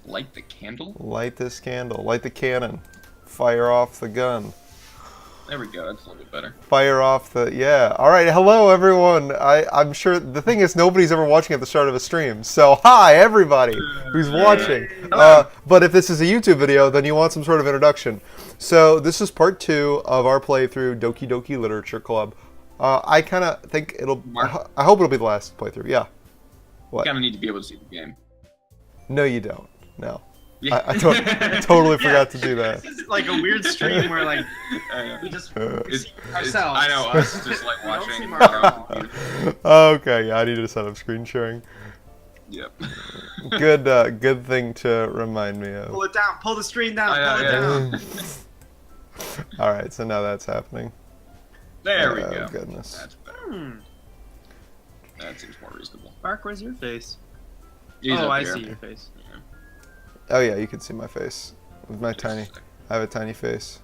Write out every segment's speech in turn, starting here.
Light the candle? Light this candle. Light the cannon. Fire off the gun. There we go. That's a little bit better. Fire off the... Yeah. All right. Hello, everyone. I'm sure... The thing is, nobody's ever watching at the start of a stream. So, hi, everybody who's watching. But if this is a YouTube video, then you want some sort of introduction. So, this is part 2 of our playthrough, Doki Doki Literature Club. I kind of think it'll... I hope it'll be the last playthrough. Yeah. What? You kind of need to be able to see the game. No, you don't. No. Yeah. I totally forgot to do that. This is like a weird stream where like we just see ourselves. I know, us just like watching. Okay, yeah, I need to set up screen sharing. Yep. Good thing to remind me of. Pull it down. Pull the screen down. Pull it down. All right, so now that's happening. There we go. Oh goodness. That's better. That seems more reasonable. Mark, where's your face? He's oh, up I here. see your face. Oh yeah, you can see my face. With my tiny, I have a tiny face.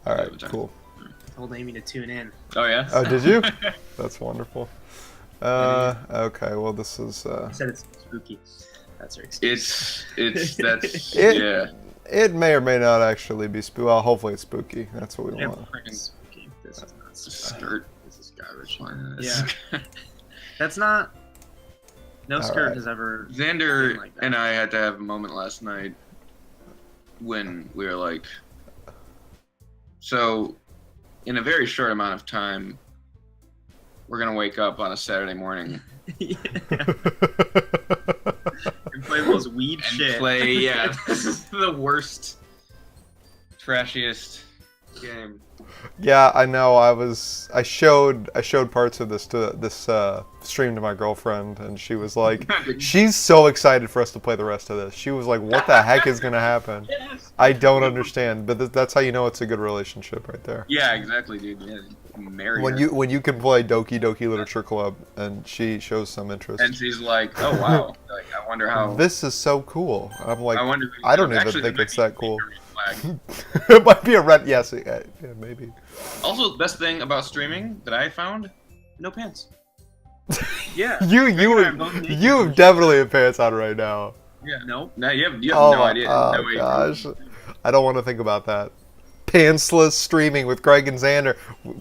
All right, cool. I told Amy to tune in. Oh yeah. Oh, did you? That's wonderful. Okay, well this is. I said it's spooky. That's her excuse. Yeah. It may or may not actually be spooky. Well, hopefully it's spooky. That's what we want. Freaking spooky. This is not spooky. Skirt. This is garbage. Yeah. That's not. No skirt right. has ever. Xander been like that. and I had to have a moment last night when we were like, so in a very short amount of time, we're gonna wake up on a Saturday morning Yeah. And play those weed and shit. play. Yeah, this is the worst, trashiest game. Yeah, I know. I showed parts of this to this stream to my girlfriend, and she was like, she's so excited for us to play the rest of this. She was like, "What the heck is gonna happen?" Yes. I don't understand, but that's how you know it's a good relationship right there. Yeah, exactly, dude. Yeah, marry When her. you can play Doki Doki Literature Club, and she shows some interest. And she's like, "Oh wow, like I wonder how." This is so cool. I'm like, I wonder. I don't even Actually, think there it's might that cool. be a green flag. It might be a red. Yes, yeah, maybe. Also, the best thing about streaming that I found, no pants. Yeah. You definitely have pants on right now. Yeah. Nope. No, you have no idea. Oh No idea. gosh, I don't want to think about that. Pantsless streaming with Greg and Xander.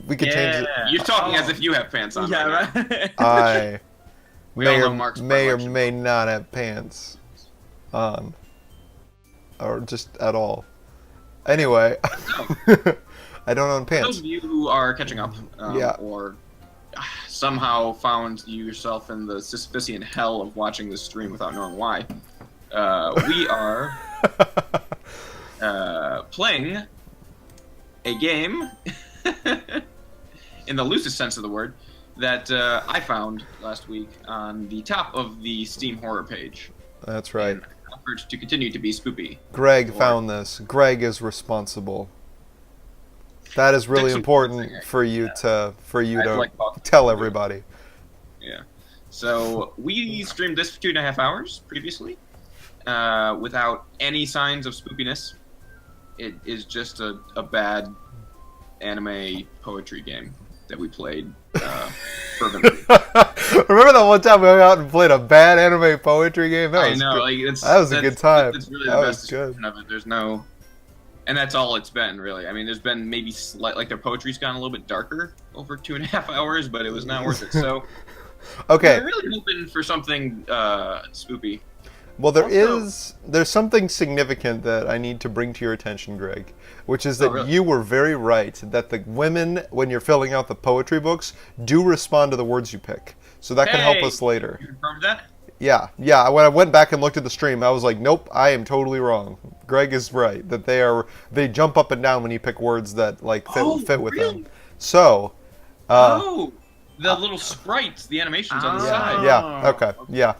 We could change it. You're talking as if you have pants on. Yeah, right. now. right. I We all may know or, Mark's may or predilection. may not have pants on, or just at all. Anyway, I don't own For those pants. of you who are catching up, Yeah. or somehow found yourself in the Sisyphusian hell of watching this stream without knowing why, we are playing a game, in the loosest sense of the word, that I found last week on the top of the Steam horror page. That's right. In an effort to continue to be spoopy. Greg found this. Greg is responsible. That is really That's important for you to I like talking tell about it. everybody. Yeah. So we streamed this for 2.5 hours previously, without any signs of spoopiness. It is just a bad anime poetry game that we played fervently. Remember that one time we hung out and played a bad anime poetry game? That I was know, good. like That was a good time. It's really That the was best good. description of it. There's no, and that's all it's been really. I mean, there's been maybe like their poetry's gone a little bit darker over 2.5 hours, but it was not worth it. So Okay. we're really hoping for something spoopy. Well, Also- there's something significant that I need to bring to your attention, Greg, which is that really? you were very right that the women, when you're filling out the poetry books, do respond to the words you pick. So that can help Hey! us later. You confirmed that? Yeah. When I went back and looked at the stream, I was like, nope, I am totally wrong. Greg is right that they jump up and down when you pick words that like fit with them. So. The little sprites, the animations on the side. Yeah. Okay. Yeah.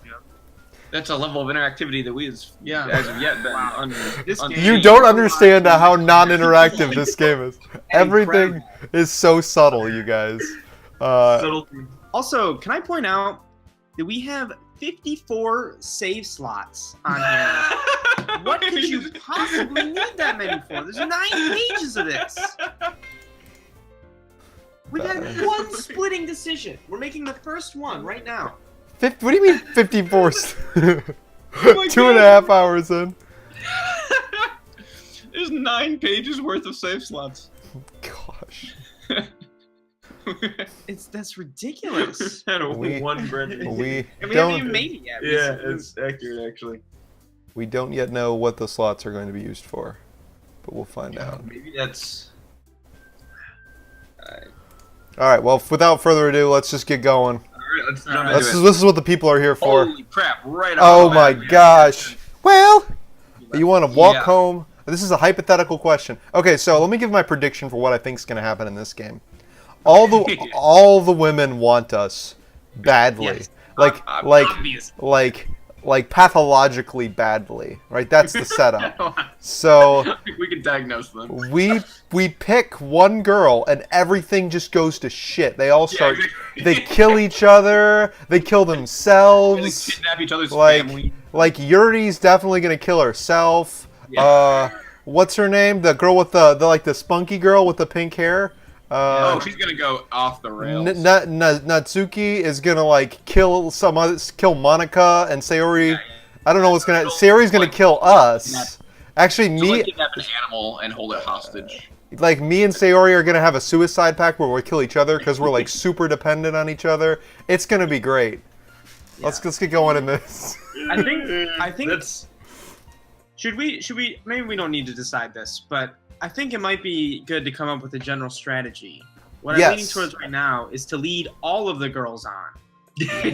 That's a level of interactivity that we as of yet been This game- You don't understand how non-interactive this game is. Everything is so subtle, you guys. Also, can I point out that we have 54 save slots on here? What could you possibly need that many for? There's 9 pages of this. We've had one splitting decision. We're making the first one right now. What do you mean 54? my 2.5 hours in. There's 9 pages worth of save slots. Gosh. That's ridiculous. Had We- one bread. We And we haven't don't. even made it yet. Yeah, it's accurate actually. We don't yet know what the slots are going to be used for, but we'll find out. Maybe that's. All right. Well, without further ado, let's just get going. Alright, let's jump Alright. into it. This is what the people are here for. Holy crap! Right. Oh off my the bat, gosh. Well, you want to walk Yeah. home? This is a hypothetical question. Okay, so let me give my prediction for what I think is going to happen in this game. All the women want us badly. Yes. Obvious. Like pathologically badly, right? That's the setup. So I think we can diagnose them. we pick one girl and everything just goes to shit. They all start. exactly. They kill each other. They kill They themselves. kidnap each other's Like family. like Yuri's definitely gonna kill herself. Yeah. What's her name? The girl with the spunky girl with the pink hair. Oh, she's gonna go off the rails. Natsuki is gonna like kill Monica and Sayori. Yeah. I don't know what's gonna. Sayori's gonna kill us. Actually, So, me like, kidnap an animal and hold it hostage. like me and Sayori are gonna have a suicide pact where we kill each other because we're like super dependent on each other. It's gonna be great. Let's get going in this. I think That's. should we maybe we don't need to decide this, but I think it might be good to come up with a general strategy. What Yes. I'm leaning towards right now is to lead all of the girls on.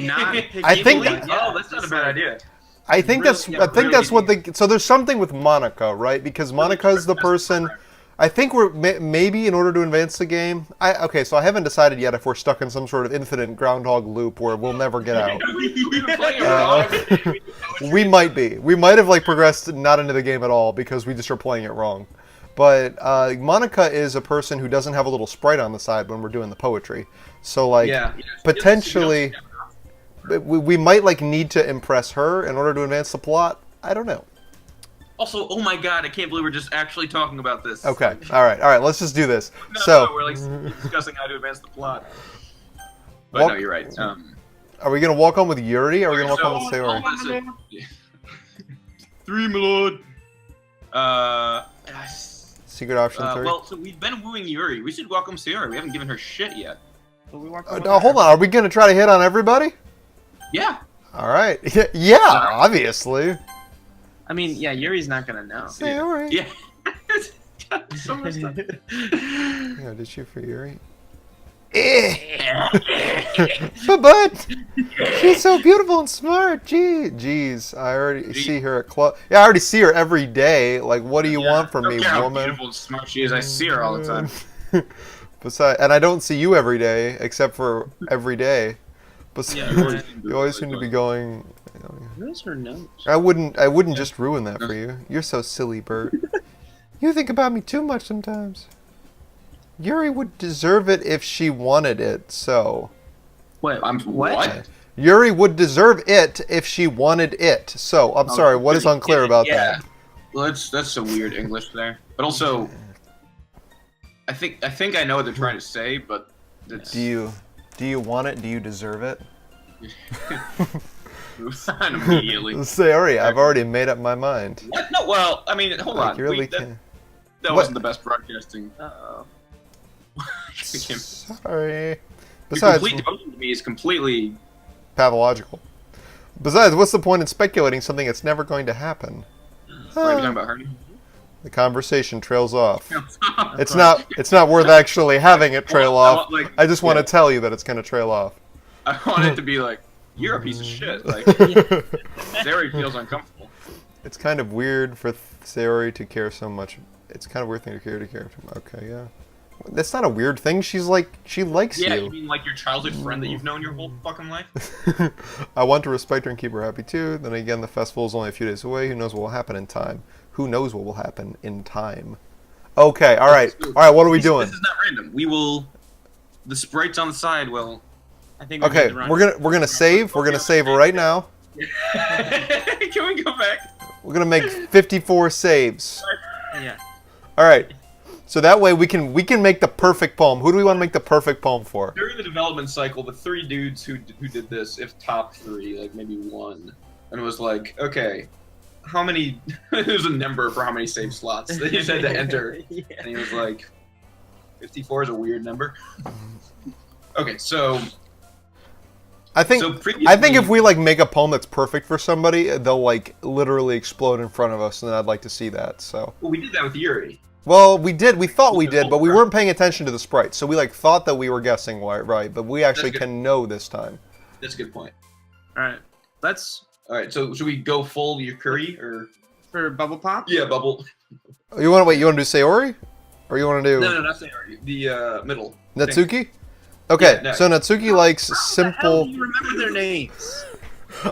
Not pick I think people. that- Oh, that's not a bad idea. I think Really- that's yeah, I think that's what really the so there's something with Monica, right? Because Monica's the person. I think we're maybe in order to advance the game. Okay, so I haven't decided yet if we're stuck in some sort of infinite groundhog loop where we'll never get out. We've been playing it Uh, wrong. We might be. We might have like progressed not into the game at all because we just are playing it wrong. But Monica is a person who doesn't have a little sprite on the side when we're doing the poetry. So like Yeah. potentially we might like need to impress her in order to advance the plot. I don't know. Also, oh my god, I can't believe we're just actually talking about this. Okay. All right. Let's just do this. No, So, no, we're like discussing how to advance the plot. But Walk- no, you're right. are we gonna walk on with Yuri? Or are we gonna walk on with Sayori? Listen. 3, my lord. Secret option 3. Well, so we've been wooing Yuri. We should welcome Sayori. We haven't given her shit yet. But we walked Hold on. Are we gonna try to hit on everybody? Yeah. All right. Yeah. Obviously. I mean, yeah, Yuri's not gonna know. Sayori. Yeah. So much stuff. Yeah. Did you for Yuri? But she's so beautiful and smart. Jeez, I already see her at club. Yeah, I already see her every day. Like, what do you want from I don't me, care how woman? beautiful and smart she is. I see her all the time. Besides, and I don't see you every day, except for every day. Besides, Yeah, you always seem to be going. Where's her nose? I wouldn't just ruin that for you. You're so silly, Bert. You think about me too much sometimes. Yuri would deserve it if she wanted it, so. What? What? Yuri would deserve it if she wanted it. So, I'm sorry, what is unclear about that? Well, that's some weird English there. But also, I think I know what they're trying to say, but it's... Do you want it? Do you deserve it? Move on immediately. Sorry, I've already made up my mind. What? No, well, I mean, hold Like, on. you really that can't. that What? wasn't the best broadcasting. Uh-oh. Sorry. Your Besides, complete devotion to me is completely... pathological. Besides, what's the point in speculating something that's never going to happen? What are you talking about, Hardy? The conversation trails off. It's not worth actually having it trail off. I just want to tell you that it's going to trail off. I want it to be like, you're a piece of shit. Like, Sayori feels uncomfortable. It's kind of weird for Sayori to care so much. It's kind of a weird thing to care too much. Okay, yeah. That's not a weird thing. She likes Yeah, you. you mean like your childhood friend that you've known your whole fucking life? I want to respect her and keep her happy too. Then again, the festival is only a few days away. Who knows what will happen in time? Who knows what will happen in time? Okay, all right. What are we doing? This is not random. We will... The sprites on the side will... I think we need Okay, to run. we're gonna save. We're gonna save right now. Can we go back? We're gonna make 54 saves. Yeah. All right. So that way we can make the perfect poem. Who do we want to make the perfect poem for? During the development cycle, the 3 dudes who did this, if top 3, like maybe 1, and was like, okay, how many? There's a number for how many save slots that he said to enter, Yeah. and he was like, 54 is a weird number. Okay, so I think previously, if we like make a poem that's perfect for somebody, they'll like literally explode in front of us, and I'd like to see that. So. well, we did that with Yuri. Well, we thought we did, but we weren't paying attention to the sprites. So we like thought that we were guessing right, but we actually can know this time. That's a good point. All right, let's All right, so should we go full Yukuri or? for bubble pop. Yeah, bubble. You want to wait? You want to do Sayori, or you want to do No, that's Sayori. The middle. Natsuki? Okay, Yeah, no. so Natsuki likes How the hell simple. do you remember their names?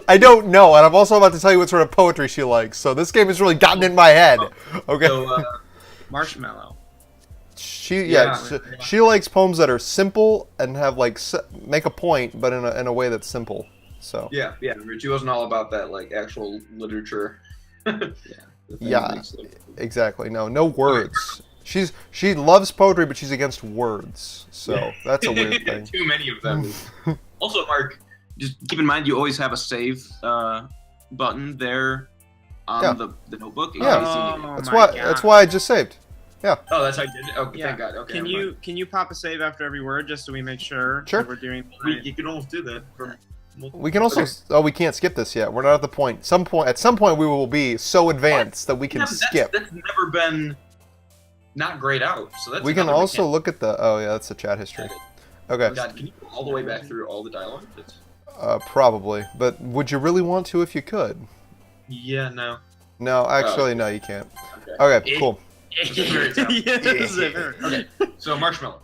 I don't know, and I'm also about to tell you what sort of poetry she likes. So this game has really gotten in my head. Okay. So, Marshmallow. She likes poems that are simple and have like make a point, but in a way that's simple. So yeah, she wasn't all about that like actual literature. Yeah, exactly. No words. She loves poetry, but she's against words. So that's a weird thing. Too many of them. Also, Mark, just keep in mind you always have a save button there on the notebook. in Yeah. case you need it. That's why I just saved. Oh, that's how you did it. Okay, Yeah. thank God. Okay. Can you pop a save after every word just so we make sure Sure. that we're doing You can almost do that. We can also. Oh, we can't skip this yet. We're not at the point. At some point, we will be so advanced that we can skip. That's never been not grayed out. So that's We can another also mechanic. look at the. Oh yeah, that's the chat history. Okay. God, can you go all the way back through all the dialogue? Probably, but would you really want to if you could? Yeah, no. No, actually, no, you can't. Okay. Okay, cool. Okay, so marshmallow.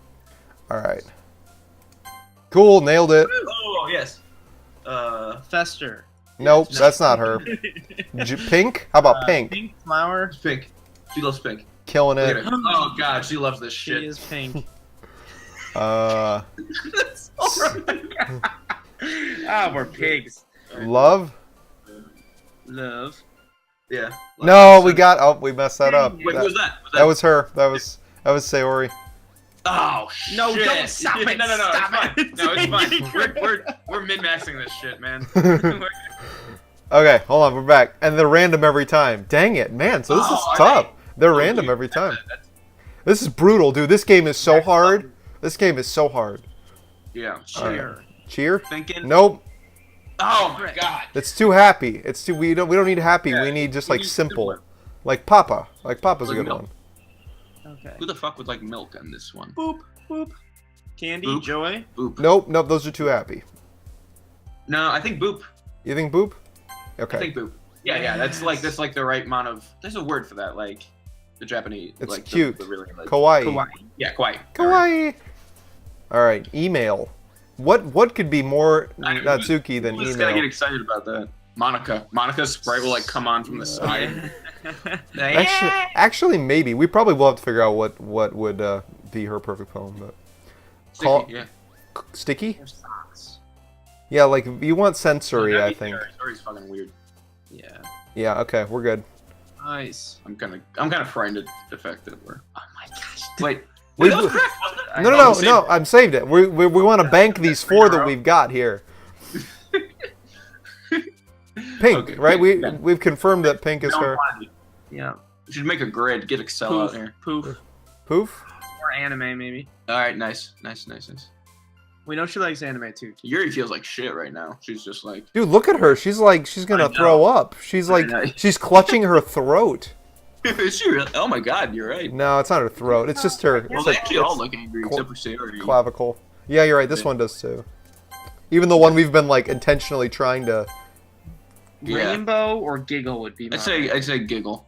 All right. Cool, nailed it. Oh yes. Fester. Nope, that's not her. Pink? How about pink? Pink flower. It's pink. She loves pink. Killing Look at it. her. Oh God, she loves this She shit. is pink. That's all right. Ah, we're pigs. Love? Love. Yeah. No, we messed that up. Wait, who was that? That was her. That was Sayori. Oh shit! No, don't stop it. No, Stop it's fine. it. No, it's fine. We're min-maxing this shit, man. Okay, hold on, we're back. And they're random every time. Dang it, man. So this is tough. They're random every time. This is brutal, dude. This game is so hard. This game is so hard. Yeah. Cheer. Cheer? Thinking. Nope. Oh my God. It's too happy. It's too. We don't need happy. We need just like simple. Like Papa. Like Papa's a good one. Okay. Who the fuck would like milk on this one? Boop boop. Candy. Boop. Joy. Boop. Nope. Those are too happy. No, I think boop. You think Boop? I Okay. think boop. Yeah. That's like the right amount of. There's a word for that, like the Japanese. It's like, cute. The really, like, Kawaii. Yeah, kawaii. Kawaii. All right. Email. What could be more Natsuki than Just gotta get email? excited about that. Monica's sprite will like come on from the side. Actually, maybe we probably will have to figure out what would be her perfect poem. But Sticky, yeah. Sticky? Socks. Yeah, like you want sensory, I think. Sorry's fucking weird. Yeah. Yeah. Okay, we're good. Nice. I'm kind of frightened at the fact that we're. Oh my gosh. Wait. We- that was correct, wasn't it? No. I've saved it. We want to bank these four that we've got here. Pink, Okay, right? pink, We've confirmed that pink is No her. quantity. Yeah. We should make a grid. Get Excel out Poof. here. Poof. Poof. Or anime maybe. All right, nice. We know she likes anime too. Yuri feels like shit right now. She's just like. Dude, look at her. She's like she's gonna I know. throw up. She's I like know. she's clutching her throat. Is she really? Oh my God, you're right. No, it's not her throat. It's just her. Well, It's they like actually all look angry except for Sayori. clavicle. Yeah, you're right. This one does too. Even the one we've been like intentionally trying to Yeah. Rainbow or giggle would be. I'd say giggle.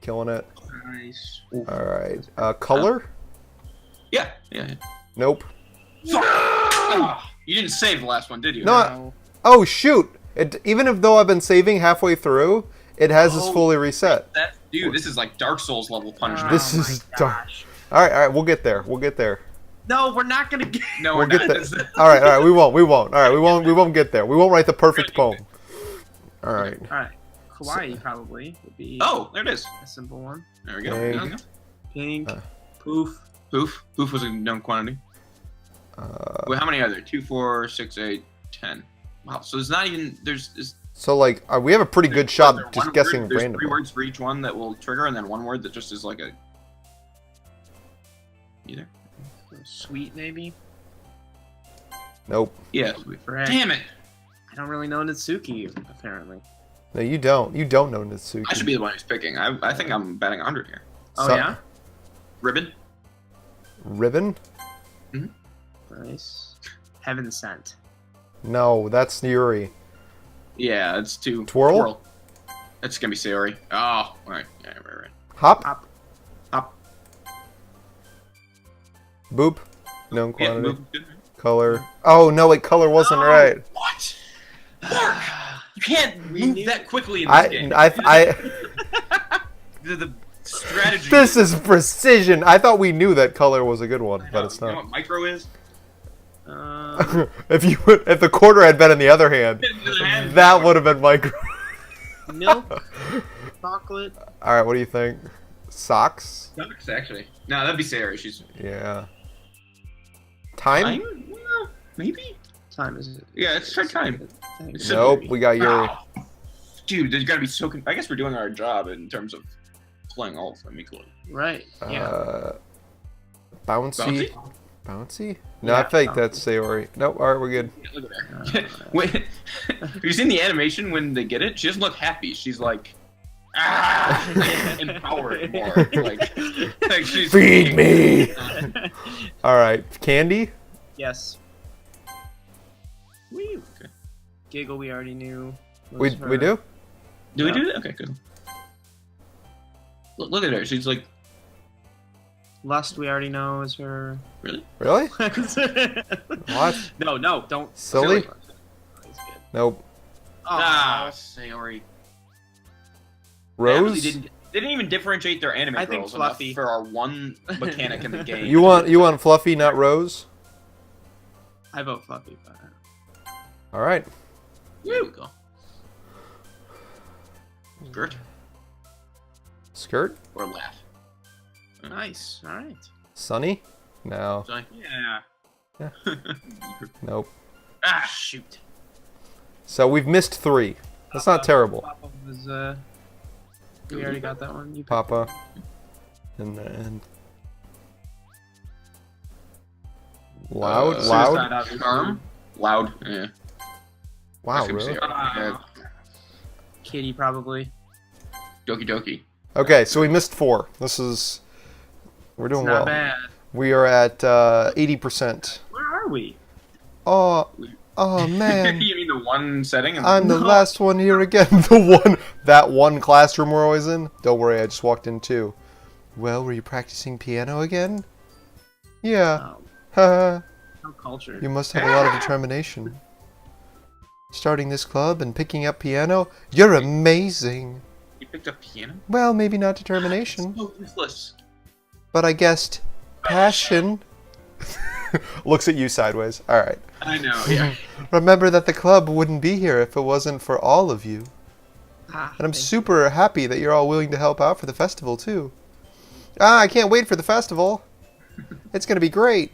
killing it. Nice. All right. Color? Yeah. Nope. Oh, you didn't save the last one, did you? No. Oh shoot! Even though I've been saving halfway through, it has this Oh, fully reset. Dude, this is like Dark Souls level punishment. This Oh is my dark. gosh. All right, we'll get there. No, we're not gonna get. No, We'll we're get not. there. All right, we won't. All right, we won't get there. We won't write the perfect poem. All right. All right. Kawaii probably would be. Oh, there it is. A simple one. There we go. Pink. There we go. Pink. Uh, Poof. Poof. Poof was a known quantity. Wait, how many are there? 2, 4, 6, 8, 10. Wow. So there's not even. There's So like, we have a pretty good shot just guessing There's randomly. 3 words for each one that will trigger, and then 1 word that just is like a. Either. Sweet, maybe? Nope. Yeah. Frick. Damn it! I don't really know Natsuki, apparently. No, you don't. You don't know Natsuki. I should be the one who's picking. I think I'm betting 100 here. Oh, So- yeah? Ribbon. Ribbon? Nice. Heaven Sent. No, that's Yuri. Yeah, it's 2. Twirl? It's gonna be Sayori. Oh, right. Yeah, right. Hop? Hop. Boop? Known Yeah, quantity. move. Color. Oh, no, wait, color wasn't right. What? Mark! You can't We move knew- that quickly in this game. The strategy. This is precision. I thought we knew that color was a good one, but it's You know not. what micro is? If the quarter had been in the other hand, that would have been micro. Milk. Chocolate. All right, what do you think? Socks? Socks, actually. No, that'd be Sayori. She's Yeah. Time? time. Well, maybe. Time is it? Yeah, it's her time. Thanks. Nope, we got Yuri. Wow. Dude, there's gotta be so. I guess we're doing our job in terms of playing all of them equally. Right. Yeah. Bouncy? Bouncy? Bouncy? No, Yeah, I think bouncy. that's Sayori. Nope, alright, we're good. Yeah, look at her. Wait, have you seen the animation when they get it? She doesn't look happy. She's like, empowered more. Like she's Feed me! Alright, candy? Yes. Woo. Okay. Giggle we already knew. We was her. do? Do we Yeah. do that? Okay, good. Look at her. She's like, Lust we already know is her. really? Really? What? What? No, don't. Silly? That's good. Nope. Ah, Sayori. They Rose? actually didn't even differentiate their anime I think girls enough Fluffy. for our one mechanic in the game. You want Fluffy, not Rose? I vote Fluffy, but Alright. There we go. Skirt Skirt? or laugh? nice. All right. Sunny? No. So, yeah. Nope. Ah, shoot. So we've missed 3. That's not terrible. Papa was. We already got that one. You picked Papa. And Loud? Loud? Suicide, obviously. Charm? Loud. Yeah. Wow, That's gonna really? be Sayori. Kitty probably. Doki Doki. Okay, so we missed 4. We're It's doing not well. bad. We are at 80%. Where are we? Oh man. You mean the one setting? I'm the last one here again. That one classroom we're always in. Don't worry, I just walked in too. Well, were you practicing piano again? Yeah. Oh, Haha. no culture. You must have a lot of determination. Starting this club and picking up piano? You're amazing. You picked up piano? Well, maybe not determination, So useless. but I guessed passion. Looks at you sideways. Alright. I know, yeah. Remember that the club wouldn't be here if it wasn't for all of you. Ah, And I'm thank super happy that you're all willing to help out for the festival, too. I can't wait for the festival. It's going to be great.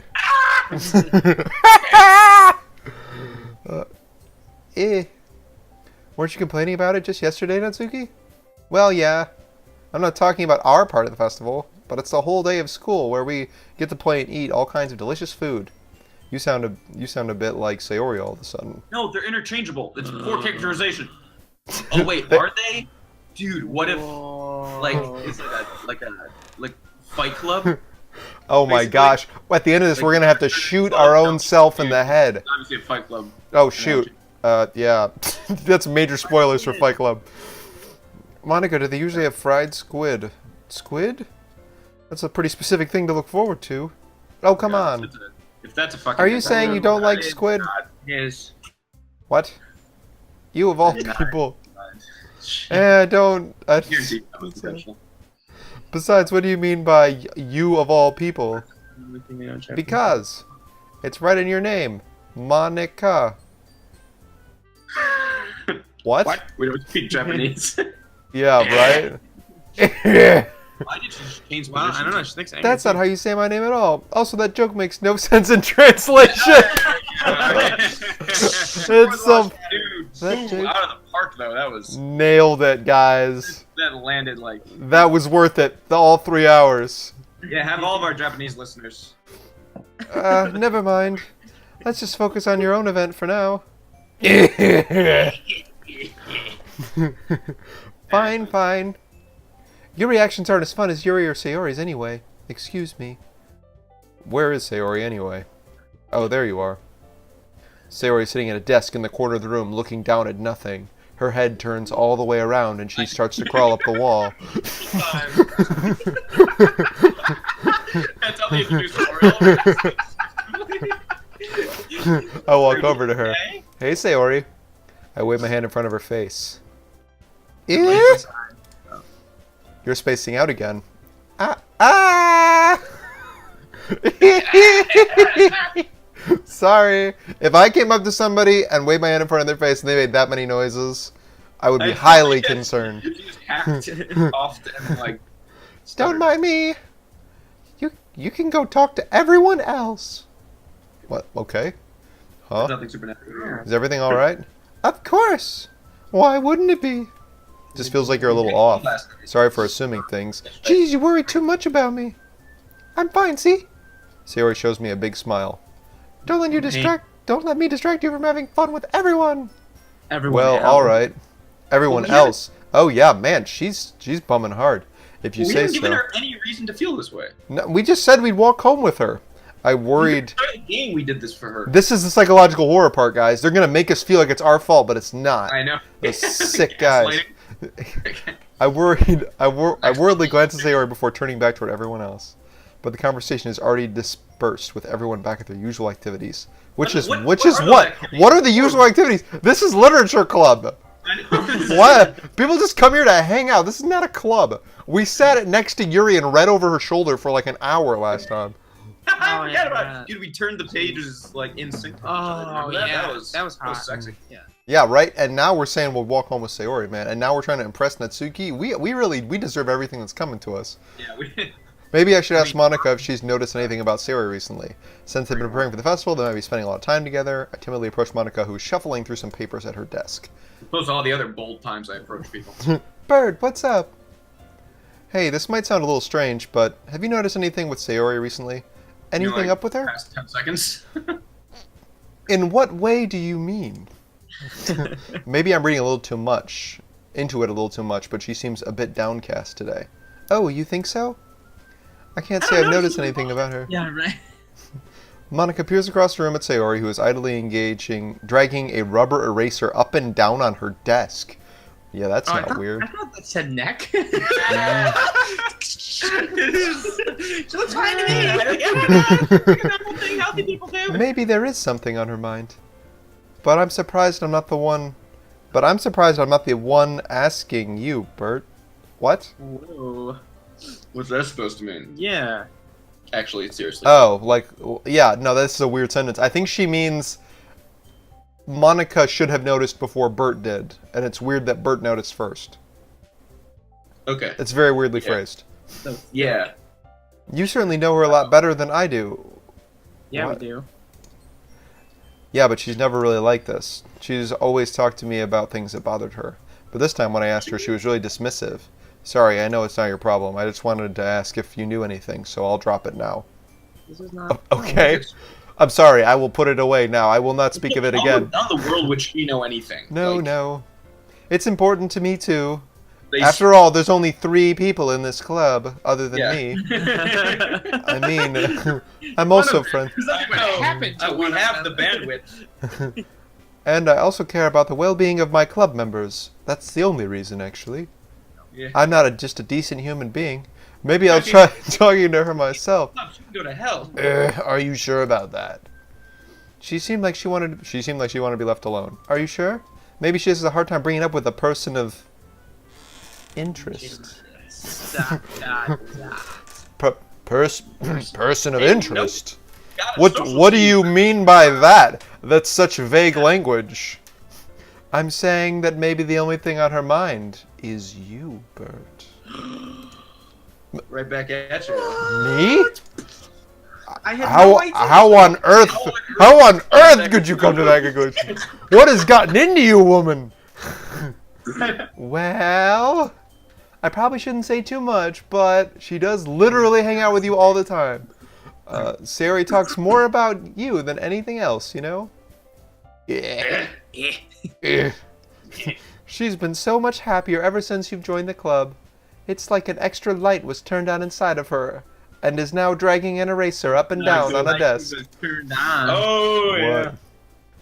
Weren't you complaining about it just yesterday, Natsuki? Well, yeah. I'm not talking about our part of the festival, but it's the whole day of school where we get to play and eat all kinds of delicious food. You sound a bit like Sayori all of a sudden. No, they're interchangeable. It's poor characterization. Oh wait, are they? Dude, what if like it's like Fight Club? Oh my Basically, gosh. At the end of this, we're going to have to shoot our own self in the head. Obviously, a Fight Club. Oh, shoot. Yeah. That's major spoilers for Fight Club. Monica, do they usually have fried squid? Squid? That's a pretty specific thing to look forward to. Oh, come on. If that's a fucking. Are you saying you don't like squid? Yes. What? You of all Not. people. You're Don't. deep potential. Besides, what do you mean by you of all people? Because it's right in your name. Monica. What? What? We don't speak Japanese. Yeah, right? Why did you change Well, I don't know. positions? She thinks angry. That's not how you say my name at all. Also, that joke makes no sense in translation. It's some... Dude, Ooh, out of the park though. That was Nailed it, guys. that landed like. That was worth it. All 3 hours. Yeah, have all of our Japanese listeners. Never mind. Let's just focus on your own event for now. Fine, fine. Your reactions aren't as fun as Yuri or Sayori's anyway. Excuse me. Where is Sayori anyway? Oh, there you are. Sayori is sitting at a desk in the corner of the room, looking down at nothing. Her head turns all the way around, and she starts to crawl up the wall. That's how they introduce the I walk over to her. Hey, Sayori. I wave my hand in front of her face. Eh? You're spacing out again. Ah! Sorry. If I came up to somebody and waved my hand in front of their face and they made that many noises, I would be highly concerned. If you just hacked off and like. Don't mind me. You can go talk to everyone else. What? Okay. Huh? Nothing supernatural. Is everything all right? Of course. Why wouldn't it be? Just feels like you're a little off. Sorry for assuming things. Geez, you worry too much about me. I'm fine, see? Sayori shows me a big smile. Don't let me distract you from having fun with everyone. Everyone. Well, all right. Everyone else. Oh yeah, man, she's bumming hard. If you We say haven't given so. her any reason to feel this way. No, we just said we'd walk home with her. I worried. The game we did this for her. This is the psychological horror part, guys. They're gonna make us feel like it's our fault, but it's not. I know. Those sick guys. I worriedly glanced at Sayori before turning back toward everyone else. But the conversation is already dispersed with everyone back at their usual activities. What are the usual activities? This is literature club. What? People just come here to hang out. This is not a club. We sat next to Yuri and read over her shoulder for like an hour last time. I forgot about it. Dude, we turned the pages like in sync. Oh, yeah. That was hot. sexy. Yeah. Yeah, right? And now we're saying we'll walk home with Sayori, man. And now we're trying to impress Natsuki. We deserve everything that's coming to us. Yeah, we Maybe I should ask Monica if she's noticed anything about Sayori recently. Since they've been preparing for the festival, they might be spending a lot of time together. I timidly approached Monica, who was shuffling through some papers at her desk. Opposed to all the other bold times I approach people. Bird, what's up? Hey, this might sound a little strange, but have you noticed anything with Sayori recently? Anything up with her? Past 10 seconds. In what way do you mean? Maybe I'm reading into it a little too much, but she seems a bit downcast today. Oh, you think so? I can't say I've noticed anything about her. Yeah, right. Monica peers across the room at Sayori, who is idly dragging a rubber eraser up and down on her desk. Yeah, that's not weird. I thought that said neck. She looks fine to me. Healthy people do. Maybe there is something on her mind. But I'm surprised I'm not the one asking you, Bert. What? Whoa. What's that supposed to mean? Yeah. Actually, seriously. Oh, like, yeah, no, this is a weird sentence. I think she means Monica should have noticed before Bert did, and it's weird that Bert noticed first. Okay. It's very weirdly phrased. Yeah. You certainly know her a lot better than I do. Yeah, What? we do. Yeah, but she's never really like this. She's always talked to me about things that bothered her. But this time when I asked her, she was really dismissive. Sorry, I know it's not your problem. I just wanted to ask if you knew anything, so I'll drop it now. This is not. Okay. I'm sorry, I will put it away now. I will not speak of it again. Not the world would she know anything. No, no. It's important to me, too. They After all, there's only 3 people in this club, other than me. I mean, I'm also friends. Nothing would happen to we have the bandwidth. And I also care about the well-being of my club members. That's the only reason, actually. Yeah. I'm not just a decent human being. Maybe I'll try talking to her myself. She can go to hell. Are you sure about that? She seemed like she wanted to be left alone. Are you sure? Maybe she has a hard time bringing up with a person of interest. Stop. Person of interest. Nope. What do you mean by that? That's such vague language. I'm saying that maybe the only thing on her mind is you, Bert. Right back at you. Me? I had no idea. How on earth? How on earth could you come to that conclusion? What has gotten into you, woman? Well, I probably shouldn't say too much, but she does literally hang out with you all the time. Sayori talks more about you than anything else, you know? Yeah. She's been so much happier ever since you've joined the club. It's like an extra light was turned on inside of her, and is now dragging an eraser up and down on a desk. Turned on. Oh, yeah. What?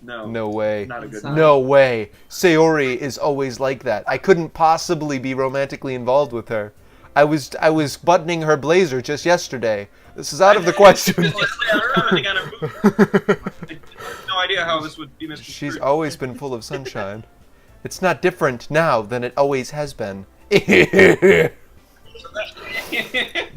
No. No way. Not a good No way. Sayori is always like that. I couldn't possibly be romantically involved with her. I was buttoning her blazer just yesterday. This is out of the question. No idea how this would be misconstrued. She's always been full of sunshine. It's not different now than it always has been.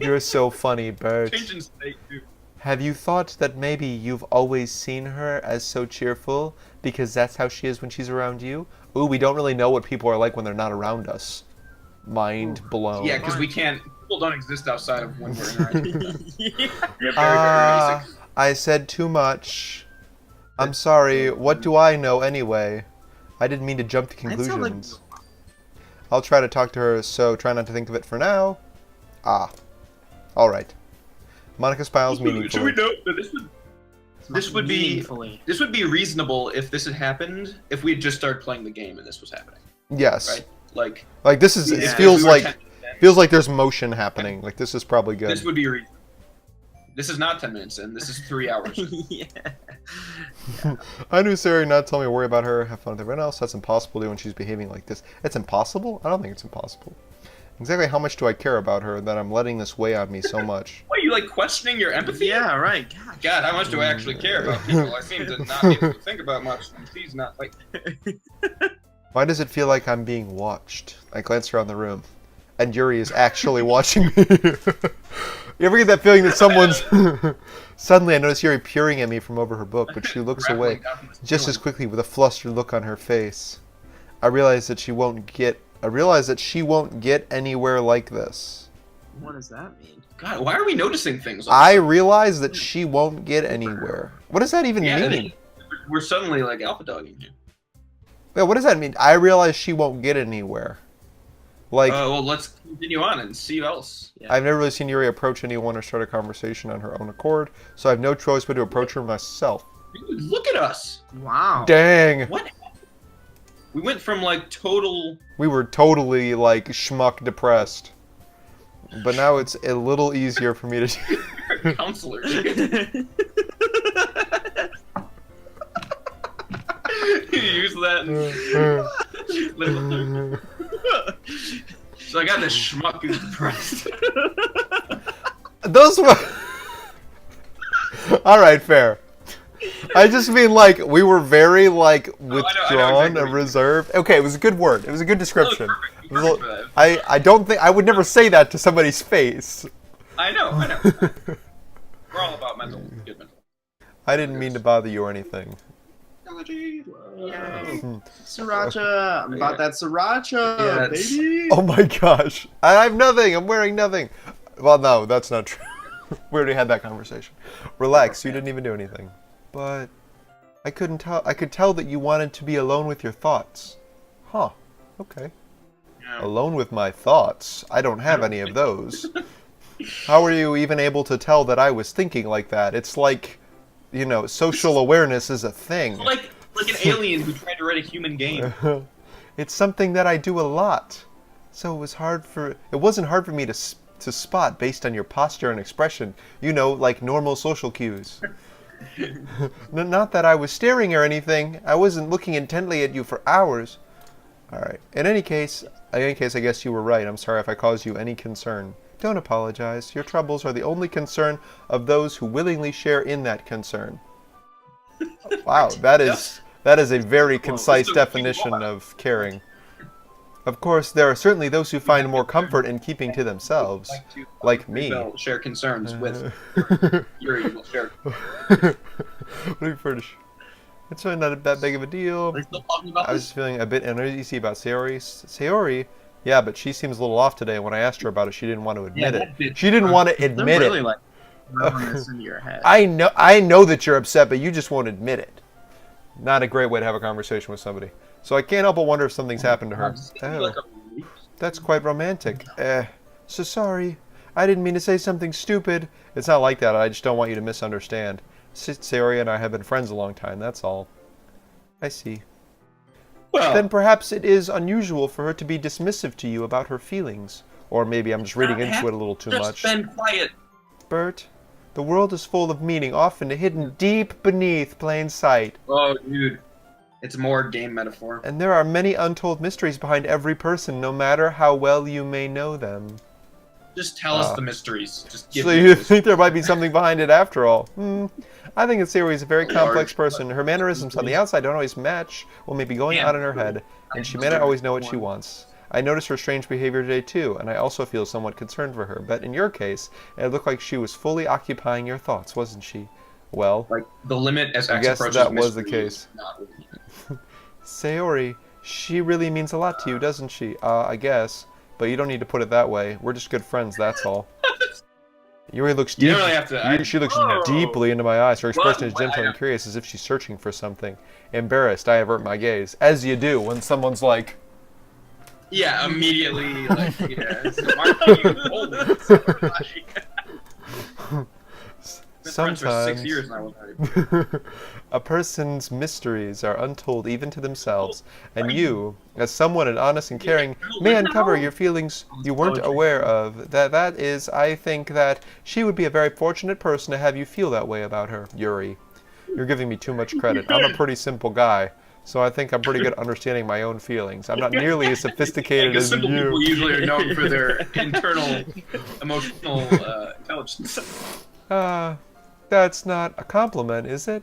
You're so funny, Bert. Changing state, dude. Have you thought that maybe you've always seen her as so cheerful because that's how she is when she's around you? Ooh, we don't really know what people are like when they're not around us. Mind blown. Yeah, because we can't. People don't exist outside of when we're interacting. Yeah. They're very basic. I said too much. I'm sorry. What do I know anyway? I didn't mean to jump to conclusions. I'll try to talk to her, so try not to think of it for now. Ah. Alright. Monica smiles meaningfully. Should we note that this would be reasonable if this had happened if we had just started playing the game and this was happening. Yes. Right? Like this is. Yeah, It feels we were like 10 feels like there's motion happening. Like this is probably good. This would be reasonable. This is not 10 minutes in. This is 3 hours. Yeah. I knew Sarah not tell me to worry about her, have fun with everyone else. That's impossible to do when she's behaving like this. It's impossible? I don't think it's impossible. Exactly how much do I care about her that I'm letting this weigh on me so much? What, are you like questioning your empathy? Yeah, right. God, how much do I actually care about people? I seem to not be able to think about much, and she's not like... Why does it feel like I'm being watched? I glance around the room, and Yuri is actually watching me. You ever get that feeling that someone's... Suddenly I notice Yuri peering at me from over her book, but she looks away just as quickly with a flustered look on her face. I realize that she won't get anywhere like this. What does that mean? God, why are we noticing things? I realize that she won't get anywhere. What does that even mean? We're suddenly like alpha dogging you. Yeah, what does that mean? I realize she won't get anywhere. Like, well, let's continue on and see what else. Yeah. I've never really seen Yuri approach anyone or start a conversation on her own accord, so I have no choice but to approach her myself. Dude, look at us. Wow. Dang. What happened? We went from like total... We were totally, like, schmuck depressed. But now it's a little easier for me to... counselors. You use that and... So I got this schmuck who's depressed. Those were... Alright, fair. I just mean, like, we were very, like, withdrawn and reserved. Okay, it was a good word. It was a good description. I don't think... I would never say that to somebody's face. I know. We're all about mental. Good mental. I didn't mean to bother you or anything. Yay. Sriracha. I'm about that sriracha, baby. Oh my gosh. I have nothing. I'm wearing nothing. Well, no, that's not true. We already had that conversation. Relax. You didn't even do anything. But I couldn't tell. I could tell that you wanted to be alone with your thoughts. Huh. Okay. Yeah. Alone with my thoughts. I don't have any of those. How are you even able to tell that I was thinking like that? It's like, you know, social awareness is a thing. Like an alien who tried to write a human game. It's something that I do a lot. So it wasn't hard for me to spot based on your posture and expression. You know, like normal social cues. Not that I was staring or anything. I wasn't looking intently at you for hours. Alright. In any case, I guess you were right. I'm sorry if I caused you any concern. Don't apologize. Your troubles are the only concern of those who willingly share in that concern. Wow, that is a very concise definition of caring. Of course, there are certainly those who find more comfort in keeping to themselves, like me. Share concerns with your evil share. It's really not that big of a deal. Are you still talking about I was feeling a bit uneasy about Sayori. Sayori? Yeah, but she seems a little off today. When I asked her about it, she didn't want to admit it. She didn't want to admit it. drilling this into your head. I know that you're upset, but you just won't admit it. Not a great way to have a conversation with somebody. So I can't help but wonder if something's happened to her. Oh, that's quite romantic. So sorry. I didn't mean to say something stupid. It's not like that. I just don't want you to misunderstand. Sayori and I have been friends a long time, that's all. I see. Well, Then perhaps it is unusual for her to be dismissive to you about her feelings. Or maybe I'm just reading into it a little too much. Just been quiet. Bert, the world is full of meaning, often hidden deep beneath plain sight. Oh, dude. It's more game metaphor. And there are many untold mysteries behind every person, no matter how well you may know them. Just tell us the mysteries. Just give So me you this. think there might be something behind it after all? I think that Sayori is a very complex person. Her mannerisms on the outside don't always match what may be going on in her head, and she may not always know what she wants. I noticed her strange behavior today too, and I also feel somewhat concerned for her. But in your case, it looked like she was fully occupying your thoughts, wasn't she? Well, Like, the limit as I X guess approaches that was the mystery case. is not really- Sayori, she really means a lot to you, doesn't she? I guess. But you don't need to put it that way. We're just good friends, that's all. Yuri looks You deep. don't really have to. She looks Whoa. deeply into my eyes. Her expression is What? gentle and curious, as if she's searching for something. Embarrassed, I avert my gaze, as you do when someone's like, Yeah, immediately. Like, yeah. So why can't you hold it? So been friends for 6 years now. a person's mysteries are untold even to themselves, and you, as someone honest and caring, may uncover your feelings you weren't aware of. That is, I think that she would be a very fortunate person to have you feel that way about her, Yuri. You're giving me too much credit. I'm a pretty simple guy, so I think I'm pretty good at understanding my own feelings. I'm not nearly as sophisticated Because as simple people you. usually are known for their internal emotional intelligence. That's not a compliment, is it?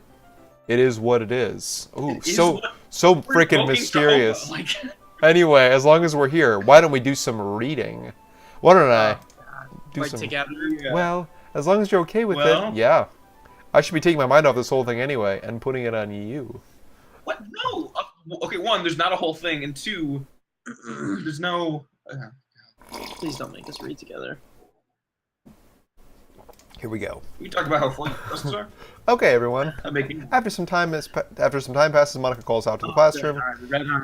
It is what it is. Ooh, It is so what- freaking Invoking mysterious. Jehovah, like- Anyway, as long as we're here, why don't we do some reading? Why don't I do Fight some? together. Well, as long as you're okay with Well- it, yeah. I should be taking my mind off this whole thing anyway and putting it on you. What? No. Okay, one, there's not a whole thing, and two, there's no. Please don't make us read together. Here we go. We talk about how full your questions are. Okay, everyone. That make me. After some time passes, Monica calls out to the classroom.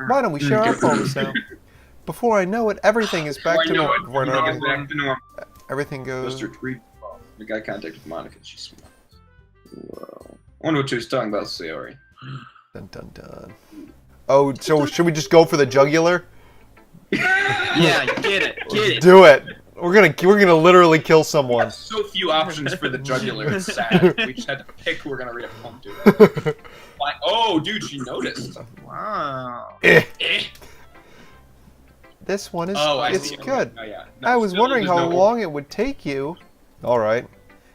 Why don't we share our poems now? Before I know it, everything is back to normal. Before I know it, Back to normal. everything goes. Mr. Tweet. We got contact with Monica. She's smart. Whoa. I wonder what she was talking about, Sayori. Dun dun dun. Oh, so should we just go for the jugular? Yeah, get it. Do it. We're gonna literally kill someone. So few options for the jugular. It's sad. We just had to pick who we're gonna read a poem to. Like, oh, dude, she noticed. Wow. Eh. This one is Oh, I it's see. Okay. good. Oh, yeah. No, I was still, wondering there's how no- long it would take you. All right.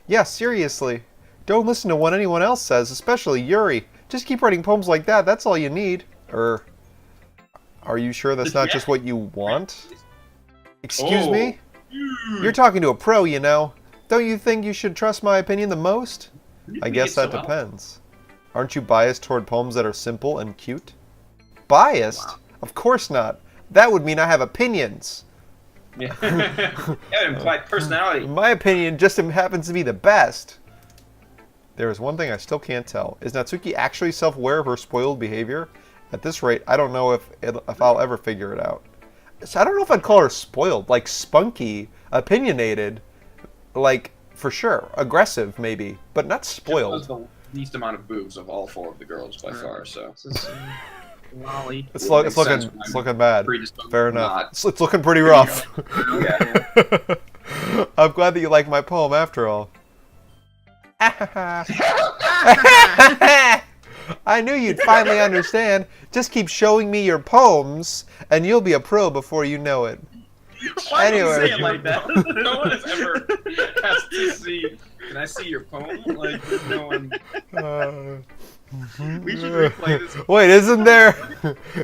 Yeah, seriously. Don't listen to what anyone else says, especially Yuri. Just keep writing poems like that. That's all you need. Are you sure that's not just what you want? Excuse me? You're talking to a pro, you know. Don't you think you should trust my opinion the most? I guess that depends. Aren't you biased toward poems that are simple and cute? Biased? Wow. Of course not. That would mean I have opinions. Yeah. That implied personality. My opinion just happens to be the best. There is one thing I still can't tell. Is Natsuki actually self-aware of her spoiled behavior? At this rate, I don't know if I'll ever figure it out. So I don't know if I'd call her spoiled. Like spunky, opinionated, like for sure, aggressive maybe, but not She was spoiled. the least amount of boobs of all four of the girls by far. So This is Lolly. It's Makes sense looking when I'm bad. predisposed Fair to enough. not. It's looking pretty rough. Yeah. I'm glad that you like my poem after all. I knew you'd finally understand. Just keep showing me your poems, and you'll be a pro before you know it. Why do you Anyway. say it like that? No one has ever asked to see. Can I see your poem? Like, no one. We should replay this. Wait, isn't there?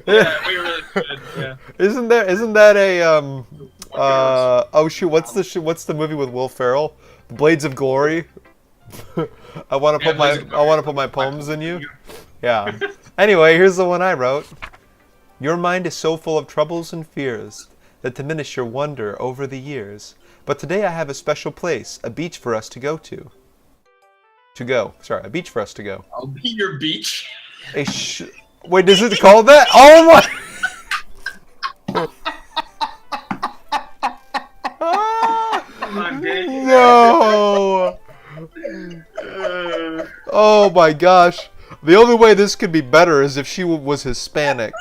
Yeah, we really should. Yeah. Isn't that a oh shoot, what's the movie with Will Ferrell? The Blades of Glory. I want to put my poems in you. Yeah. Anyway, here's the one I wrote. Your mind is so full of troubles and fears that diminish your wonder over the years. But today I have a special place, a beach for us to go to. To go. Sorry, a beach for us to go. I'll be your beach. Wait, does it call that? Oh my! No! Oh my gosh. The only way this could be better is if she was Hispanic.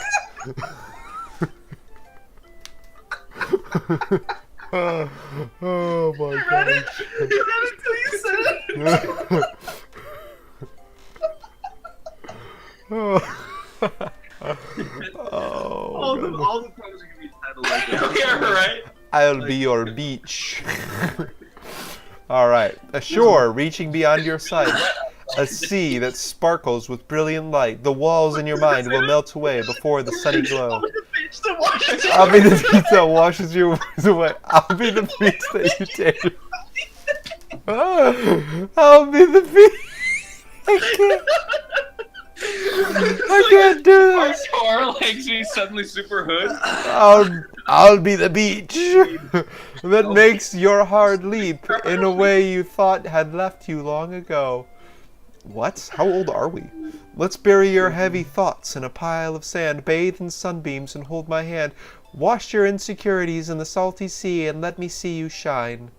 Oh my god. You read it till you said it. Oh, All the poems are gonna be titled like that. Yeah, right. I'll be your beach. Alright. A shore reaching beyond your sight. A sea that sparkles with brilliant light. The walls in your mind will melt away before the sunny glow. I'll be the beach that washes your worries away. I'll be the beach that you take. I'll be the beach. I can't do this. Hardcore, like she's suddenly super hood. I'll be the beach that makes your heart leap in a way you thought had left you long ago. What? How old are we? Let's bury your heavy thoughts in a pile of sand, bathe in sunbeams and hold my hand. Wash your insecurities in the salty sea and let me see you shine.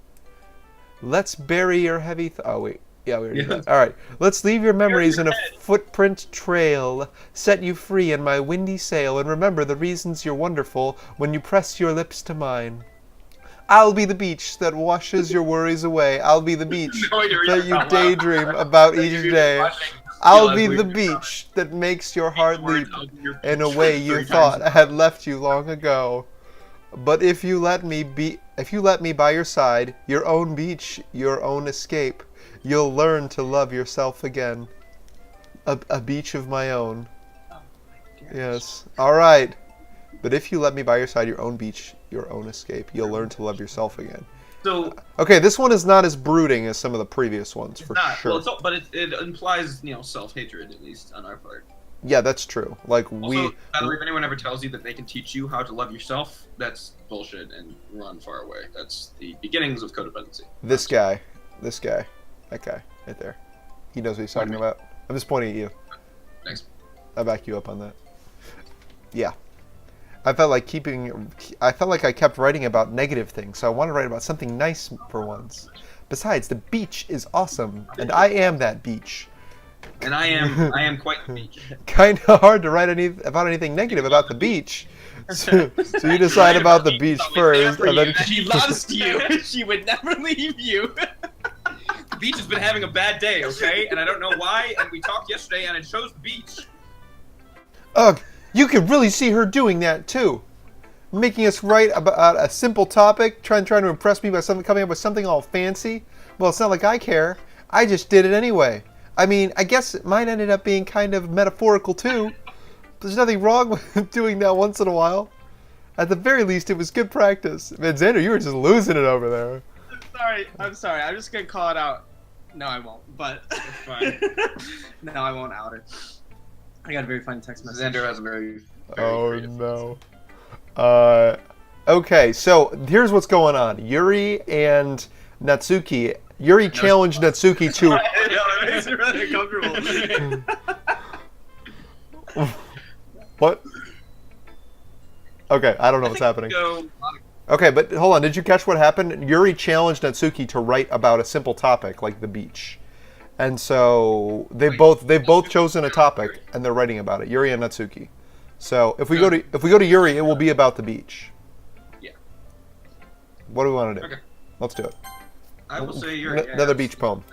Let's bury your heavy oh wait. Yeah, we already did that. Alright. Let's leave your memories in a footprint trail. Set you free in my windy sail and remember the reasons you're wonderful when you press your lips to mine. I'll be the beach that washes your worries away. I'll be the beach that you daydream about each day. I'll be the beach that makes your heart leap in a way you thought had left you long ago. But if you let me by your side, your own beach, your own escape, you'll learn to love yourself again. A beach of my own. Yes. All right. But if you let me by your side, your own beach, your own escape, you'll learn to love yourself again. So okay, this one is not as brooding as some of the previous ones, for sure. Well, but it implies, self-hatred, at least on our part. Yeah, that's true. Like Also, by the way, if anyone ever tells you that they can teach you how to love yourself, that's bullshit and run far away. That's the beginnings of codependency. This guy, that guy, right there. He knows what he's talking about. I'm just pointing at you. Thanks. I'll back you up on that. Yeah. I felt like I kept writing about negative things, so I want to write about something nice for once. Besides, the beach is awesome, and I am that beach. And I am quite the beach. Kind of hard to write about anything negative about the beach. So you decide about the beach first, and then she loves you. She would never leave you. The beach has been having a bad day, okay? And I don't know why. And we talked yesterday, and it shows the beach. Ugh. You can really see her doing that too, making us write about a simple topic, trying to impress me by coming up with something all fancy. Well, it's not like I care. I just did it anyway. I mean, I guess mine ended up being kind of metaphorical too. There's nothing wrong with doing that once in a while. At the very least, it was good practice. Man, Xander, you were just losing it over there. I'm sorry. I'm just gonna call it out. No, I won't. But It's fine. no, I won't out her. I got a very funny text message. Xander has a very Oh creative no. Okay, so here's what's going on. Yuri and Natsuki. Yuri challenged Natsuki to. Yeah, that makes me really uncomfortable. What? Okay, I don't know what's happening. Go. Okay, but hold on. Did you catch what happened? Yuri challenged Natsuki to write about a simple topic like the beach. And so they've both chosen a topic and they're writing about it. Yuri and Natsuki. So if we go to Yuri, it will be about the beach. Yeah. What do we want to do? Okay. Let's do it. I will say Yuri. Another beach poem.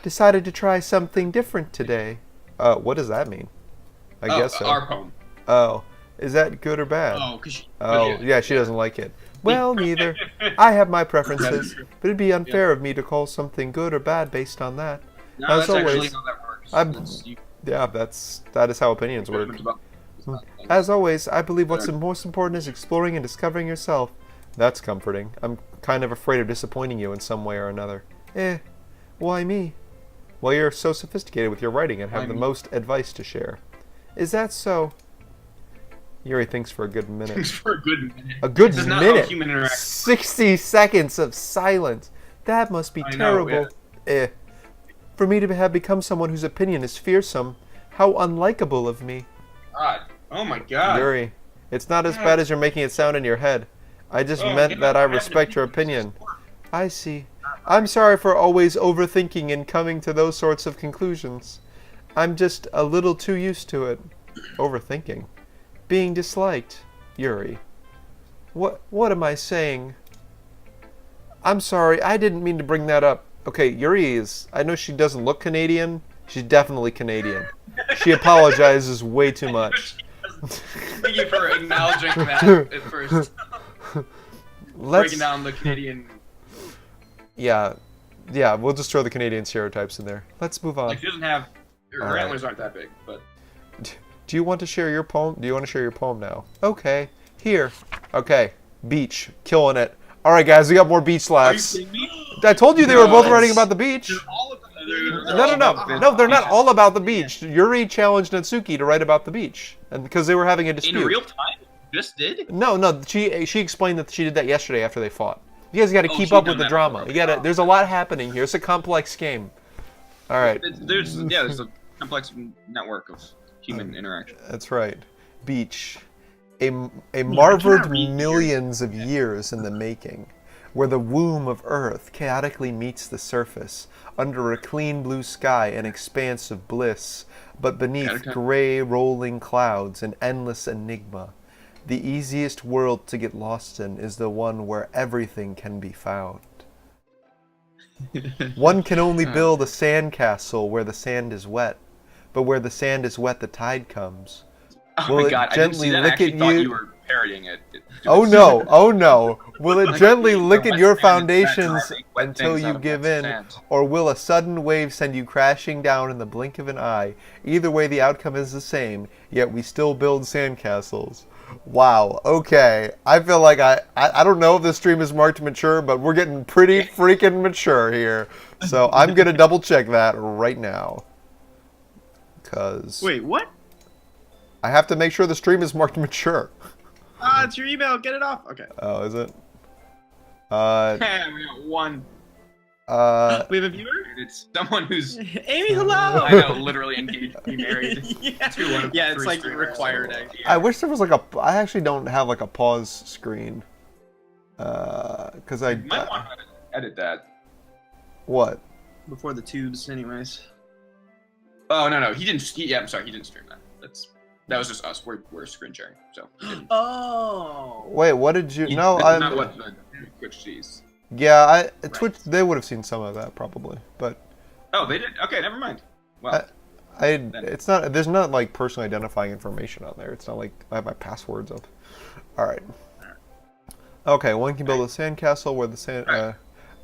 Decided to try something different today. What does that mean? I guess so. Our poem. Oh, is that good or bad? Oh, because yeah, she doesn't like it. Well, neither. I have my preferences, but it'd be unfair of me to call something good or bad based on that. No, As that's actually always, how that works. that is how opinions work. As always, I believe what's most important is exploring and discovering yourself. That's comforting. I'm kind of afraid of disappointing you in some way or another. Why me? Well, you're so sophisticated with your writing and have the most advice to share. Is that so? Yuri thinks for a good minute. Thanks for a good minute. A good Not minute. how human interaction. 60 seconds of silence. That must be terrible. For me to have become someone whose opinion is fearsome, how unlikable of me. God. Oh my God. Yuri, it's not as bad as you're making it sound in your head. I just Oh, meant yeah, that I I have an respect your opinion. opinion. I see. I'm sorry for always overthinking and coming to those sorts of conclusions. I'm just a little too used to it. Overthinking. Being disliked. Yuri. What am I saying? I'm sorry, I didn't mean to bring that up. Okay, Yuri is... I know she doesn't look Canadian. She's definitely Canadian. She apologizes way too much. Thank you for acknowledging that at first. Breaking down the Canadian... Yeah, we'll just throw the Canadian stereotypes in there. Let's move on. Like, she doesn't have... Her Alright. antlers aren't that big, but... Do you want to share your poem? Do you want to share your poem now? Okay, here. Okay, beach. Killing it. Alright guys, we got more beach Are you slats. kidding me? I told you they were both writing about the beach. All of them. No, they're not all about the beach. Yuri challenged Natsuki to write about the beach, and because they were having a dispute. In real time? Just did? No. She explained that she did that yesterday after they fought. You guys got to keep she up done with the that drama. before. You got to. There's a lot happening here. It's a complex game. All right. There's a complex network of human interaction. That's right. Beach. A marveled read millions of years in the making, where the womb of Earth chaotically meets the surface, under a clean blue sky, an expanse of bliss, but beneath gray rolling clouds, an endless enigma. The easiest world to get lost in is the one where everything can be found. One can only build a sandcastle where the sand is wet, but where the sand is wet the tide comes. Oh Will my it God, I didn't see gently that. I lick actually at thought you- you were parodying it. Oh no. Will it gently lick at wet your sand is wet, foundations so I make wet until things out you of give wet in, sand. or will a sudden wave send you crashing down in the blink of an eye? Either way, the outcome is the same, yet we still build sandcastles. Wow, okay. I feel like I don't know if this stream is marked mature, but we're getting pretty freaking mature here. So I'm going to double check that right now. Because Wait, what? I have to make sure the stream is marked mature. Ah, it's your email. Get it off. Okay. Oh, is it? We got one. We have a viewer? It's someone who's Amy, hello. I know, literally engaged to be married. yeah, to one of yeah, it's three like streamers. required. Actually. I wish there was like a. I actually don't have like a pause screen. Because I. You might want to edit that. What? Before the tubes, anyways. Oh no, he didn't. I'm sorry, he didn't stream that. That was just us. We're screen sharing, so. He didn't. Oh. Wait, what did you? No, That's I. not what the Twitch sees. Yeah, Twitch. They would have seen some of that probably, but Oh, they did. Okay, never mind. Well, it's not. There's not like personally identifying information on there. It's not like I have my passwords up. All right. Okay, one can build a sandcastle where the sand.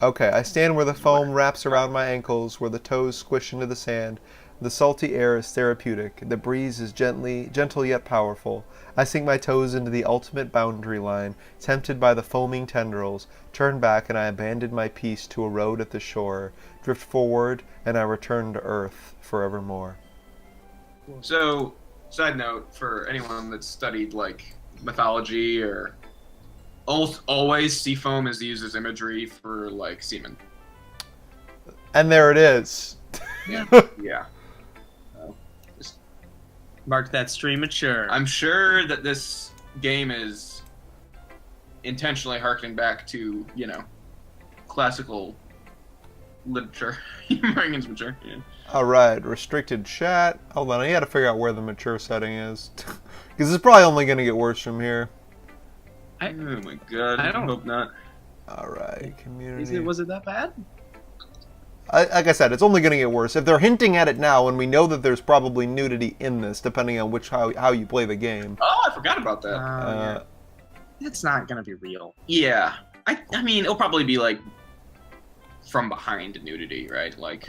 Okay, I stand where the foam wraps around my ankles, where the toes squish into the sand. The salty air is therapeutic. The breeze is gentle yet powerful. I sink my toes into the ultimate boundary line, tempted by the foaming tendrils, turn back, and I abandon my peace to a road at the shore, drift forward, and I return to earth forevermore. so side note for anyone that's studied like mythology or always seafoam is used as imagery for like semen. And there it is. Yeah. Yeah. Mark that stream mature. I'm sure that this game is intentionally harkening back to, classical literature. Marketing's mature. Yeah. All right, restricted chat. Hold on, I gotta figure out where the mature setting is, because it's probably only gonna get worse from here. Oh my god! I don't- hope not. All right, community. Was it that bad? Like I said, it's only going to get worse. If they're hinting at it now, and we know that there's probably nudity in this, depending on how you play the game. Oh, I forgot about that. Yeah. It's not gonna be real. Yeah, I mean, it'll probably be like from behind nudity, right? Like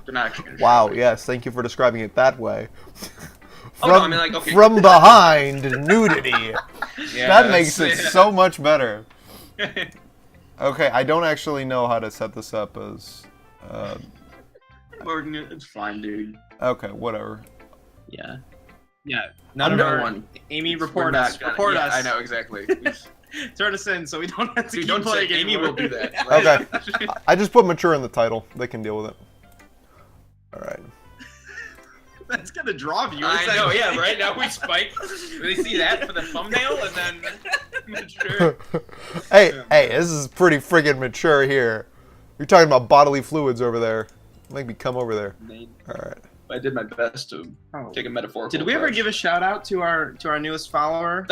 they're not actually. Gonna show Wow, it. yes, thank you for describing it that way. Oh, no, I mean, like, okay. From behind nudity. Yeah, That makes it yeah. so much better. Okay, I don't actually know how to set this up as. It's fine, dude. Okay, whatever. Yeah. Yeah. None of our one. Amy, We're report not us. gonna- Report yeah, us. I know exactly. Turn us in so we don't have to Dude, keep don't say playing Amy anymore. will do that. Okay. I just put mature in the title. They can deal with it. All right. That's gonna draw viewers. I know, yeah, right? Now we spike. They see that for the thumbnail and then mature. Hey, this is pretty friggin' mature here. You're talking about bodily fluids over there. Make me come over there. All right. I did my best to take a metaphorical. Did we ever give a shout out to our newest follower?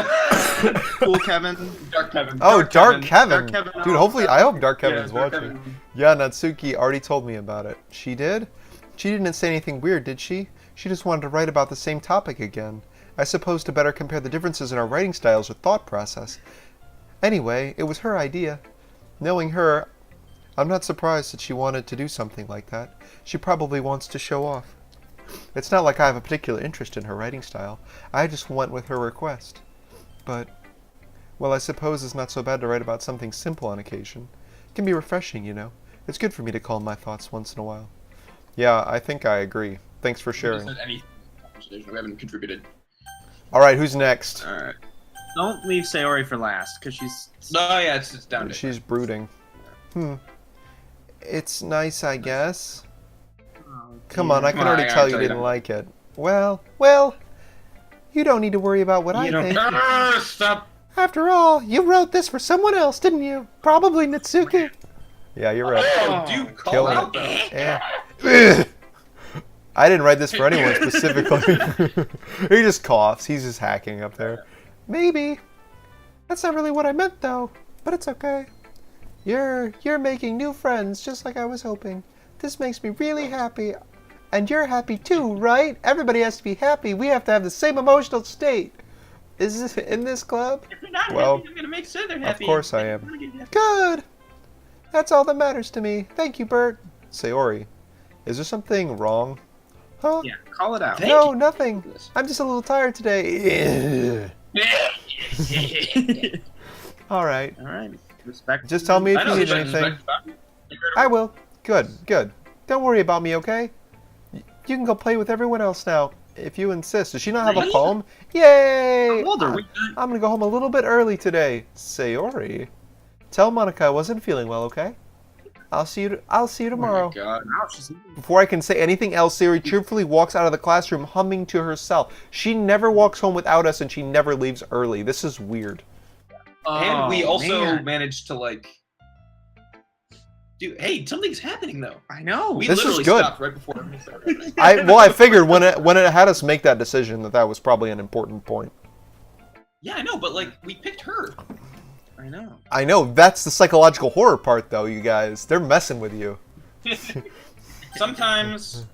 Cool Kevin. Dark Kevin. Oh, Dark Kevin. Dark Kevin. Dude, hopefully, I hope Dark Kevin's Dark watching. Kevin. Yeah, Natsuki already told me about it. She did? She didn't say anything weird, did she? She just wanted to write about the same topic again. I suppose to better compare the differences in our writing styles or thought process. Anyway, it was her idea. Knowing her, I'm not surprised that she wanted to do something like that. She probably wants to show off. It's not like I have a particular interest in her writing style. I just went with her request. But, well, I suppose it's not so bad to write about something simple on occasion. It can be refreshing, you know. It's good for me to calm my thoughts once in a while. Yeah, I think I agree. Thanks for sharing. We haven't contributed. All right, who's next? All right. Don't leave Sayori for last, because she's. Oh yeah, it's down to. She's brooding. It's nice, I guess. Come on, I can already tell you didn't like it. Well, you don't need to worry about what I think. Stop. After all, you wrote this for someone else, didn't you? Probably Natsuki. Yeah, you're right. Oh, dude, call Killing out it. though. Yeah. I didn't write this for anyone specifically. He just coughs. He's just hacking up there. Maybe. That's not really what I meant, though. But it's okay. You're making new friends, just like I was hoping. This makes me really happy. And you're happy too, right? Everybody has to be happy. We have to have the same emotional state. Is this in this club? If you're not Well, happy, you're gonna make sure they're happy. Of course I am. Good. That's all that matters to me. Thank you, Bert. Sayori, is there something wrong? Huh? Yeah, call it out. No, nothing. I'm just a little tired today. All right. All right. Respect. Just tell me if I you know, need respect, anything. respect. I will. Good. Don't worry about me, okay? You can go play with everyone else now, if you insist. Does she not have a Really? poem? Yay! How old are we? I'm gonna go home a little bit early today. Sayori, tell Monica I wasn't feeling well, okay? I'll see you tomorrow. Oh my God. Wow, she's. Before I can say anything else, Sayori cheerfully walks out of the classroom humming to herself. She never walks home without us, and she never leaves early. This is weird. And we Oh, also man. managed to like. Dude, hey, something's happening though. I know. We This is literally good. stopped right before it started. I figured when it had us make that decision that was probably an important point. Yeah, I know, but like we picked her. I know. I know, that's the psychological horror part though, you guys. They're messing with you. Sometimes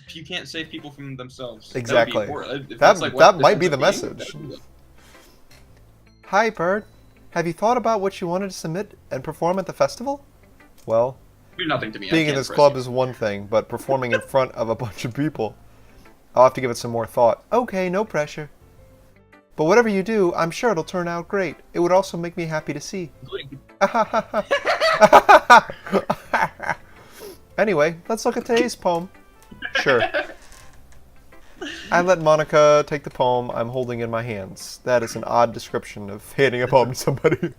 you can't save people from themselves. Exactly. That would be horror. If That- that's, like, what that this might be ends the up being, message. that would be- Hi, Bird. Have you thought about what you wanted to submit and perform at the festival? Well, You're nothing to me. I being in can't this press club you. is one thing, but performing in front of a bunch of people, I'll have to give it some more thought. Okay, no pressure. But whatever you do, I'm sure it'll turn out great. It would also make me happy to see. Anyway, let's look at today's poem. Sure. I let Monica take the poem I'm holding in my hands. That is an odd description of handing a poem to somebody.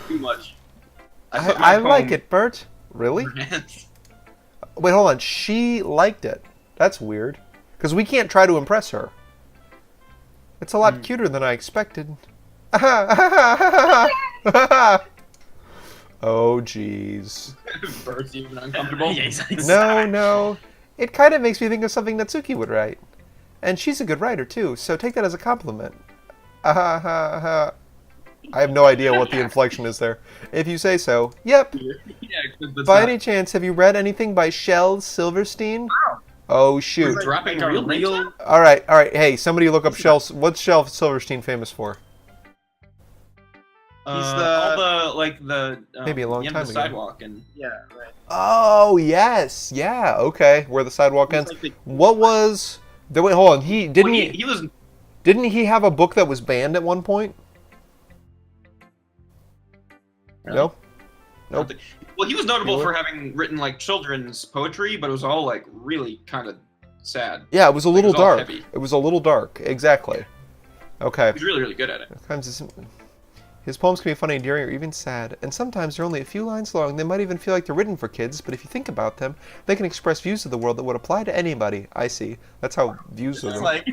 Too much. I like it, Bert. Really? Wait, hold on. She liked it. That's weird. Because we can't try to impress her. It's a lot cuter than I expected. Oh, jeez. Bert's even uncomfortable. Yeah, he's like, No. It kind of makes me think of something Natsuki would write. And she's a good writer, too, so take that as a compliment. I have no idea what the inflection is there. If you say so. Yep. Yeah, 'cause that's By not- any chance, have you read anything by Shel Silverstein? Oh, shoot. We're dropping Like a real names real- now? All right. Hey, somebody look up Shel. What's Shel Silverstein famous for? He's all the Maybe a long the end time of the ago. sidewalk and Yeah, right. Oh, yes. Yeah, okay. Where the sidewalk He's ends. like the- What was... Wait, hold on. Didn't Well, he he was didn't he have a book that was banned at one point? Really? No? I don't think- well, he was notable Really? for having written like children's poetry, but it was all like really kind of sad. Yeah, it was a Like, it little was all dark. heavy. It was a little dark. Exactly. Okay. He was really, really good at it. Kinds of His poems can be funny, endearing, or even sad, and sometimes they're only a few lines long. They might even feel like they're written for kids, but if you think about them, they can express views of the world that would apply to anybody. I see. That's how views of It's the like,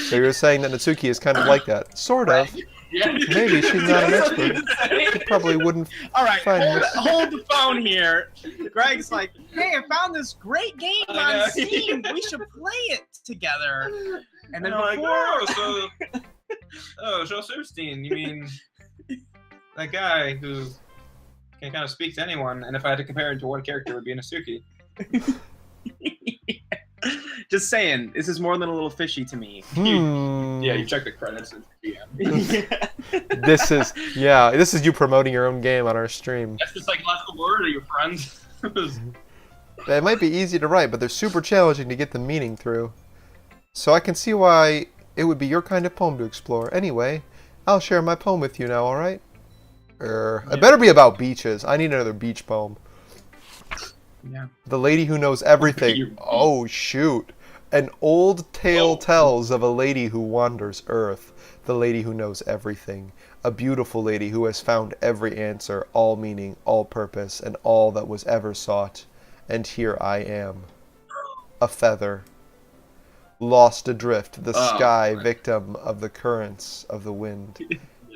So you're saying that Natsuki is kind of like that? Sort of. Yeah. Maybe she's not an expert. She probably wouldn't all right, find this. hold the phone here. Greg's like, hey, I found this great game I know. on Steam. We should play it together. And then I'm like, before, Joel Silverstein, you mean that guy who can kind of speak to anyone, and if I had to compare him to one character, it would be Natsuki. just saying, this is more than a little fishy to me. Yeah, you check the credits and DM. This is you promoting your own game on our stream. That's the psychological word of your friends. They might be easy to write, but they're super challenging to get the meaning through. So I can see why it would be your kind of poem to explore. Anyway, I'll share my poem with you now, alright? It better be about beaches. I need another beach poem. Yeah. The lady who knows everything. Oh, shoot. An old tale tells of a lady who wanders earth. The lady who knows everything. A beautiful lady who has found every answer, all meaning, all purpose, and all that was ever sought. And here I am. A feather. Lost adrift, the sky, victim of the currents of the wind.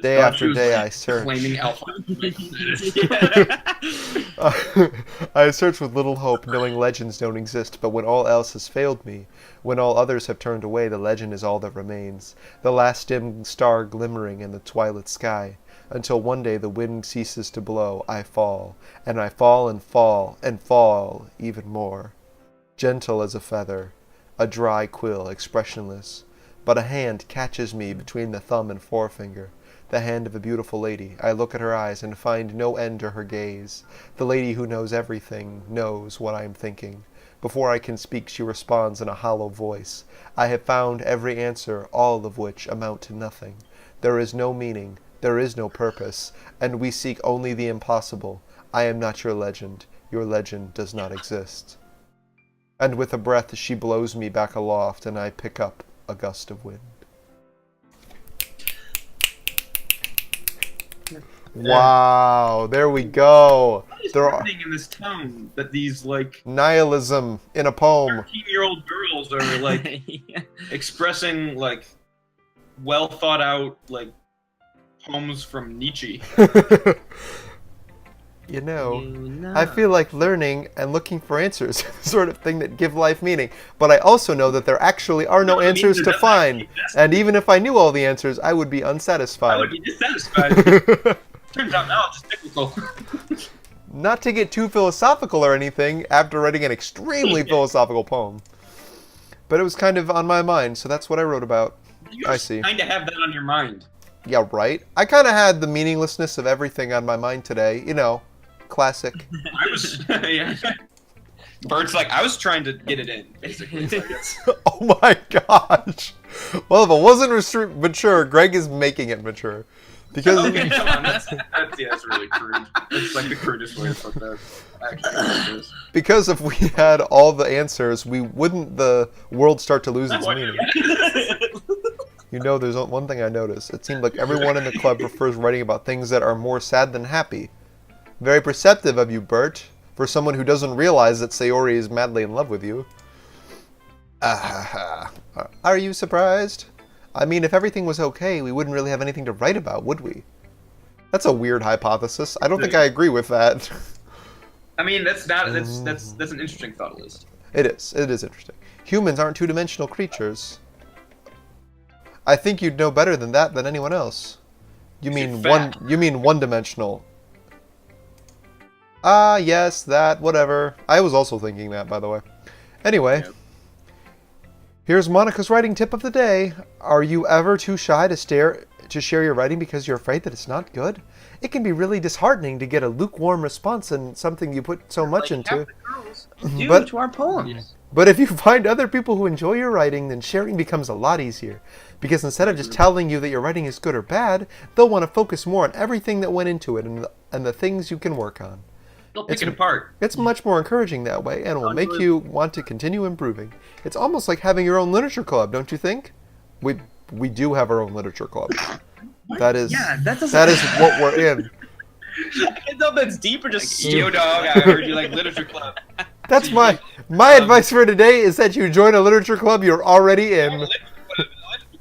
Day after day I search. Flaming alpha. I search with little hope, knowing legends don't exist, but when all else has failed me, when all others have turned away, the legend is all that remains. The last dim star glimmering in the twilight sky. Until one day the wind ceases to blow, I fall, and I fall and fall, and fall even more. Gentle as a feather. A dry quill, expressionless, but a hand catches me between the thumb and forefinger, the hand of a beautiful lady. I look at her eyes and find no end to her gaze. The lady who knows everything knows what I am thinking. Before I can speak, she responds in a hollow voice. I have found every answer, all of which amount to nothing. There is no meaning, there is no purpose, and we seek only the impossible. I am not your legend. Your legend does not exist. And with a breath she blows me back aloft, and I pick up a gust of wind. Wow, there we go. What is There are happening in this town that these, like, nihilism in a poem. 13-year-old girls are, like, expressing, like, well thought out, like, poems from Nietzsche. You know, I feel like learning and looking for answers is the sort of thing that give life meaning. But I also know that there actually are no answers to find. And even if I knew all the answers, I would be unsatisfied. I would be dissatisfied. Turns out now it's just typical. Not to get too philosophical or anything after writing an extremely philosophical poem. But it was kind of on my mind, so that's what I wrote about. I see. Kind of have that on your mind. Yeah, right. I kind of had the meaninglessness of everything on my mind today. You know, classic. I was, yeah. Bert's like, I was trying to get it in, basically. So I guess. Oh my gosh. Well, if it wasn't mature, Greg is making it mature. Because Okay, come on, that's really crude. It's like the crudest way to put that. Actually, because if we had all the answers, the world start to lose its meaning. You know, there's one thing I noticed. It seemed like everyone in the club prefers writing about things that are more sad than happy. Very perceptive of you, Bert, for someone who doesn't realize that Sayori is madly in love with you. Are you surprised? I mean, if everything was okay, we wouldn't really have anything to write about, would we? That's a weird hypothesis. I don't think I agree with that. I mean, that's an interesting thought, at least. It is. It is interesting. Humans aren't two-dimensional creatures. I think you'd know better than that than anyone else. You mean one-dimensional. Yes, that, whatever. I was also thinking that, by the way. Anyway. Yep. Here's Monica's writing tip of the day. Are you ever too shy to share your writing because you're afraid that it's not good? It can be really disheartening to get a lukewarm response in something you put so much into. Half the girls do to our poems. But if you find other people who enjoy your writing, then sharing becomes a lot easier. Because instead of just telling you that your writing is good or bad, they'll want to focus more on everything that went into it and the things you can work on. They'll pick it apart. It's much more encouraging that way, and will make you want to continue improving. It's almost like having your own literature club, don't you think? We do have our own literature club. That is Yeah, that doesn't. that is what we're in. I don't know if that's deep or just. Yo, dog, I heard you like literature club. That's my advice for today is that you join a literature club you're already in. Literature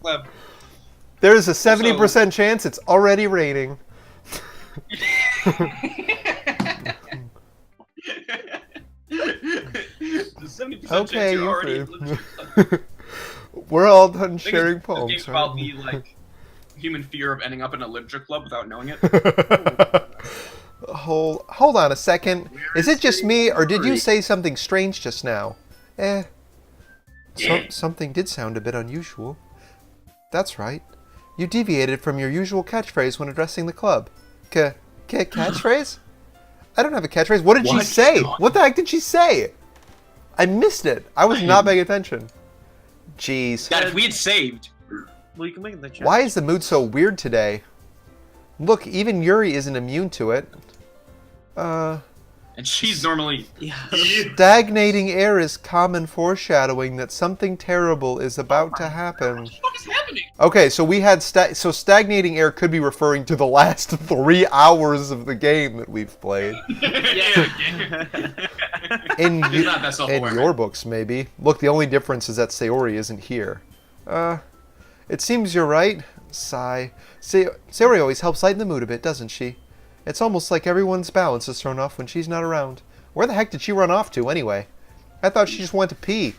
club. There's a 70% chance it's already raining. Okay, you're already you're in literature club. We're all done Thing sharing is, poems. This game's about the like human fear of ending up in a literature club without knowing it. Hold on a second. Is it just me, or did you say something strange just now? Something did sound a bit unusual. That's right. You deviated from your usual catchphrase when addressing the club. Catchphrase? I don't have a catchphrase. What did she say? What the heck did she say? I missed it. I was not paying attention. Jeez. God, if we had saved. Well, you can make the chat. Why is the mood so weird today? Look, even Yuri isn't immune to it. And she's normally. Yeah. Stagnating air is common foreshadowing that something terrible is about to happen. What the fuck is happening? Okay, so we had so stagnating air could be referring to the last 3 hours of the game that we've played. In He's not that self-aware. your books, maybe. Look, the only difference is that Sayori isn't here. It seems you're right. Sigh. Sayori always helps lighten the mood a bit, doesn't she? It's almost like everyone's balance is thrown off when she's not around. Where the heck did she run off to, anyway? I thought she just went to pee.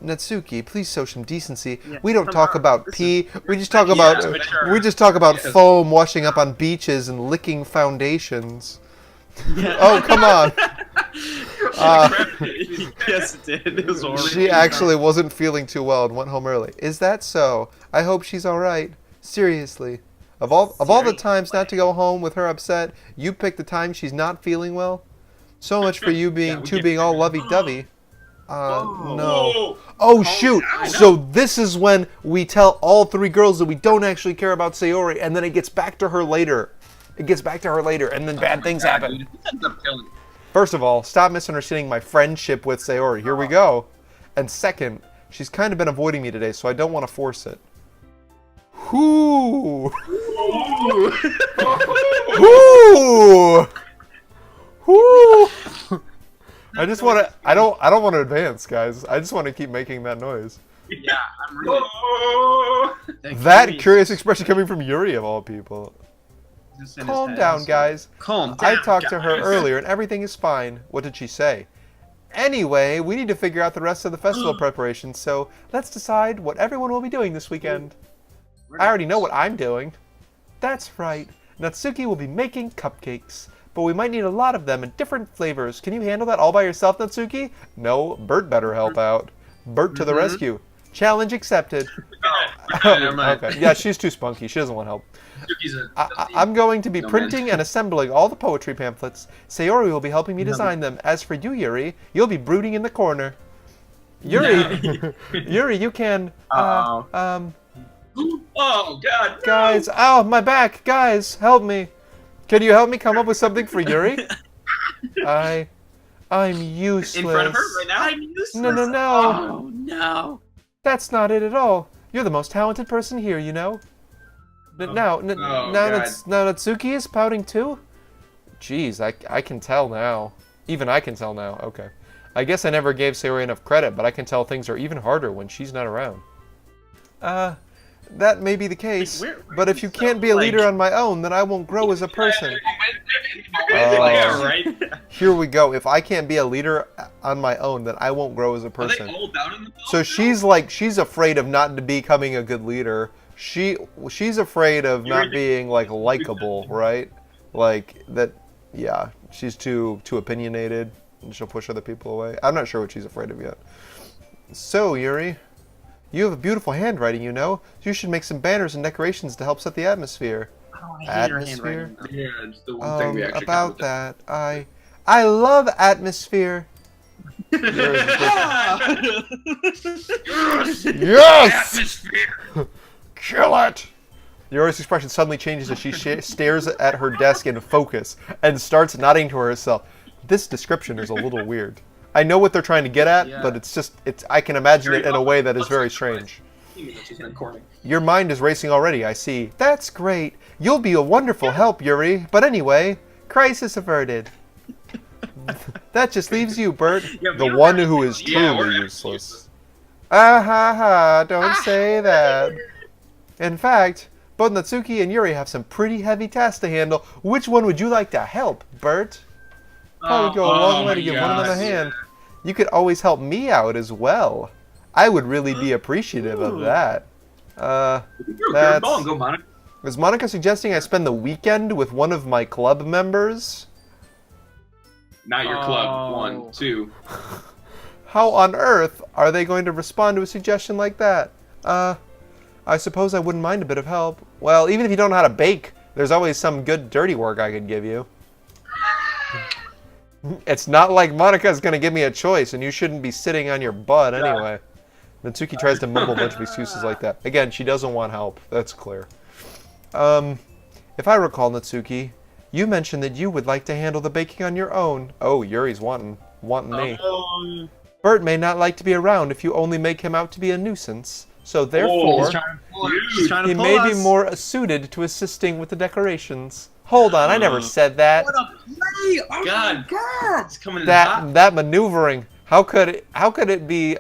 Natsuki, please show some decency. Yeah, we don't come talk on. about This pee. is- We just talk Yeah, about mature. we just talk about Yes. foam washing up on beaches and licking foundations. Oh, come on. Yes, it did. It was horrible. She actually wasn't feeling too well and went home early. Is that so? I hope she's all right. Seriously. Of all the times not to go home with her upset, you picked the time she's not feeling well. So much for you being being all lovey-dovey. No. Whoa. Oh shoot! I know. So this is when we tell all 3 girls that we don't actually care about Sayori, and then it gets back to her later. It gets back to her later, and then bad things happen. Dude, he ends up killing her. First of all, stop misunderstanding my friendship with Sayori. Here we go. And second, she's kind of been avoiding me today, so I don't want to force it. Whoo! Whoo! Whoo! I just want to. I don't want to advance, guys. I just want to keep making that noise. Yeah, I'm really. That curious expression coming from Yuri of all people. Calm down, guys. Calm I down. talked to her earlier and everything is fine. What did she say? Anyway, we need to figure out the rest of the festival preparations, so let's decide what everyone will be doing this weekend. I already know what I'm doing. That's right. Natsuki will be making cupcakes, but we might need a lot of them in different flavors. Can you handle that all by yourself, Natsuki? No, Bert better help out. Bert to the rescue. Challenge accepted. Oh, never mind. Okay. Yeah, she's too spunky. She doesn't want help. He's a- I'm going to be No, printing man. and assembling all the poetry pamphlets. Sayori will be helping me design them. As for you, Yuri, you'll be brooding in the corner. Yuri, Yuri, you can. Oh God! No. Guys, ow, my back! Guys, help me! Can you help me come up with something for Yuri? I'm useless. In front of her right now. I'm useless. No. Oh no. That's not it at all. You're the most talented person here, you know. Now God. Natsuki is pouting too? Jeez, I can tell now. Even I can tell now. Okay. I guess I never gave Sayori enough credit, but I can tell things are even harder when she's not around. That may be the case, Wait, but if you can't be a leader like- on my own, then I won't grow as a person. Yeah, right. Here we go. If I can't be a leader on my own, then I won't grow as a Are they person. all down in the So she's afraid of not becoming a good leader. She's afraid of not being like likable, right? Like that. Yeah, she's too opinionated, and she'll push other people away. I'm not sure what she's afraid of yet. So Yuri, you have a beautiful handwriting, you know. You should make some banners and decorations to help set the atmosphere. Oh, I hate your Atmosphere? handwriting. Yeah, it's the one thing we actually About got with that, I love atmosphere. Yes! Atmosphere. Kill it! Yuri's expression suddenly changes as she stares at her desk in focus and starts nodding to herself. This description is a little weird. I know what they're trying to get at, Yeah. but I can imagine it in a way that is very strange. Even though she's been courting. Your mind is racing already, I see. That's great. You'll be a wonderful help, Yuri. But anyway, crisis averted. That just leaves you, Bert, Yeah, the we don't one have who to- is Yeah, we're truly actually useless. Ah ha ha, don't say that. In fact, both Natsuki and Yuri have some pretty heavy tasks to handle. Which one would you like to help, Bert? Probably go a long way to give one of them a hand. You could always help me out as well. I would really be appreciative of that. That's... Go, Monica. Is Monica suggesting I spend the weekend with one of my club members? Not your club. 1, 2. How on earth are they going to respond to a suggestion like that? I suppose I wouldn't mind a bit of help. Well, even if you don't know how to bake, there's always some good dirty work I could give you. It's not like Monica's going to give me a choice, and you shouldn't be sitting on your butt anyway. Natsuki tries to mumble a bunch of excuses like that. Again, she doesn't want help. That's clear. If I recall, Natsuki, you mentioned that you would like to handle the baking on your own. Oh, Yuri's wanting me. Bert may not like to be around if you only make him out to be a nuisance. So therefore, he may be more suited to assisting with the decorations. Hold on, I never said that. What a play! Oh God. my God! It's coming in hot. That maneuvering. How could it be?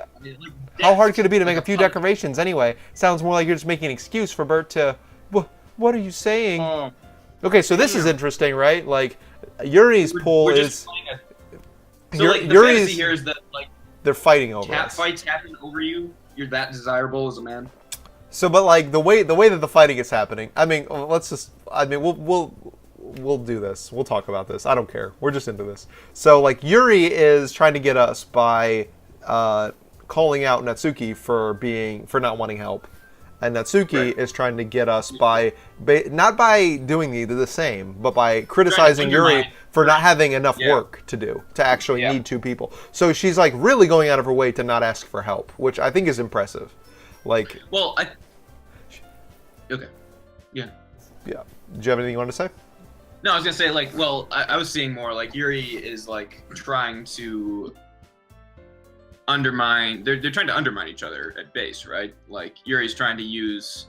How hard could it be to make a few decorations anyway? Sounds more like you're just making an excuse for Bert to. What are you saying? Okay, so this is interesting, right? Like, Yuri's pool We're is. just playing so like the Yuri's. fantasy here is that like They're fighting over cat us. fights happen over you. You're that desirable as a man. So, but like the way that the fighting is happening. I mean, let's just. I mean, we'll do this. We'll talk about this. I don't care. We're just into this. So, like, Yuri is trying to get us by calling out Natsuki for not wanting help, and Natsuki is trying to get us by not by doing the same, but by criticizing Yuri for not having enough work to do to actually need two people. So she's like really going out of her way to not ask for help, which I think is impressive. Like, well, okay, yeah. Yeah. Do you have anything you want to say? No, I was gonna say like, well, I was seeing more like Yuri is like trying to undermine. They're trying to undermine each other at base, right? Like Yuri's trying to use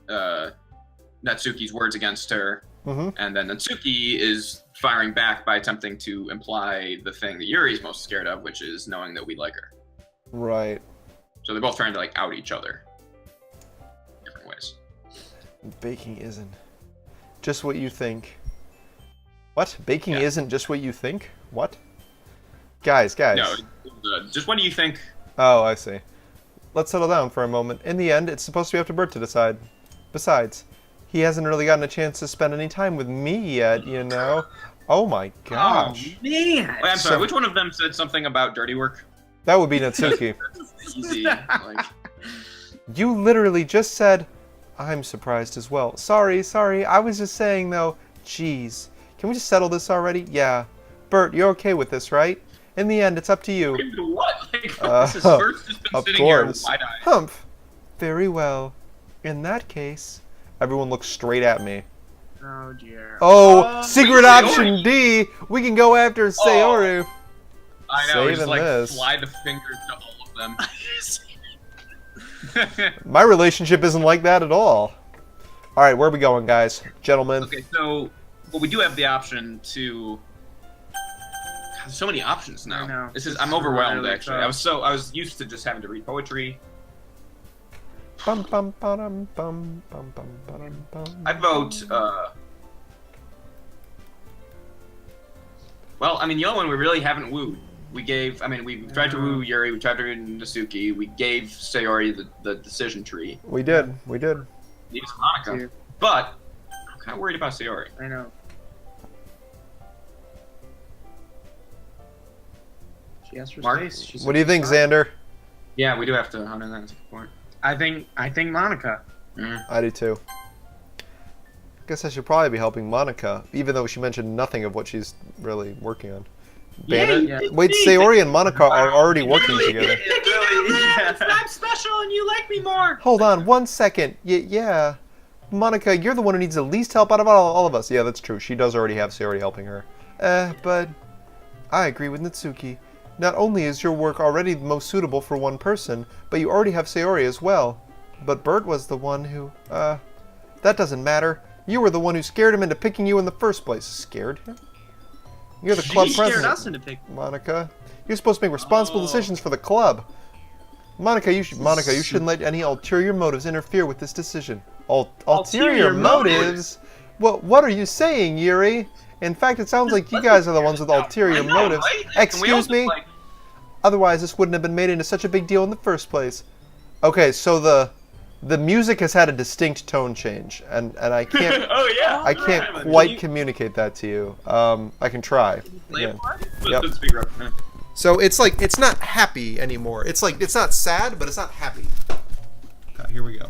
Natsuki's words against her, and then Natsuki is firing back by attempting to imply the thing that Yuri's most scared of, which is knowing that we like her. Right. So they're both trying to like out each other in different ways. Baking isn't just what you think. What? Baking isn't just what you think? What? Guys. No, just what do you think? Oh, I see. Let's settle down for a moment. In the end, it's supposed to be up to Bert to decide. Besides, he hasn't really gotten a chance to spend any time with me yet, you know? Oh my gosh. Oh, man! Wait, I'm sorry, which one of them said something about dirty work? That would be Natsuki. Easy. Like, You literally just said, I'm surprised as well. Sorry. I was just saying, though, jeez. Can we just settle this already? Yeah. Bert, you're okay with this, right? In the end, it's up to you. what? Like, this is Bert's just been Of sitting here course. wide-eyed. Humph. Very well. In that case, everyone looks straight at me. Oh dear. Oh, secret wait, option D. We can go after Sayoru. I know, just Saving like this. fly the fingers to all of them. My relationship isn't like that at all. All right, where are we going, guys? Gentlemen. Okay, so we do have the option to. God, there's so many options now. I know. I'm overwhelmed really actually. tough. I was used to just having to read poetry. Bum, bum, ba-dum, bum, bum, bum, ba-dum, bum. I vote. Well, I mean, the only one we really haven't wooed. We tried to woo Yuri, we tried to woo Natsuki, we gave Sayori the decision tree. We did. Leave us Monica. But I'm kind of worried about Sayori. I know. She asked for Mark? space. She said What do you think, she's fine. Xander? Yeah, we do have to honor that point. I think Monica. I do too. Guess I should probably be helping Monica, even though she mentioned nothing of what she's really working on. Banner? Yeah. Wait, Sayori and Monica are already working together. I'm special and you like me more. Hold on, 1 second. Yeah. Monica, you're the one who needs the least help out of all of us. Yeah, that's true. She does already have Sayori helping her. But I agree with Natsuki. Not only is your work already the most suitable for one person, but you already have Sayori as well. But Bert was the one who, that doesn't matter. You were the one who scared him into picking you in the first place. Scared him? You're the club He scared president, us into picking. Monica. You're supposed to make responsible decisions for the club. Monica, you shouldn't let any ulterior motives interfere with this decision. Ulterior motives? What are you saying, Yuri? In fact, it sounds like you guys are the ones with ulterior motives. Right? Excuse me? Otherwise, this wouldn't have been made into such a big deal in the first place. Okay, so the music has had a distinct tone change, and I can't Oh yeah. I can't quite communicate that to you. I can try. Play it for us? Yep. Let's figure out. So it's like it's not happy anymore. It's like it's not sad, but it's not happy. Here we go.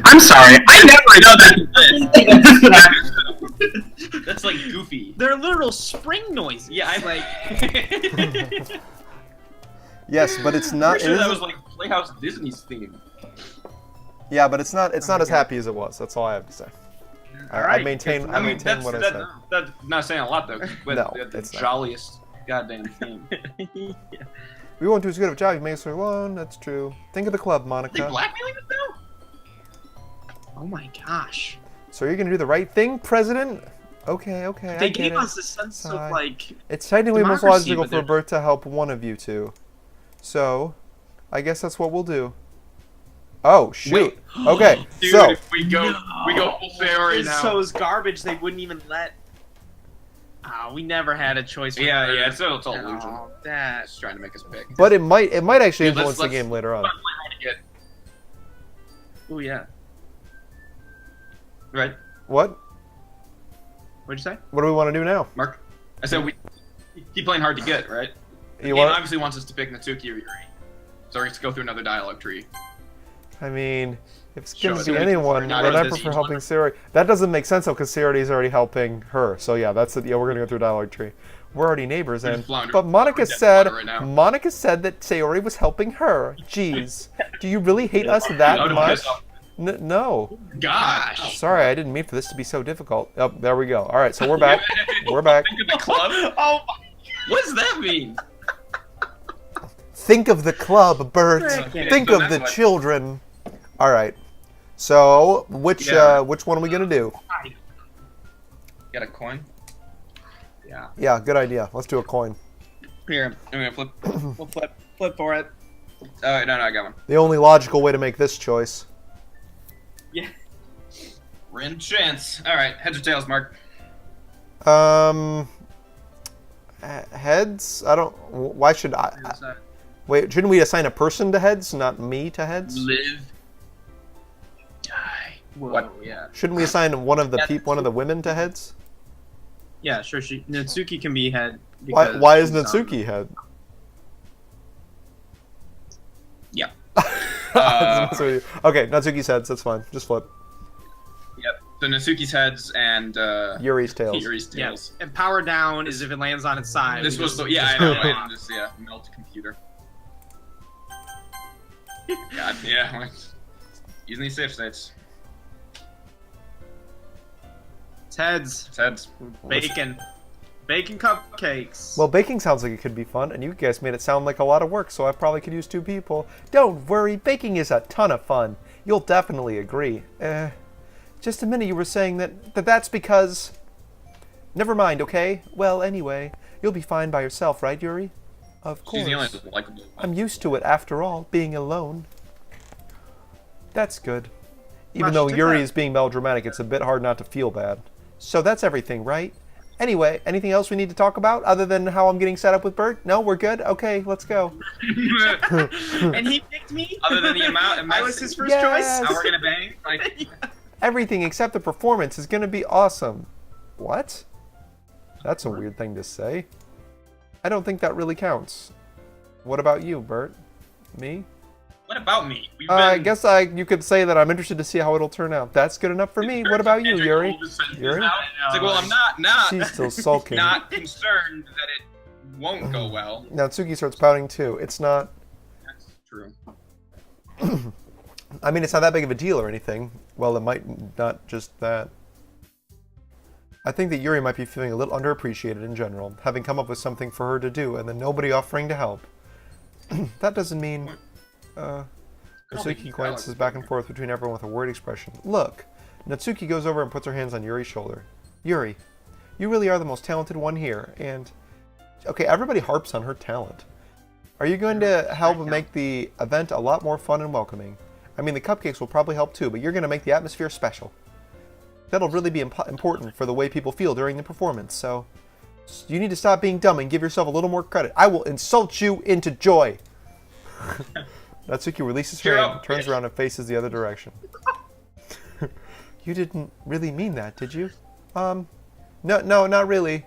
I'm sorry, I never know that. That's like Goofy. They're literal spring noises. Yeah, I like. Yes, but it's not. Pretty sure that was like Playhouse Disney's theme. Yeah, but it's not as happy as it was. That's all I have to say. I maintain what I said. That's not saying a lot though. But No, the it's not. jolliest goddamn theme. Yeah. We won't do as good of a job. You made us alone. That's true. Think of the club, Are they Monica. blackmailing us now? Oh my gosh. So you're gonna do the right thing, President? Okay, okay. They I get gave it. us a sense Sigh. of like. It's technically most democracy, logical but for they're- Bert to help one of you two. So, I guess that's what we'll do. Oh shoot. Wait. Okay, Dude, so if we go full Sayori It's now. so is garbage. They wouldn't even let. We never had a choice. Yeah, it's all illusion. Oh, that. Just trying to make us pick. but it might actually Dude, influence the let's- game later on. Fun play hard to get. Oh yeah. Right, What? What'd you say? What do we want to do now? Mark? I said we keep playing hard to get, right? The You game want? obviously wants us to pick Natsuki or Yuri. So we're going to go through another dialogue tree. I mean, if it's Sure, gonna so be we- anyone, we're not then I gonna prefer each helping one. Sayori. That doesn't make sense though, because Sayori's already helping her. So yeah, that's it. Yeah, we're gonna go through a dialogue tree. We're already neighbors, We're and just floundering. but Monica We're dead said water right now. that Sayori was helping her. Jeez, do you really hate us Oh, that don't much? piss off. No. Gosh! Sorry, I didn't mean for this to be so difficult. Oh, there we go. All right, so we're back. We're back. Think of the club? Oh. What does that mean? Think of the club, Bert. Frickin'. Think So of that's the what- children. All right. So which Yeah. which one are we gonna do? Got a coin? Yeah. Yeah, good idea. Let's do a coin. Here, I'm going to flip. we'll flip for it. No, I got one. The only logical way to make this choice. Yeah. Random chance. Alright, heads or tails, Mark? Heads? I don't. Why should I? Wait, shouldn't we assign a person to heads, not me to heads? Live. Die. Whoa, What? Yeah. Shouldn't we assign one of the Yeah, one of the women to heads? Yeah, sure. Natsuki can be head. Why? because Why is she's, Natsuki head? Yeah. Okay, Natsuki's heads. That's fine. Just flip. Yep. So Natsuki's heads and Yuri's tails. Yuri's Yeah. tails. And power down is if it lands on its side. This we was just- the I know. I just melt computer. God, yeah. Like, using these safe states. It's heads. It's heads. Bacon. Bacon cupcakes. Well, baking sounds like it could be fun, and you guys made it sound like a lot of work, so I probably could use 2 people. Don't worry, baking is a ton of fun. You'll definitely agree. Just a minute, you were saying that's because... Never mind, okay? Well, anyway, you'll be fine by yourself, right, Yuri? Of course. She's the only likable one. I'm used to it, after all, being alone. That's good. Even Gosh, though did Yuri that. is being melodramatic, it's a bit hard not to feel bad. So that's everything, right? Anyway, anything else we need to talk about other than how I'm getting set up with Bert? No, we're good? Okay, let's go. And he picked me. Other than the amount, I was his first Yes. choice. how we're gonna bang? Like, Everything except the performance is going to be awesome. What? That's a weird thing to say. I don't think that really counts. What about you, Bert? Me? what about me? We've I guess you could say that I'm interested to see how it'll turn out. That's good enough for me. What about you, Yuri? Yuri? It's like, well, I'm not She's still sulking. not concerned that it won't go well. Natsuki starts pouting too. It's not... That's true. I mean, it's not that big of a deal or anything. Well, it might not just that. I think that Yuri might be feeling a little underappreciated in general, having come up with something for her to do and then nobody offering to help. That doesn't mean... Natsuki glances back and forth between everyone with a worried expression. Look! Natsuki goes over and puts her hands on Yuri's shoulder. Yuri, you really are the most talented one here, and... Okay, everybody harps on her talent. Are you going to help make the event a lot more fun and welcoming? I mean, the cupcakes will probably help too, but you're going to make the atmosphere special. That'll really be important for the way people feel during the performance, so... You need to stop being dumb and give yourself a little more credit. I will insult you into joy! Natsuki releases her hand, turns around and faces the other direction. You didn't really mean that, did you? No, not really.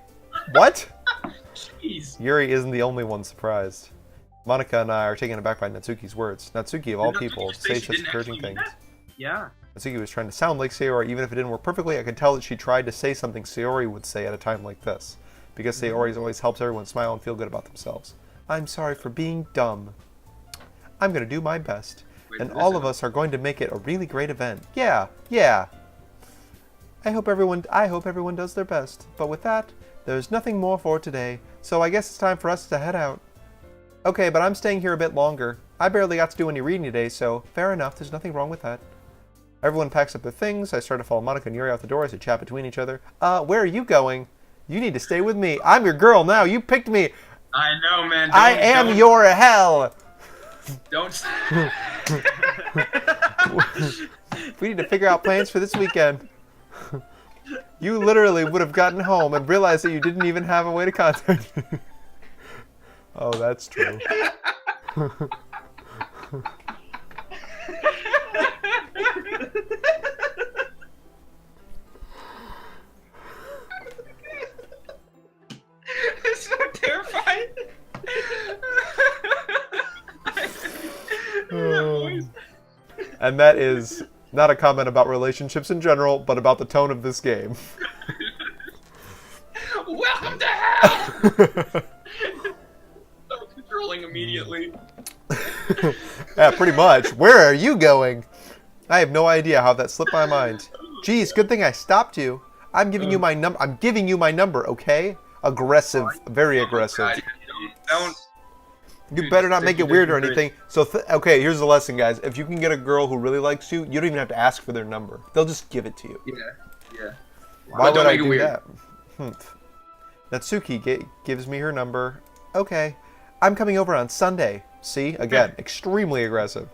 What? Jeez. Yuri isn't the only one surprised. Monica and I are taken aback by Natsuki's words. Natsuki, of all people, to say such encouraging things. Yeah. Natsuki was trying to sound like Sayori, even if it didn't work perfectly. I could tell that she tried to say something Sayori would say at a time like this. Because Sayori always helps everyone smile and feel good about themselves. I'm sorry for being dumb. I'm going to do my best. And all of us are going to make it a really great event. Yeah. I hope everyone does their best. But with that, there's nothing more for today. So I guess it's time for us to head out. Okay, but I'm staying here a bit longer. I barely got to do any reading today, so fair enough. There's nothing wrong with that. Everyone packs up their things. I start to follow Monica and Yuri out the door as they chat between each other. Where are you going? You need to stay with me. I'm your girl now. You picked me. I know, man. I am your hell. Don't. We need to figure out plans for this weekend. You literally would have gotten home and realized that you didn't even have a way to contact me. Oh, that's true. It's so terrifying. And that is not a comment about relationships in general, but about the tone of this game. Welcome to hell! Start controlling immediately. Yeah, pretty much. Where are you going? I have no idea how that slipped my mind. Geez, good thing I stopped you. I'm giving you my number. I'm giving you my number, okay? Aggressive, very aggressive. God, don't. You better not make it weird or anything. So, okay, here's the lesson, guys. If you can get a girl who really likes you, you don't even have to ask for their number. They'll just give it to you. Yeah. Why would I do that? Natsuki gives me her number. Okay. I'm coming over on Sunday. See? Again, extremely aggressive.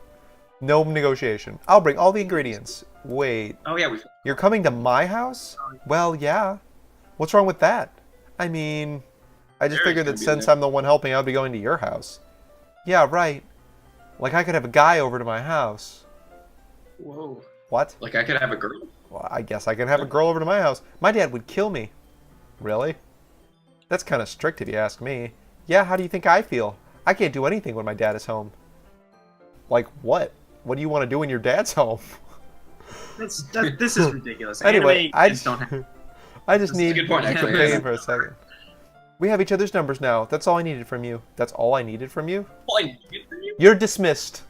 No negotiation. I'll bring all the ingredients. Wait. Oh, yeah. You're coming to my house? Well, yeah. What's wrong with that? I mean, I just figured that since I'm the one helping, I'll be going to your house. Yeah, right. Like I could have a guy over to my house. Whoa. What? Like I could have a girl? Well, I guess I can have a girl over to my house. My dad would kill me. Really? That's kind of strict if you ask me. Yeah, how do you think I feel? I can't do anything when my dad is home. Like what? What do you want to do when your dad's home? This is ridiculous. Anyway, I just a need good point, to actually. pay for a second. We have each other's numbers now. That's all I needed from you. That's all I needed from you? All I need from you? You're dismissed.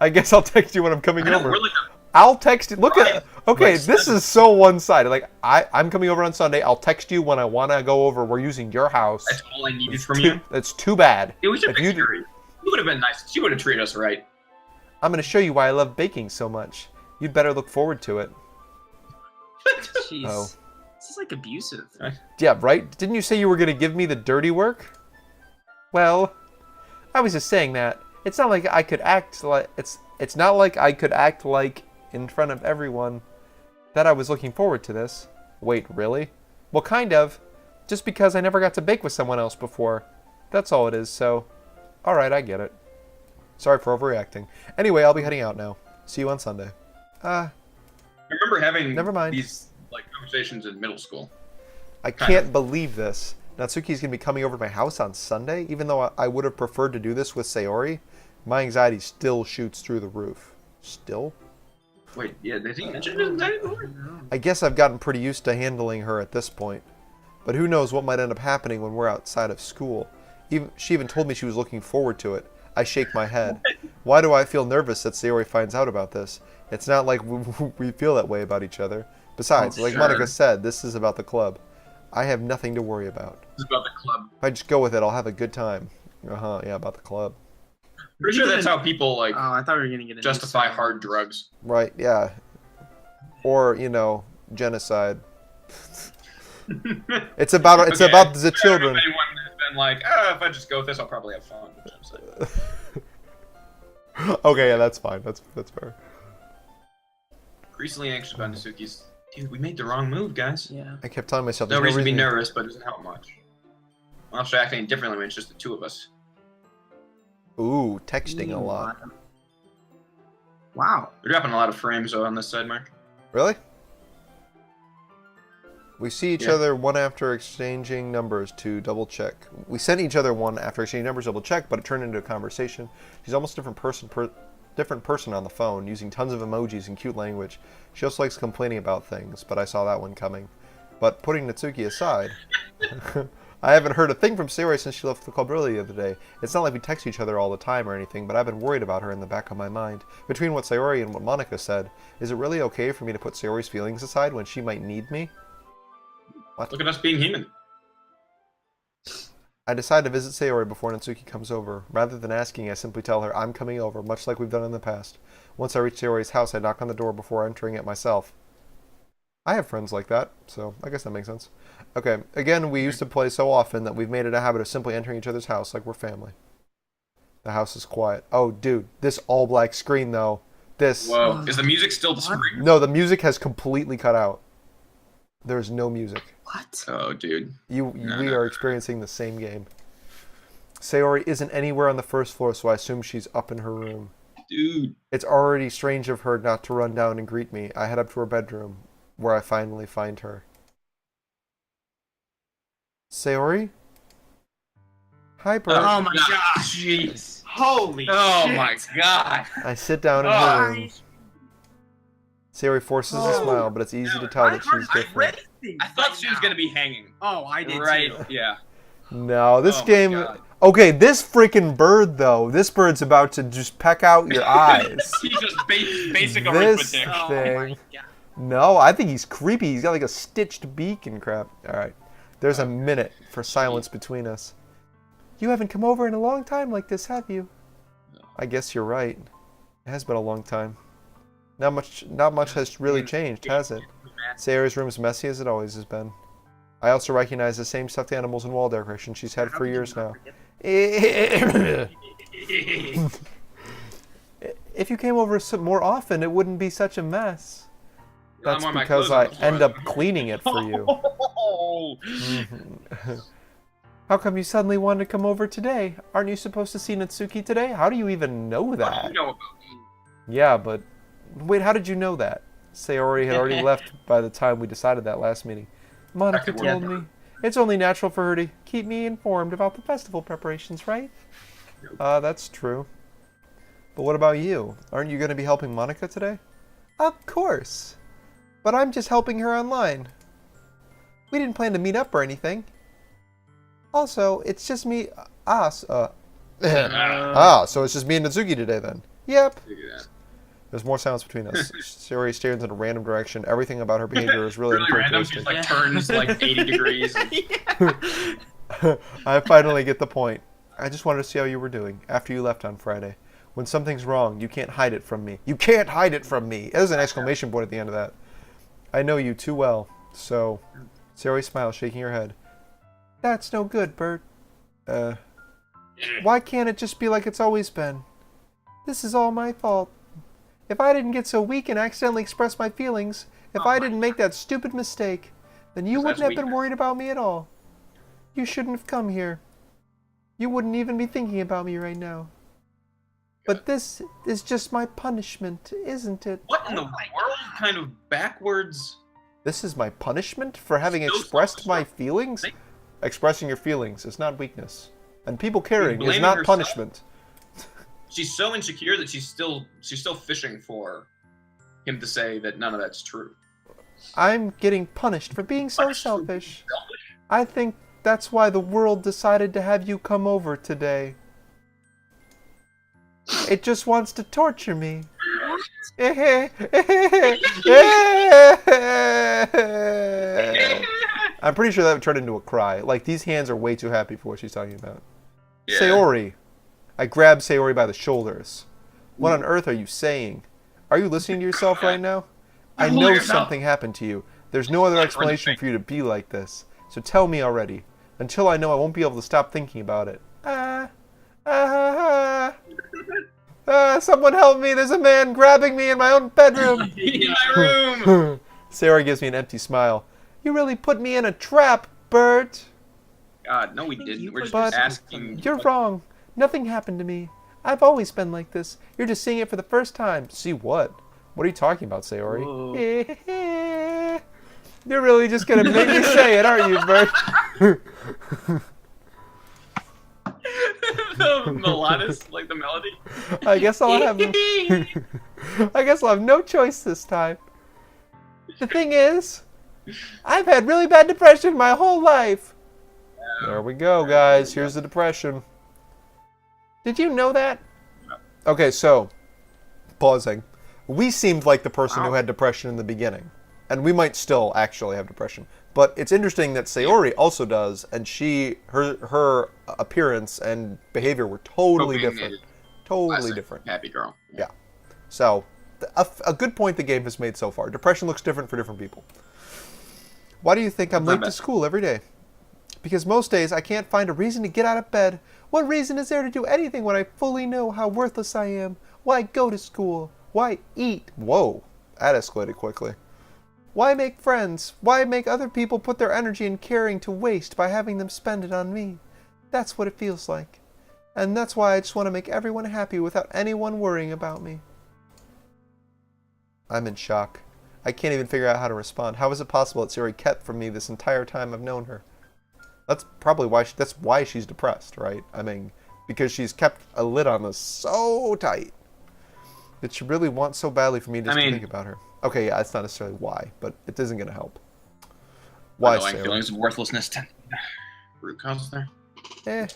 I guess I'll text you when I'm coming over. Really I'll text you. Look at. Okay, this is so one-sided. Like I'm coming over on Sunday. I'll text you when I want to go over. We're using your house. That's all I needed from you? That's too bad. Yeah, we should pick Yuri. You would have been nice. She would have treated us right. I'm going to show you why I love baking so much. You'd better look forward to it. Jeez. Oh. This is like abusive. Yeah, right? Didn't you say you were going to give me the dirty work? Well, I was just saying that. It's not like I could act like it's not like I could act like in front of everyone that I was looking forward to this. Wait, really? Well, kind of. Just because I never got to bake with someone else before. That's all it is, so all right, I get it. Sorry for overreacting. Anyway, I'll be heading out now. See you on Sunday. I remember having Never mind. these conversations in middle school. I can't believe this. Natsuki's going to be coming over to my house on Sunday, even though I would have preferred to do this with Sayori. My anxiety still shoots through the roof. Still? Wait, yeah, did he mention that anymore? I guess I've gotten pretty used to handling her at this point. But who knows what might end up happening when we're outside of school. She even told me she was looking forward to it. I shake my head. Why do I feel nervous that Sayori finds out about this? It's not like we feel that way about each other. Besides, Oh, like sure. Monica said, this is about the club. I have nothing to worry about. This is about the club. If I just go with it, I'll have a good time. Yeah, about the club. Pretty sure that's how people like Oh, I thought we were gonna get a justify new hard drugs. Right, yeah. Or, genocide. It's about the children. Anyone has been like, oh, if I just go with this, I'll probably have fun. Okay, yeah, that's fine. That's fair. Recently anxious about Natsuki's. Dude, we made the wrong move, guys. Yeah. I kept telling myself No there's reason to be nervous, but it doesn't help much. I'm also acting differently when it's just the two of us. Ooh, texting a lot. Wow. We're dropping a lot of frames though on this side, Mark. Really? We see each Yeah. other one after exchanging numbers to double check. We sent each other one after exchanging numbers to double check, but it turned into a conversation. She's almost a different person on the phone, using tons of emojis and cute language. She also likes complaining about things, but I saw that one coming. But putting Natsuki aside, I haven't heard a thing from Sayori since she left the club early the other day. It's not like we text each other all the time or anything, but I've been worried about her in the back of my mind. Between what Sayori and what Monica said, is it really okay for me to put Sayori's feelings aside when she might need me? What? Look at us being human. I decide to visit Sayori before Natsuki comes over. Rather than asking, I simply tell her I'm coming over, much like we've done in the past. Once I reach Sayori's house, I knock on the door before entering it myself. I have friends like that, so I guess that makes sense. Okay, again, we used to play so often that we've made it a habit of simply entering each other's house like we're family. The house is quiet. Oh, dude, this all-black screen, though. This... Whoa. Is the music still the screen? No, the music has completely cut out. There's no music. What? Oh, dude. We are experiencing the same game. Sayori isn't anywhere on the first floor, so I assume she's up in her room. Dude. It's already strange of her not to run down and greet me. I head up to her bedroom, where I finally find her. Sayori? Hi, Bert. Oh my gosh. Jeez. Holy Oh shit. my god. I sit down in her room. Sayori forces a smile, but it's easy to tell that she's different. I thought she was gonna be hanging. Oh, I did Right, too. yeah. No, this Oh my game... God. Okay, this freaking bird, though. This bird's about to just peck out your eyes. He's just basic This arithmetic. Oh thing. my god. No, I think he's creepy. He's got like a stitched beak and crap. Alright. There's a minute for silence between us. You haven't come over in a long time like this, have you? I guess you're right. It has been a long time. Not much has really changed, has it? Sayori's room is messy as it always has been. I also recognize the same stuffed animals and wall decoration she's had for years now. If you came over more often, it wouldn't be such a mess. That's I'm on my because clothes on I the floor. end up cleaning it for you. Oh. How come you suddenly wanted to come over today? Aren't you supposed to see Natsuki today? How do you even know What do that? you know about me? Yeah, but... Wait, how did you know that? Sayori had already left by the time we decided that last meeting. Monica told me. It's only natural for her to keep me informed about the festival preparations, right? That's true. But what about you? Aren't you going to be helping Monica today? Of course. But I'm just helping her online. We didn't plan to meet up or anything. Also, it's just me... so it's just me and Natsuki today then. Yep. There's more silence between us. Sayori stares in a random direction. Everything about her behavior is really Random. She uncharacteristic. just turns like 80 degrees. I finally get the point. I just wanted to see how you were doing after you left on Friday. When something's wrong, you can't hide it from me. You can't hide it from me! There's an exclamation point at the end of that. I know you too well. So, Sayori smiles, shaking her head. That's no good, Bert. Why can't it just be like it's always been? This is all my fault. If I didn't get so weak and accidentally express my feelings, if I didn't make that stupid mistake, then you wouldn't have been worried about me at all. You shouldn't have come here. You wouldn't even be thinking about me right now. But this is just my punishment, isn't it? What in the world kind of backwards? This is my punishment for having expressed my feelings? Expressing your feelings is not weakness. And people caring is not punishment. She's so insecure that she's still fishing for him to say that none of that's true. I'm getting punished for being so selfish. I think that's why the world decided to have you come over today. It just wants to torture me. I'm pretty sure that would turn into a cry. Like, these hands are way too happy for what she's talking about. Yeah. Sayori. I grabbed Sayori by the shoulders. What on earth are you saying? Are you listening to yourself right now? I know something happened to you. There's no other explanation for you to be like this. So tell me already. Until I know, I won't be able to stop thinking about it. Someone help me. There's a man grabbing me in my own bedroom. In my room. Sayori gives me an empty smile. You really put me in a trap, Bert. God, no, we didn't. We're just But asking. you're wrong. Nothing happened to me. I've always been like this. You're just seeing it for the first time. See what? What are you talking about, Sayori? You're really just gonna make me say it, aren't you, Bert? The melodist, like the melody. I guess I'll have. I guess I'll have no choice this time. The thing is, I've had really bad depression my whole life. There we go, guys. Here's the depression. Did you know that? Okay, so, pausing. We seemed like the person who had depression in the beginning. And we might still actually have depression. But it's interesting that Sayori also does, and her appearance and behavior were totally different. Totally different. Happy girl. Yeah. So, a good point the game has made so far. Depression looks different for different people. Why do you think I'm late to school every day? Because most days I can't find a reason to get out of bed. What reason is there to do anything when I fully know how worthless I am? Why go to school? Why eat? Whoa, that escalated quickly. Why make friends? Why make other people put their energy and caring to waste by having them spend it on me? That's what it feels like. And that's why I just want to make everyone happy without anyone worrying about me. I'm in shock. I can't even figure out how to respond. How is it possible that Sayori kept from me this entire time I've known her? That's probably why that's why she's depressed, right? I mean, because she's kept a lid on this so tight that she really wants so badly for me just to think about her. Okay, yeah, that's not necessarily why, but it isn't going to help. Why, Sayori? Feelings of worthlessness. Root cause there.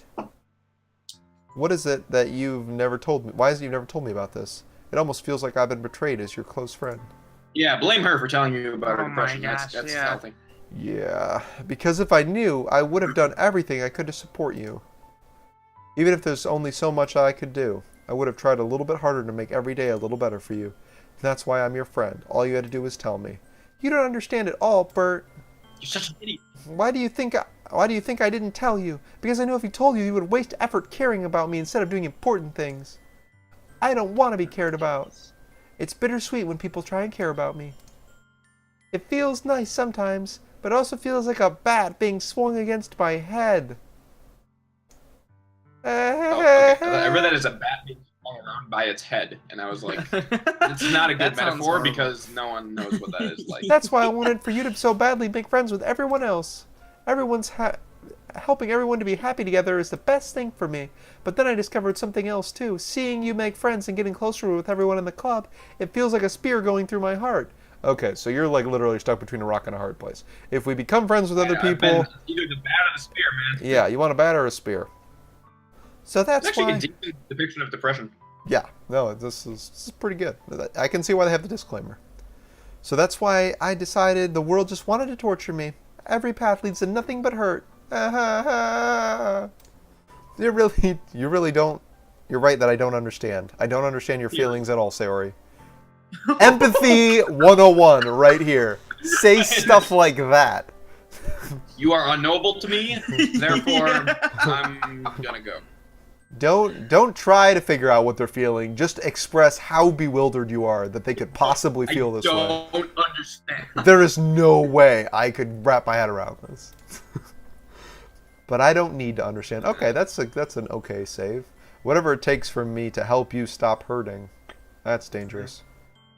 What is it that you've never told me? Why is it you've never told me about this? It almost feels like I've been betrayed as your close friend. Yeah, blame her for telling you about her depression. Gosh, that's healthy. Yeah, because if I knew, I would have done everything I could to support you. Even if there's only so much I could do, I would have tried a little bit harder to make every day a little better for you. And that's why I'm your friend. All you had to do was tell me. You don't understand it all, Bert. You're such an idiot. Why do you think I didn't tell you? Because I knew if you told you would waste effort caring about me instead of doing important things. I don't want to be cared about. It's bittersweet when people try and care about me. It feels nice sometimes, but it also feels like a bat being swung against my head. Okay. I read that as a bat being swung around by its head, and I was like, it's not a good metaphor because no one knows what that is like. That's why I wanted for you to so badly make friends with everyone else. Helping everyone to be happy together is the best thing for me. But then I discovered something else too. Seeing you make friends and getting closer with everyone in the club, it feels like a spear going through my heart. Okay, so you're like literally stuck between a rock and a hard place. If we become friends with other people... Either the bat or the spear, man. Yeah, you want a bat or a spear. So that's actually why... a decent depiction of depression. Yeah, no, this is pretty good. I can see why they have the disclaimer. So that's why I decided the world just wanted to torture me. Every path leads to nothing but hurt. You really don't... You're right that I don't understand. I don't understand your feelings at all, Sayori. Empathy 101 right here. Say stuff like that. You are unknowable to me, therefore I'm gonna go. Don't try to figure out what they're feeling. Just express how bewildered you are that they could possibly feel this way. I don't understand. There is no way I could wrap my head around this. But I don't need to understand. Okay, that's an okay save. Whatever it takes for me to help you stop hurting. That's dangerous.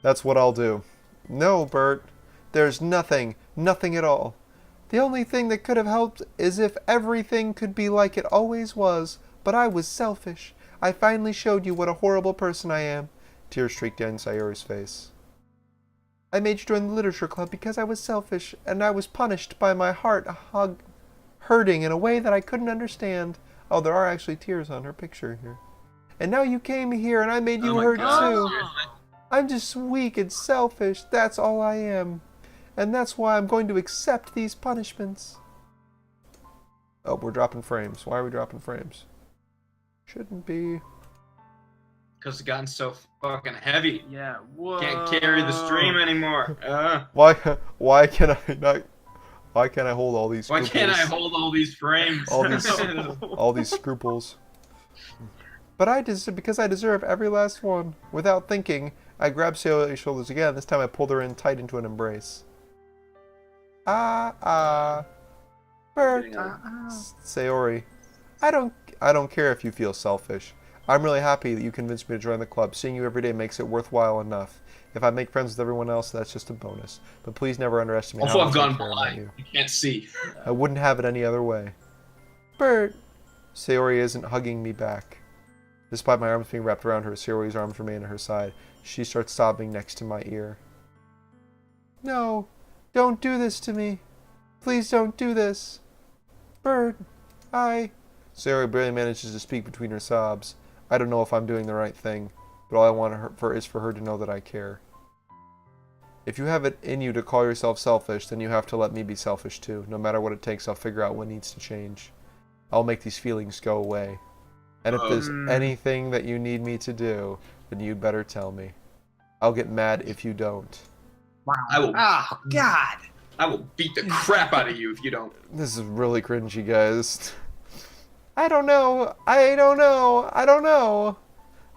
That's what I'll do. No, Bert. There's nothing at all. The only thing that could have helped is if everything could be like it always was, but I was selfish. I finally showed you what a horrible person I am. Tears streaked down Sayori's face. I made you join the literature club because I was selfish, and I was punished by my heart hurting in a way that I couldn't understand. Oh, there are actually tears on her picture here. And now you came here and I made you hurt too. I'm just weak and selfish. That's all I am. And that's why I'm going to accept these punishments. Oh, we're dropping frames. Why are we dropping frames? Shouldn't be. Because it's gotten so fucking heavy. Yeah. Whoa. Can't carry the stream anymore. Why can I not? Why can't I hold all these? Why Scruples? can't I hold all these frames? All these scruples. But because I deserve every last one. Without thinking, I grabbed Sayori's shoulders again. This time I pulled her in tight into an embrace. Bert. Sayori, I don't care if you feel selfish. I'm really happy that you convinced me to join the club. Seeing you every day makes it worthwhile enough. If I make friends with everyone else, that's just a bonus. But please never underestimate Also, how I've much I gone care about blind. you. You can't see. I wouldn't have it any other way. Bert. Sayori isn't hugging me back. Despite my arms being wrapped around her, Sayori's arms remain at her side. She starts sobbing next to my ear. No, don't do this to me. Please don't do this. Bert, Sayori barely manages to speak between her sobs. I don't know if I'm doing the right thing, but all I want is for her to know that I care. If you have it in you to call yourself selfish, then you have to let me be selfish too. No matter what it takes, I'll figure out what needs to change. I'll make these feelings go away. And if there's anything that you need me to do, then you'd better tell me. I'll get mad if you don't. Wow. Oh, God. I will beat the crap out of you if you don't. This is really cringy, guys. I don't know.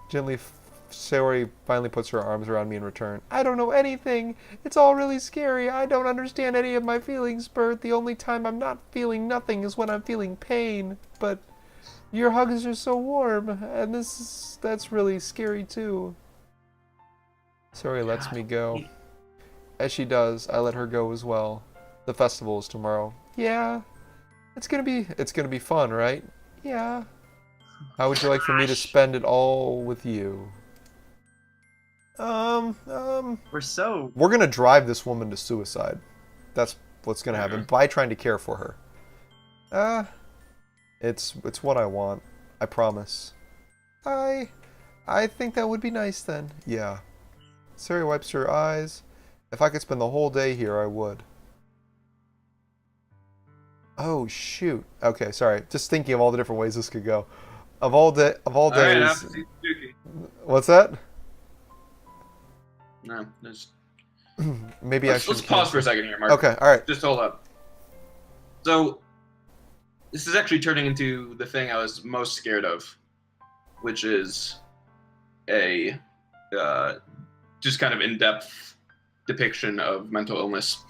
Gently, Sayori finally puts her arms around me in return. I don't know anything. It's all really scary. I don't understand any of my feelings, Bert. The only time I'm not feeling nothing is when I'm feeling pain. But your hugs are so warm, and that's really scary too. Sayori lets me go. As she does, I let her go as well. The festival is tomorrow. Yeah. It's gonna be fun, right? Yeah. How would you like for me to spend it all with you? We're gonna drive this woman to suicide. That's what's gonna happen by trying to care for her. It's what I want. I promise. I think that would be nice then. Yeah. Sayori wipes her eyes. If I could spend the whole day here, I would. Oh shoot. Okay, sorry. Just thinking of all the different ways this could go. Of all days. Right, What's that? No, Maybe let's pause for a second here, Mark. Okay, all right. Just hold up. So, this is actually turning into the thing I was most scared of, which is a just kind of in-depth depiction of mental illness.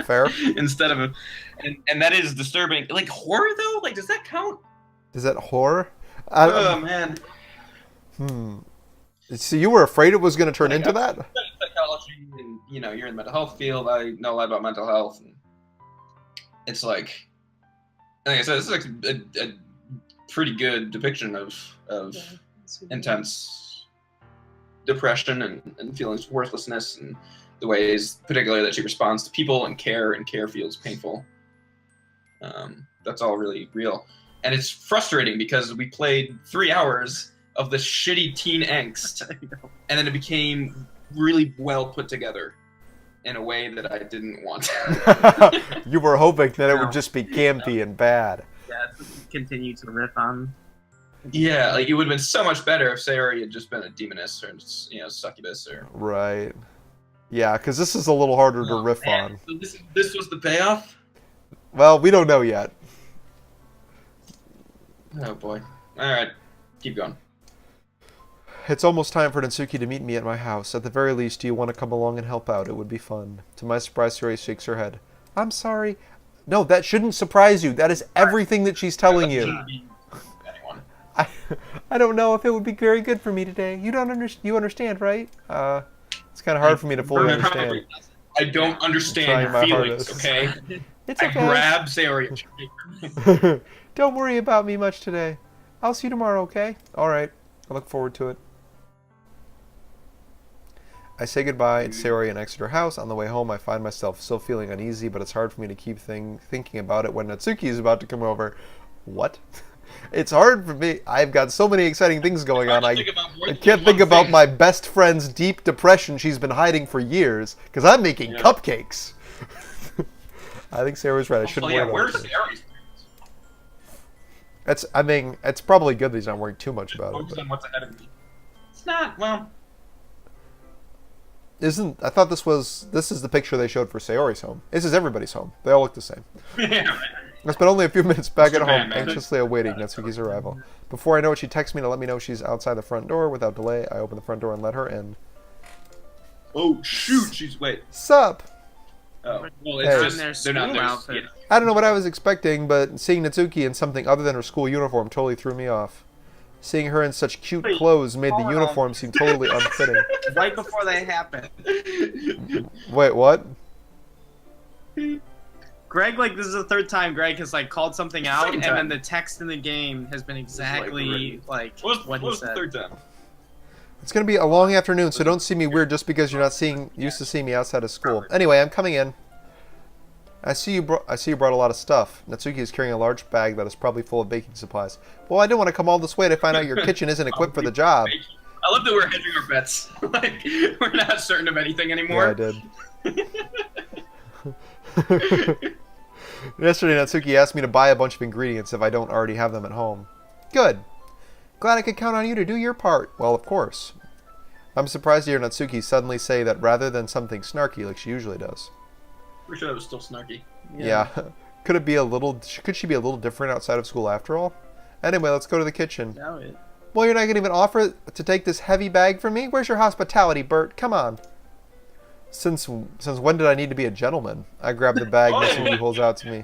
Fair. Instead of and that is disturbing. Like horror though? Like does that count? Is that horror? Oh man. So you were afraid it was going to turn into that? Psychology, and you're in the mental health field. I know a lot about mental health, and it's like I said, this is like a pretty good depiction of intense depression and feelings of worthlessness and the ways, particularly that she responds to people and care feels painful. That's all really real, and it's frustrating because we played 3 hours of the shitty teen angst, and then it became really well put together in a way that I didn't want. You were hoping that it would just be campy and bad. Yeah, continue to riff on. Yeah, like it would have been so much better if Sayori had just been a demoness or succubus or. Right. Yeah, because this is a little harder to riff on. So this was the payoff? Well, we don't know yet. Oh boy. Alright. Keep going. It's almost time for Natsuki to meet me at my house. At the very least, do you want to come along and help out? It would be fun. To my surprise, Sayori shakes her head. I'm sorry. No, that shouldn't surprise you. That is everything that she's telling you. I don't know if it would be very good for me today. You you understand, right? It's kind of hard for me to fully understand. I don't understand your feelings, okay? It's okay. I grab Sayori. Don't worry about me much today. I'll see you tomorrow, okay? All right. I look forward to it. I say goodbye to Sayori and exit her house. On the way home, I find myself still feeling uneasy, but it's hard for me to keep thinking about it when Natsuki is about to come over. What? It's hard for me. I've got so many exciting things going on. I I can't think about my best friend's deep depression she's been hiding for years because I'm making cupcakes. I think Sarah's right. I shouldn't wear those. Where's Sarah's? I mean, it's probably good that he's not worrying too much about it. Focus on what's ahead of me. It's not, well... I thought this is the picture they showed for Sayori's home. This is everybody's home. They all look the same. Yeah, right. I spent only a few minutes back at home, Man. anxiously awaiting Natsuki's arrival. Before I know it, she texts me to let me know she's outside the front door. Without delay, I open the front door and let her in. Oh, shoot, wait. Sup? Oh, well, Hey. it's Their just, they're not school there. outfit. Yeah. I don't know what I was expecting, but seeing Natsuki in something other than her school uniform totally threw me off. Seeing her in such cute clothes made the Hold on. uniform seem totally unfitting. Right before they happen. Wait, what? Greg, like, this is the third time Greg has, like, called something out, Second and time. then the text in the game has been exactly, like, what he What's the said. third time? It's gonna be a long afternoon, so don't see me weird just because you're not used to seeing me outside of school. Anyway, I'm coming in. I see you brought a lot of stuff. Natsuki is carrying a large bag that is probably full of baking supplies. Well, I didn't want to come all this way to find out your kitchen isn't equipped for the job. I love that we're hedging our bets. Like, we're not certain of anything anymore. Yeah, I did. Yesterday, Natsuki asked me to buy a bunch of ingredients if I don't already have them at home. Good. Glad I could count on you to do your part. Well, of course. I'm surprised to hear Natsuki suddenly say that rather than something snarky like she usually does. Pretty sure that was still snarky. Yeah. Could she be a little different outside of school after all? Anyway, let's go to the kitchen. Now it. Well, you're not going to even offer to take this heavy bag from me? Where's your hospitality, Bert? Come on. Since when did I need to be a gentleman? I grab the bag Natsuki holds out to me.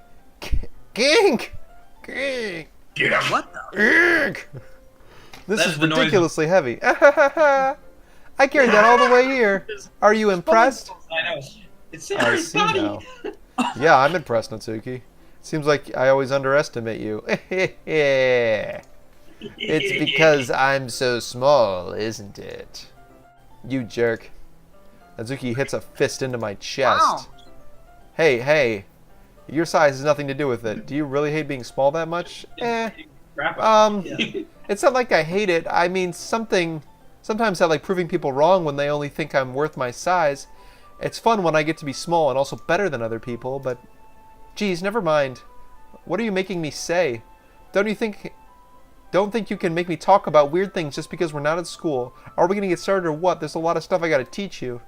Gink! Gink! Get up! What the? Gink! This That's is the noise. ridiculously heavy. I carried that all the way here. Are you impressed? I know. It's I Sarah's see body. now. Yeah, I'm impressed, Natsuki. Seems like I always underestimate you. It's because I'm so small, isn't it? You jerk. Natsuki hits a fist into my chest. Wow. Hey. Your size has nothing to do with it. Do you really hate being small that much? Wrap up. It's not like I hate it. I mean, sometimes I like proving people wrong when they only think I'm worth my size. It's fun when I get to be small and also better than other people, but... Geez, never mind. What are you making me say? Don't think you can make me talk about weird things just because we're not at school. Are we gonna get started or what? There's a lot of stuff I gotta teach you.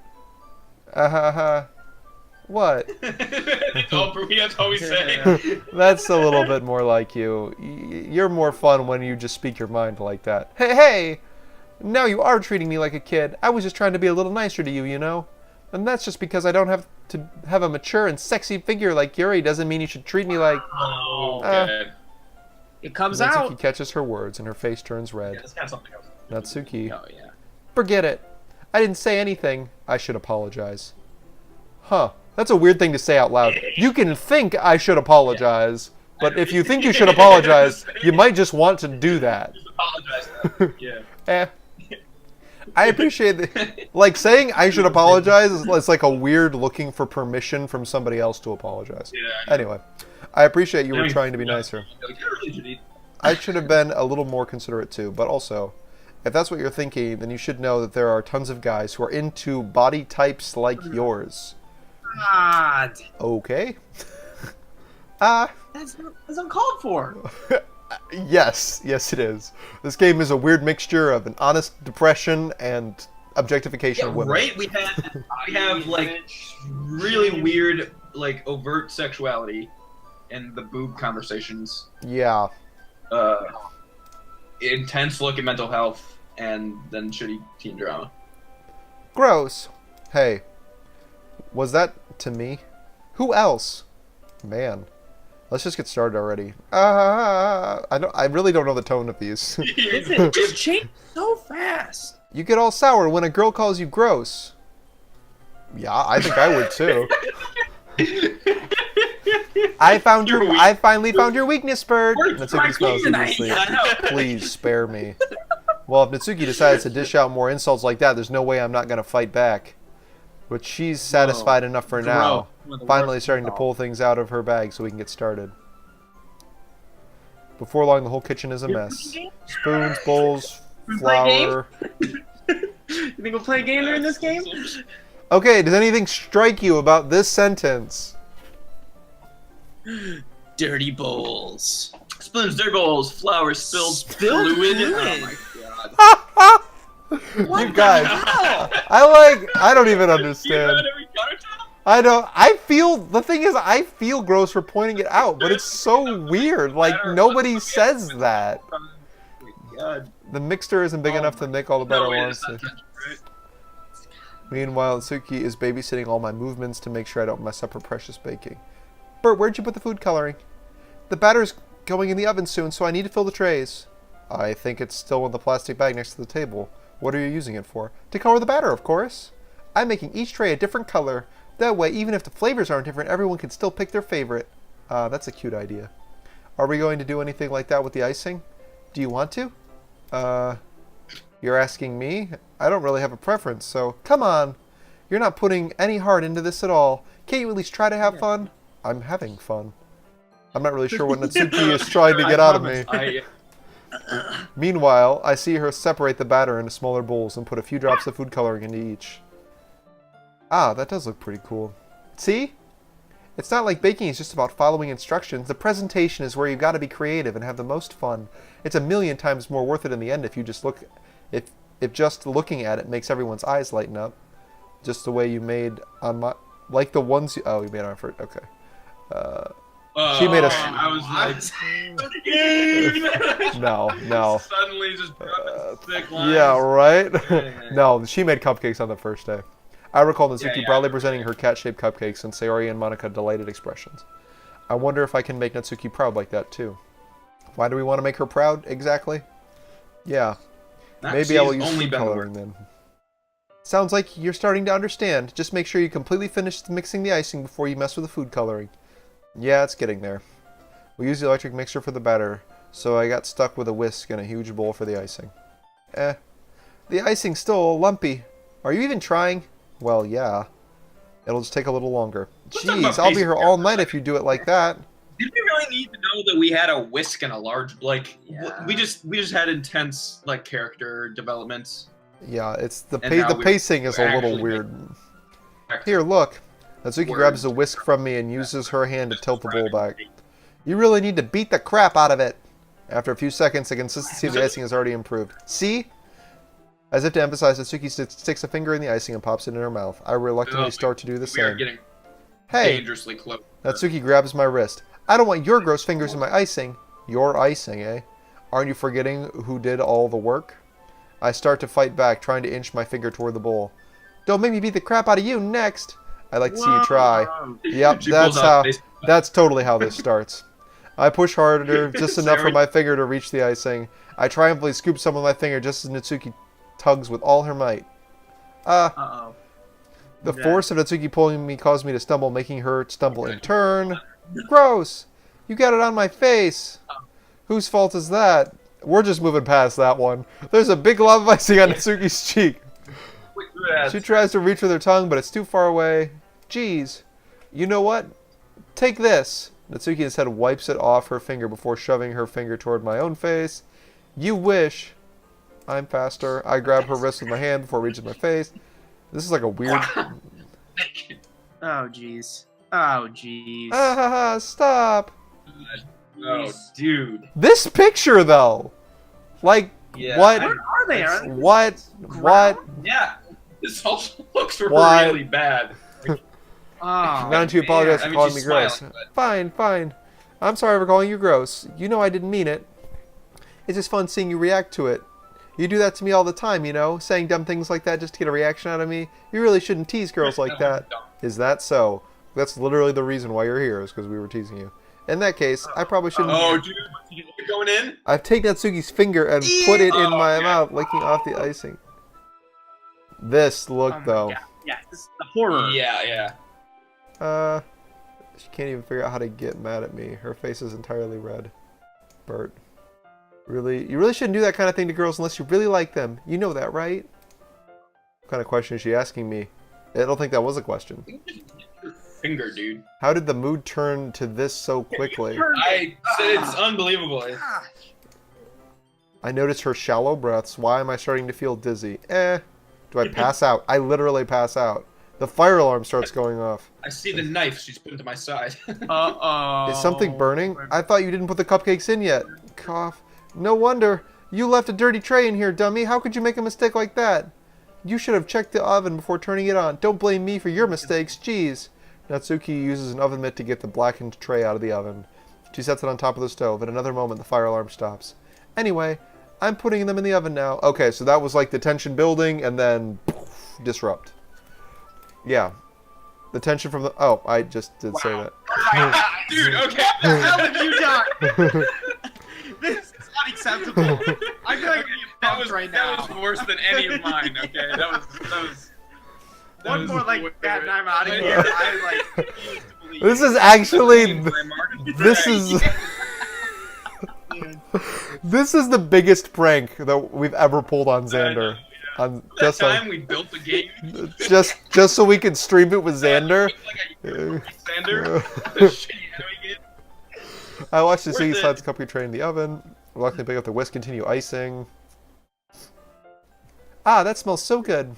What? That's all we say. That's a little bit more like you. You're more fun when you just speak your mind like that. Hey! Now you are treating me like a kid. I was just trying to be a little nicer to you, you know? And that's just because I don't have to have a mature and sexy figure like Yuri doesn't mean you should treat me like... Oh, okay. It comes Natsuki out. catches her words and her face turns Yeah, red. that's kind of something else. Natsuki, Oh, yeah. forget it. I didn't say anything. I should apologize. Huh. That's a weird thing to say out loud. You can think I should apologize, but if you think you should apologize, you might just want to do that. Just apologize. Yeah. I appreciate that. Like, saying I should apologize is like a weird looking for permission from somebody else to apologize. Yeah. Anyway, I appreciate you were trying to be nicer. Like, I should have been a little more considerate too, but also, if that's what you're thinking, then you should know that there are tons of guys who are into body types like yours. God. Okay. That's uncalled for. Yes, it is. This game is a weird mixture of an honest depression and objectification Yeah, of women. right? We have like really weird, like overt sexuality and the boob conversations. Yeah. Intense look at mental health and then shitty teen drama. Gross. Hey, was that to me? Who else? Man, let's just get started already. I really don't know the tone of these. It just changed so fast. You get all sour when a girl calls you gross. Yeah, I think I would too. I finally found your weakness, Bird. We're Natsuki smiles tonight. heedlessly. I know. Please spare me. Well, if Natsuki decides to dish out more insults like that, there's no way I'm not going to fight back. But she's satisfied enough for now. Finally starting to pull things out of her bag so we can get started. Before long, the whole kitchen is a mess. Spoons, bowls, We play a game? flour. You think we'll play a game during this game? Okay, does anything strike you about this sentence? Dirty bowls. Spoons, dirty bowls, flour spilled, Spilled fluid. fluid? Oh my god. What You guys, the hell? I don't even You understand. got every countertop? The thing is, I feel gross for pointing it out, but it's so weird. Like, nobody says that. Oh my god. The mixture isn't big enough to make all the batter once. Meanwhile, Suki is babysitting all my movements to make sure I don't mess up her precious baking. Bert, where'd you put the food coloring? The batter's going in the oven soon, so I need to fill the trays. I think it's still in the plastic bag next to the table. What are you using it for? To color the batter, of course. I'm making each tray a different color. That way, even if the flavors aren't different, everyone can still pick their favorite. That's a cute idea. Are we going to do anything like that with the icing? Do you want to? You're asking me? I don't really have a preference, so come on. You're not putting any heart into this at all. Can't you at least try to have fun? I'm having fun. I'm not really sure what Natsuki is trying to get out of me. Meanwhile, I see her separate the batter into smaller bowls and put a few drops of food coloring into each. Ah, that does look pretty cool. See? It's not like baking is just about following instructions. The presentation is where you've got to be creative and have the most fun. It's a million times more worth it in the end if you just look... If just looking at it makes everyone's eyes lighten up. Just the way you made on my... Like the ones you... Oh, you made on first... Okay. She made us... I was like... No. Suddenly just thick lines. Yeah, right? No, she made cupcakes on the first day. I recall Natsuki proudly presenting her cat-shaped cupcakes and Sayori and Monica delighted expressions. I wonder if I can make Natsuki proud like that too. Why do we want to make her proud, exactly? Yeah. Maybe I will use food coloring then. Sounds like you're starting to understand. Just make sure you completely finish mixing the icing before you mess with the food coloring. Yeah, it's getting there. We use the electric mixer for the batter, so I got stuck with a whisk and a huge bowl for the icing. The icing's still lumpy. Are you even trying? Well, yeah. It'll just take a little longer. Jeez, I'll be here all night if you do it like that. Did we really need to know that we had a whisk and a large, like, we just had intense, like, character developments. Yeah, it's the And pacing is a little actually weird. Here, look. Natsuki grabs the whisk from me and uses her hand to tilt the bowl back. You really need to beat the crap out of it. After a few seconds, the consistency of the icing has already improved. See? As if to emphasize, Natsuki sticks a finger in the icing and pops it in her mouth. I reluctantly start to do the We are same. getting Hey! dangerously close. Natsuki grabs my wrist. I don't want your gross fingers in my icing. Your icing, eh? Aren't you forgetting who did all the work? I start to fight back, trying to inch my finger toward the bowl. Don't make me beat the crap out of you next! I'd like to see you try. Yep, that's totally how this starts. I push harder, just enough for my finger to reach the icing. I triumphantly scoop some of my finger just as Natsuki tugs with all her might. Uh-oh. The force of Natsuki pulling me caused me to stumble, making her stumble in turn. Gross! You got it on my face! Whose fault is that? We're just moving past that one. There's a big glob of icing on Natsuki's cheek. She tries to reach with her tongue, but it's too far away. Jeez. You know what? Take this. Natsuki instead wipes it off her finger before shoving her finger toward my own face. You wish. I'm faster. I grab her wrist with my hand before it reaches my face. This is like a weird... Oh, jeez. Oh, jeez. Ah ha ha, stop. Oh, dude. This picture, though. Like, Yeah. what? Where are they? Are they What? What? Yeah. This also looks What? really bad. Oh, Not to apologize I for mean, calling me she's gross. smiling, but- Fine, fine. I'm sorry for calling you gross. You know I didn't mean it. It's just fun seeing you react to it. You do that to me all the time, you know, saying dumb things like that just to get a reaction out of me. You really shouldn't tease girls like that. Is that so? That's literally the reason why you're here, is because we were teasing you. In that case, I probably shouldn't... Oh, dude, you're going in? I've taken Natsuki's finger and put it in my yeah. mouth, licking off the icing. This look, oh my though. God. Yeah, this is the horror. Yeah. She can't even figure out how to get mad at me. Her face is entirely red. Bert. Really? You really shouldn't do that kind of thing to girls unless you really like them. You know that, right? What kind of question is she asking me? I don't think that was a question. finger, dude. How did the mood turn to this so quickly? I said it's unbelievable. Gosh. I noticed her shallow breaths. Why am I starting to feel dizzy? Do I pass out? I literally pass out. The fire alarm starts going off. I see the knife she's put into my side. Uh-oh. Is something burning? I thought you didn't put the cupcakes in yet. Cough. No wonder. You left a dirty tray in here, dummy. How could you make a mistake like that? You should have checked the oven before turning it on. Don't blame me for your mistakes. Jeez. Natsuki uses an oven mitt to get the blackened tray out of the oven. She sets it on top of the stove. In another moment, the fire alarm stops. Anyway, I'm putting them in the oven now. Okay, so that was like the tension building and then poof, disrupt. Yeah. The tension from the... Oh, I just did say that. Dude, okay. What the hell have you done? This is unacceptable. I feel like I'm being right now. That was worse than any of mine, okay? That was One more like that and I'm out of here. I like refuse to believe This is actually... This Right. is... This is the biggest prank that we've ever pulled on Xander. On That time we built the game. just so we could stream it with Xander. Xander. The shit you doing it. I watched the Worth city it. slides cupcake tray in the oven. Reluctantly pick up the whisk, continue icing. Ah, that smells so good.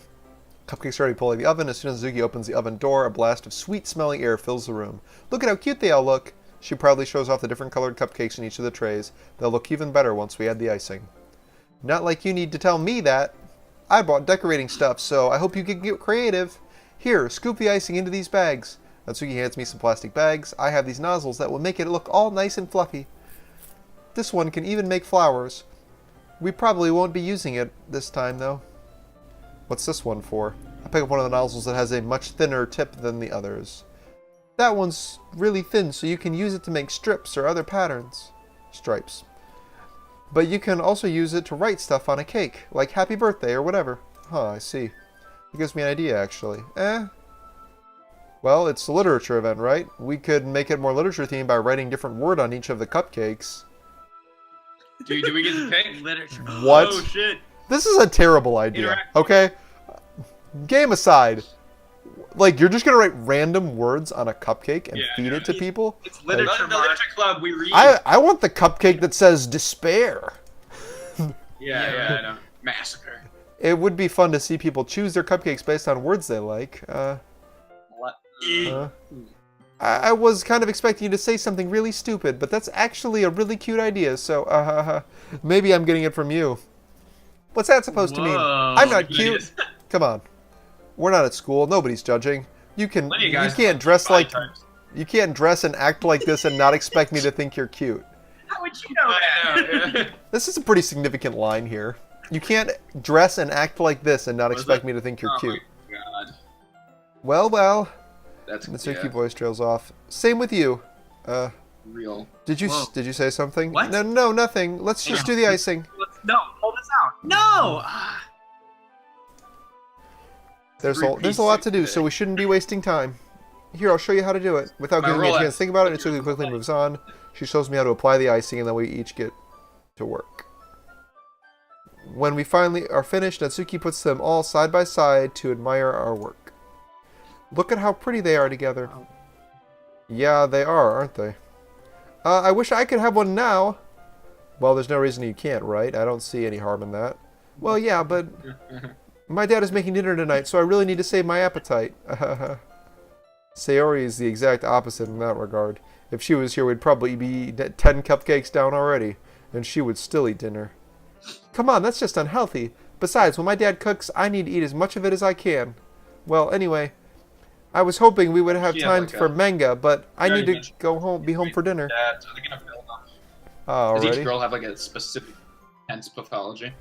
Cupcakes are already pulling the oven. As soon as Zuki opens the oven door, a blast of sweet-smelling air fills the room. Look at how cute they all look. She proudly shows off the different colored cupcakes in each of the trays. They'll look even better once we add the icing. Not like you need to tell me that. I bought decorating stuff, so I hope you can get creative. Here, scoop the icing into these bags. Natsuki hands me some plastic bags. I have these nozzles that will make it look all nice and fluffy. This one can even make flowers. We probably won't be using it this time, though. What's this one for? I pick up one of the nozzles that has a much thinner tip than the others. That one's really thin, so you can use it to make strips or other patterns. Stripes. But you can also use it to write stuff on a cake, like happy birthday or whatever. Huh, I see. It gives me an idea, actually. Well, it's a literature event, right? We could make it more literature themed by writing different word on each of the cupcakes. Dude, do we get to pick? literature. What? Oh shit. This is a terrible idea, Interact. okay? Game aside, like, you're just gonna write random words on a cupcake and Yeah, feed it to people? It's The literature. literature club, we read. I want the cupcake that says despair. Yeah, I know. Massacre. It would be fun to see people choose their cupcakes based on words they like. I was kind of expecting you to say something really stupid, but that's actually a really cute idea, so, maybe I'm getting it from you. What's that supposed to mean? Whoa. I'm not cute. Come on. We're not at school. Nobody's judging. You can't dress like... You can't dress and act like this and not expect me to think you're cute. How would you know that? This is a pretty significant line here. You can't dress and act like this and not Was expect it? me to think you're Oh cute. my god. Well. That's Natsuki voice trails off. Same with you. real. Did you Whoa. say something? What? No, nothing. Let's just do the icing. No, hold this out. No! There's a lot to do, so we shouldn't be wasting time. Here, I'll show you how to do it. Without My giving me a Rolex. chance to think about it, Natsuki quickly moves on. She shows me how to apply the icing, and then we each get to work. When we finally are finished, Natsuki puts them all side by side to admire our work. Look at how pretty they are together. Yeah, they are, aren't they? I wish I could have one now. Well, there's no reason you can't, right? I don't see any harm in that. Well, yeah, but my dad is making dinner tonight, so I really need to save my appetite. Sayori is the exact opposite in that regard. If she was here, we'd probably be 10 cupcakes down already, and she would still eat dinner. Come on, that's just unhealthy. Besides, when my dad cooks, I need to eat as much of it as I can. Well, anyway, I was hoping we would have Yeah, time like for manga, but I need to mentioned- be home for dinner. Dads, are they gonna build on? Does Already? each girl have like a specific tense pathology?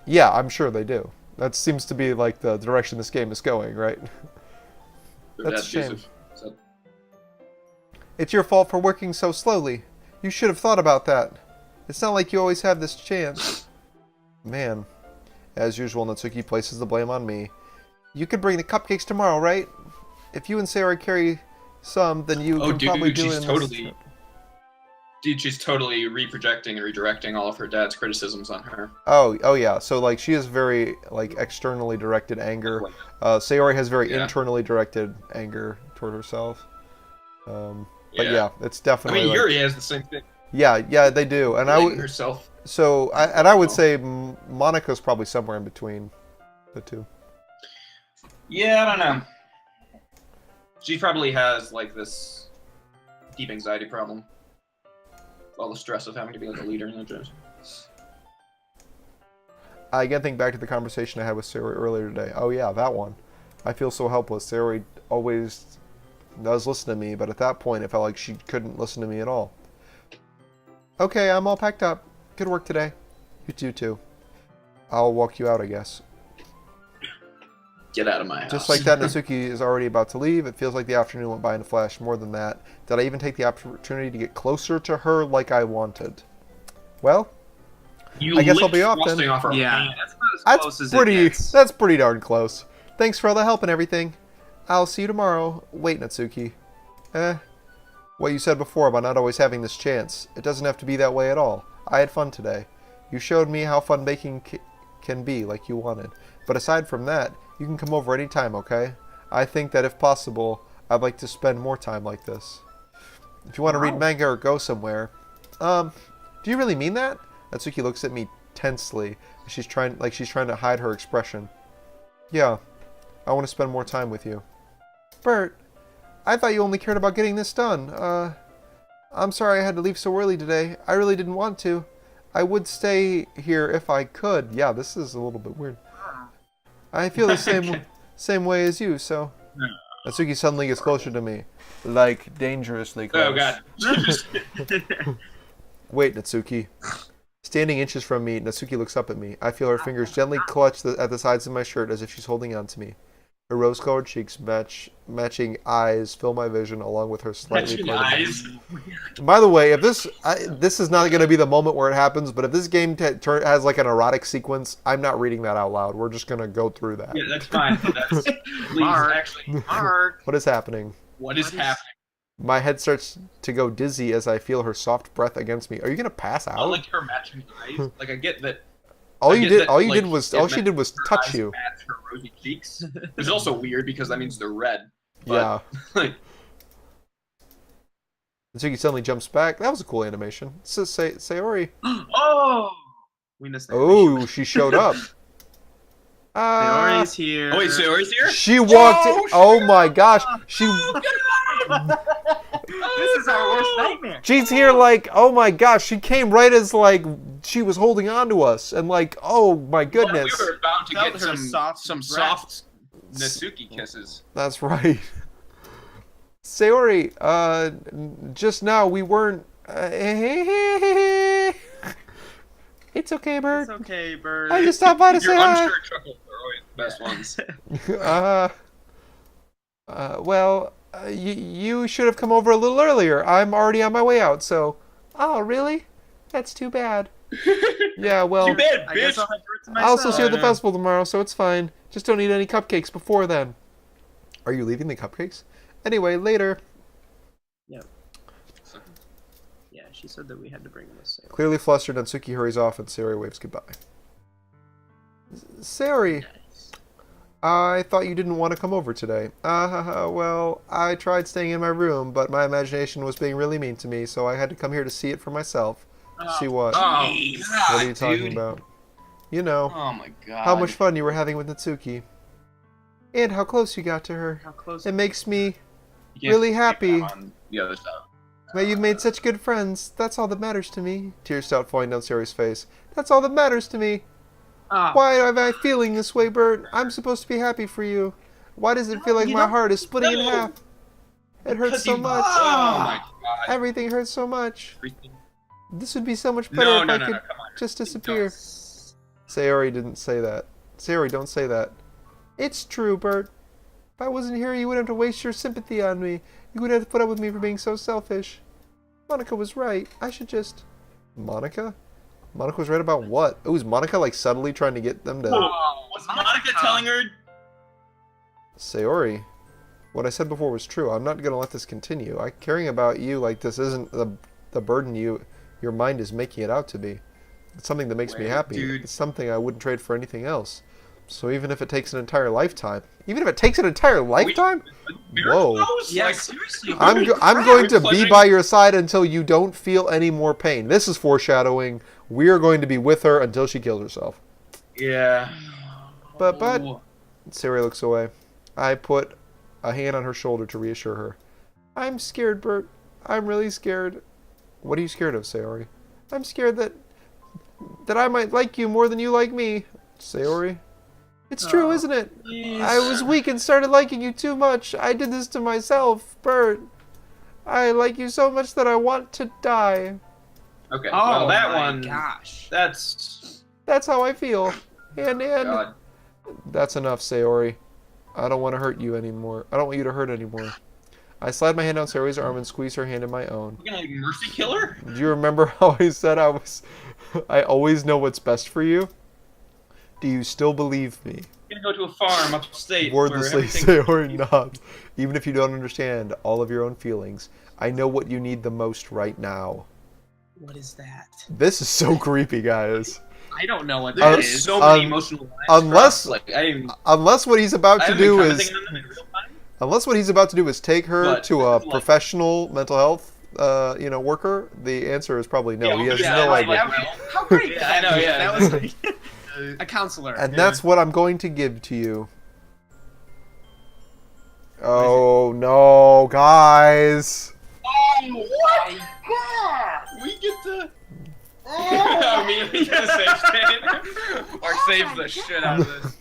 Yeah, I'm sure they do. That seems to be like the direction this game is going, right? Their That's dad's a shame. abusive, so- It's your fault for working so slowly. You should have thought about that. It's not like you always have this chance. Man. As usual, Natsuki places the blame on me. You could bring the cupcakes tomorrow, right? If you and Sarah carry some, then you can probably do it in this... Dude, she's totally reprojecting and redirecting all of her dad's criticisms on her. Oh yeah. So like she has very like externally directed anger. Sayori has very Yeah. internally directed anger toward herself. But yeah, it's I definitely. mean, like, Yuri has the same thing. yeah, they do, and I Blaming would. herself. So, I would say Monica's probably somewhere in between the two. Yeah, I don't know. She probably has like this deep anxiety problem. All the stress of having to be like a leader in the gym. I again think back to the conversation I had with Sarah earlier today. Oh yeah, that one. I feel so helpless. Sarah always does listen to me, but at that point it felt like she couldn't listen to me at all. Okay, I'm all packed up. Good work today. You too. I'll walk you out, I guess. Get out of my house. Just like that, Natsuki is already about to leave. It feels like the afternoon went by in a flash. More than that, did I even take the opportunity to get closer to her like I wanted? Well, I guess I'll be off then. Off her Yeah, hand. that's about as close as it gets. That's pretty darn close. Thanks for all the help and everything. I'll see you tomorrow. Wait, Natsuki. What you said before about not always having this chance. It doesn't have to be that way at all. I had fun today. You showed me how fun baking can be, like you wanted. But aside from that, you can come over anytime, okay? I think that if possible, I'd like to spend more time like this. If you want to read manga or go somewhere. Do you really mean that? Natsuki looks at me tensely. She's trying to hide her expression. Yeah, I want to spend more time with you. Bert, I thought you only cared about getting this done. I'm sorry I had to leave so early today. I really didn't want to. I would stay here if I could. Yeah, this is a little bit weird. I feel the same way as you, so... Natsuki suddenly gets closer to me. Like, dangerously close. Oh, God. Wait, Natsuki. Standing inches from me, Natsuki looks up at me. I feel her fingers gently clutch at the sides of my shirt as if she's holding on to me. Her rose-colored cheeks matching eyes fill my vision along with her slightly Matching parted eyes. lips. By the way, if this is not going to be the moment where it happens, but if this game has like an erotic sequence, I'm not reading that out loud. We're just going to go through that. Yeah, that's fine. Please, actually. Mark. What is happening? What is happening? My head starts to go dizzy as I feel her soft breath against me. Are you going to pass out? I like her matching eyes. Like, I get that. All she did her was touch eyes you. Match her rosy cheeks. It's also weird because that means they're red. Yeah. Like, Natsuki suddenly jumps back. That was a cool animation. Sayori. Oh! We missed that. Oh, she showed up. Sayori's here. oh wait, Sayori's here? She walked. Oh my gosh. She. This is our worst nightmare. She's here like, oh my gosh. She came right as like she was holding on to us, and like, oh my goodness. Well, we were about to Felt get her some soft soft Natsuki kisses. That's right. Sayori, just now we weren't. It's okay, Bert. It's okay, Bert. I just stopped by to say Your hi. unsure chuckles are always the best ones. Well, you should have come over a little earlier. I'm already on my way out, so. Oh, really? That's too bad. Yeah, well. Too bad, I guess bitch. I'll have Bert to I'll myself. also see you at the festival tomorrow, so it's fine. Just don't eat any cupcakes before then. Are you leaving the cupcakes? Anyway, later. Yeah, she said that we had to bring this. Clearly flustered, Natsuki hurries off and Sayori waves goodbye. Sayori, I thought you didn't want to come over today. Well, I tried staying in my room, but my imagination was being really mean to me, so I had to come here to see it for myself. See what? Oh, God, What are you talking dude. about? You know, Oh my god. how much fun you were having with Natsuki. And how close you got to her. How close? It makes me You can't really keep happy. that on the other side. Well, you've made such good friends. That's all that matters to me. Tears start falling down Sayori's face. That's all that matters to me. Why am I feeling this way, Bert? I'm supposed to be happy for you. Why does it feel like my heart is splitting in half? It hurts so much. Oh my god. Everything hurts so much. Everything. This would be so much better No, if no, I no, could no, come on. just disappear. Sayori didn't say that. Sayori, don't say that. It's true, Bert. If I wasn't here, you wouldn't have to waste your sympathy on me. You wouldn't have to put up with me for being so selfish. Monica was right. I should just... Monica? Monica was right about what? Oh, is Monica like subtly trying to get them to... Was Monica telling her? Sayori, what I said before was true. I'm not going to let this continue. Caring about you like this isn't the burden your mind is making it out to be. It's something that makes me Wait, happy. dude. It's something I wouldn't trade for anything else. So even if it takes an entire lifetime, whoa. Yeah, Like, seriously. I'm going to be Clutching. by your side until you don't feel any more pain. This is foreshadowing. We are going to be with her until she kills herself. Yeah. But Oh. Sayori looks away. I put a hand on her shoulder to reassure her. I'm scared, Bert. I'm really scared. What are you scared of, Sayori? I'm scared that I might like you more than you like me, Sayori. It's true, isn't it? I was weak and started liking you too much. I did this to myself, Bert. I like you so much that I want to die. Okay. Oh well, that my one. gosh. That's. That's how I feel. And God. that's enough, Sayori. I don't want to hurt you anymore. I don't want you to hurt anymore. I slide my hand down Sayori's arm and squeeze her hand in my own. We're gonna like mercy killer? Do you remember how I said I always know what's best for you? Do you still believe me? We're gonna go to a farm upstate. Wordlessly, where Sayori nods. Even if you don't understand all of your own feelings, I know what you need the most right now. What is that? This is so creepy, guys. I don't know what There's that is. so many emotional lines unless- crossed, like I Unless what he's about to haven't do been is commenting on them in real time. Unless what he's about to do is take her But to a like- professional mental health, worker, the answer is probably no. Yeah, He has yeah, no like, idea. like, How great! Yeah, I know, yeah. That was like a counselor. And that's what I'm going to give to you. Oh no, guys! Oh, what? We get to. Immediately get a save state. Or saves the shit out of this.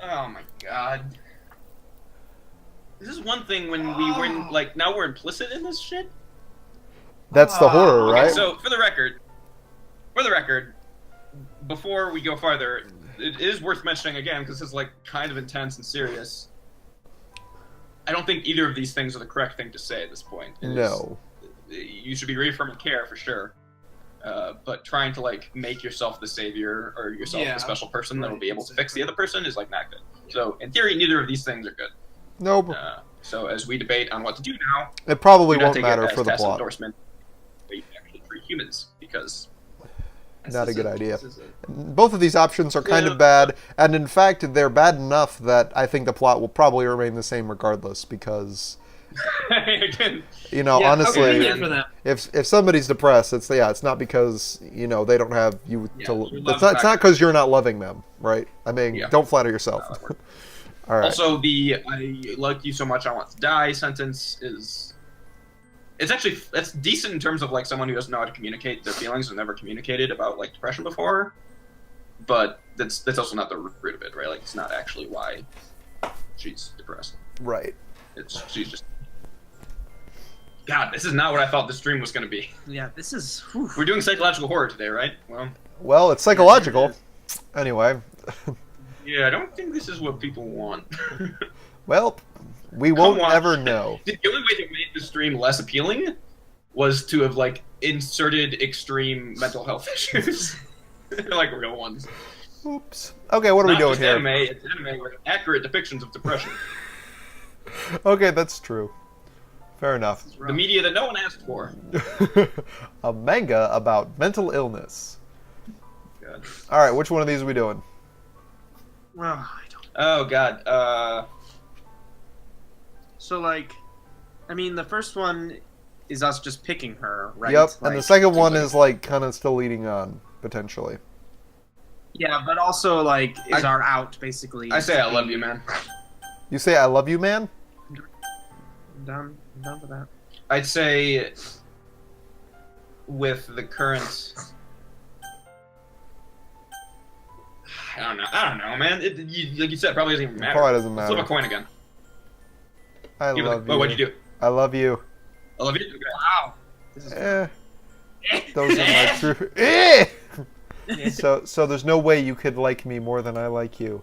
Oh my god. This is one thing when we were in, like, now we're implicit in this shit? That's the horror, Okay, right? so for the record, before we go farther, it is worth mentioning again, because it's, like, kind of intense and serious. I don't think either of these things are the correct thing to say at this point. It is- No. you should be reaffirming care for sure. But trying to like make yourself the savior or yourself Yeah. the special person that will be able to fix the Exactly. other person is like not good. So in theory, neither of these things are good. Nope. So as we debate on what to do now, It probably do not won't take matter it as for the tacit plot. endorsement. But you can actually treat humans because Not a good idea. This is it. Both of these options are kind Yeah. of bad, and in fact, they're bad enough that I think the plot will probably remain the same regardless. Because again, you know, Yeah, honestly, convenient for them. if somebody's depressed, it's not because they don't have you Yeah, to. your It's love not factor. because you're not loving them, right? I mean, Yeah. don't flatter yourself. All right. also the "I like you so much I want to die" sentence is. That's decent in terms of like someone who doesn't know how to communicate their feelings and never communicated about like depression before, but that's also not the root of it, right? Like it's not actually why she's depressed. Right. She's just. God, this is not what I thought this stream was going to be. Yeah, this is. Whew. We're doing psychological horror today, right? Well, it's psychological. Anyway, Yeah, I don't think this is what people want. well, we won't on. ever know. The only way to make the stream less appealing was to have like inserted extreme mental health issues, like real ones. Oops. Okay, what are we Not doing just here? Anime, it's anime with accurate depictions of depression. Okay, that's true. Fair enough. The media that no one asked for. A manga about mental illness. God. All right, which one of these are we doing? Well, I don't. Oh God. So like, I mean, the first one is us just picking her, right? Yep, Like, and the second one like- is like kind of still leading on potentially. Yeah, but also like is our out basically. I say I love you, man. You say "I love you, man." I'm done with that. I'd say with the current. I don't know, man. Like you said, it probably doesn't even matter. Probably doesn't Flip a matter. coin again. I Give it- love oh, you. what'd you do? I love you. I love you. Okay. Wow. This is. Those are my true. Eh! So there's no way you could like me more than I like you.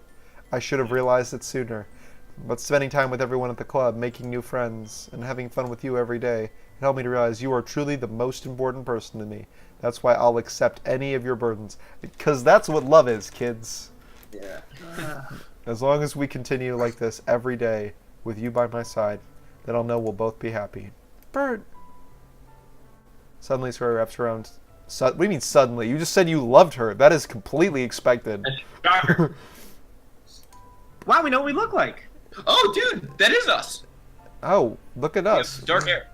I should have realized it sooner. But spending time with everyone at the club, making new friends, and having fun with you every day, it helped me to realize you are truly the most important person to me. That's why I'll accept any of your burdens. Because that's what love is, kids. Yeah. As long as we continue like this every day, with you by my side, then I'll know we'll both be happy. Bert! Suddenly Sarah wraps her arms What do you mean suddenly? You just said you loved her. That is completely expected. Shocker. Wow, we know what we look like. Oh, dude, that is us. Oh, look at We us. have dark hair.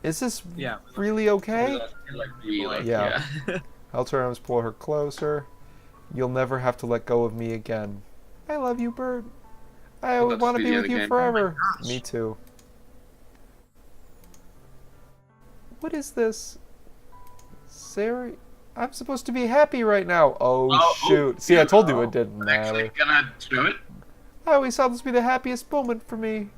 Is this Yeah. really okay? Yeah. Held her arms, pull her closer. You'll never have to let go of me again. I love you, Bert. I That's want to be the with you game. forever. Oh my gosh. Me too. What is this? Sarah? I'm supposed to be happy right now. Oh, shoot. See, I told you it didn't I'm actually matter. gonna show it. I always thought this would be the happiest moment for me.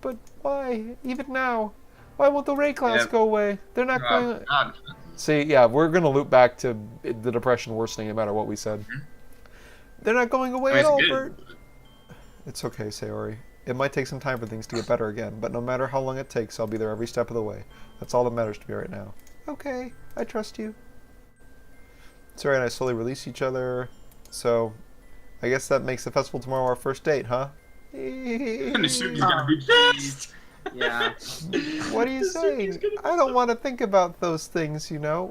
But why? Even now? Why won't the ray clouds Yeah. go away? They're not going... God. See, yeah, we're going to loop back to the depression worsening no matter what we said. They're not going away at all, Bert. It's okay, Sayori. It might take some time for things to get better again, but no matter how long it takes, I'll be there every step of the way. That's all that matters to me right now. Okay, I trust you. Sayori and I slowly release each other, so I guess that makes the festival tomorrow our first date, huh? Nasuki's gonna be pissed. Yeah. What are you saying? I don't want to think about those things, you know.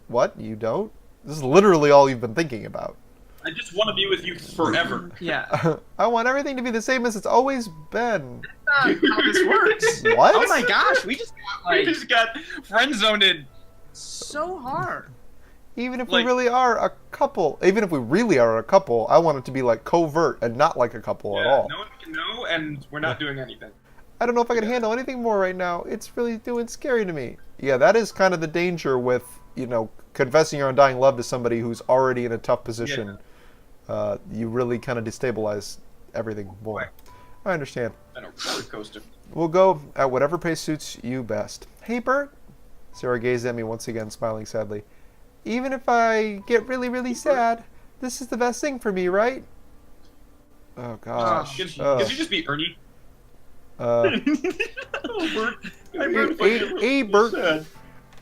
What? You don't? This is literally all you've been thinking about. I just want to be with you forever. Yeah. I want everything to be the same as it's always been. That's not how this works. What? Oh my gosh, we just got We like just got friend zoned. so hard. Even if Like- we really are a couple, I want it to be like covert and not like a couple at all. No one can know, and we're not doing anything. I don't know if I can handle anything more right now. It's really doing scary to me. Yeah, that is kind of the danger with, you know, confessing your undying love to somebody who's already in a tough position. You really kind of destabilize everything more. Right. I understand. And a roller coaster. We'll go at whatever pace suits you best. Hey, Bert. Sarah gazed at me once again, smiling sadly. Even if I get really, really sad, this is the best thing for me, right? Oh, gosh. Could you just be Ernie? Uh, Oh, Bert. hey, Bert.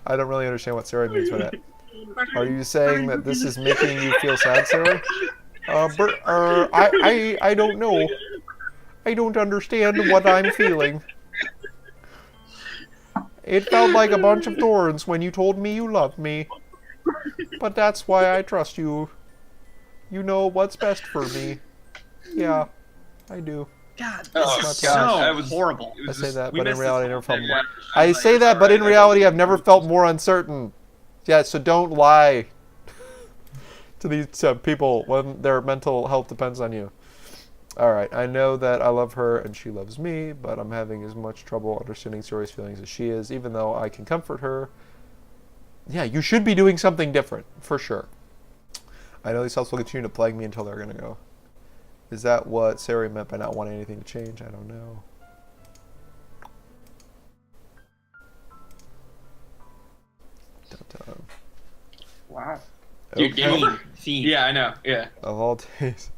I don't really understand what Sarah means by that. Are you saying that this is making you feel sad, Sarah? Bert, I don't know. I don't understand what I'm feeling. It felt like a bunch of thorns when you told me you loved me. But that's why I trust you. You know what's best for me. Yeah, I do. God, this Oh, is gosh. so It was horrible. it I was say just- that, we but in missed reality I this never felt whole more. thing. I say that, but in reality I've never felt more uncertain. Yeah, so don't lie to these people when their mental health depends on you. Alright, I know that I love her and she loves me, but I'm having as much trouble understanding Sori's feelings as she is, even though I can comfort her. Yeah, you should be doing something different, for sure. I know these thoughts will continue to plague me until they're gonna go. Is that what Sari meant by not wanting anything to change? I don't know. Dun-dun. Wow. Dude, game Okay. over? Theme. Yeah, I know. Yeah. Of all days.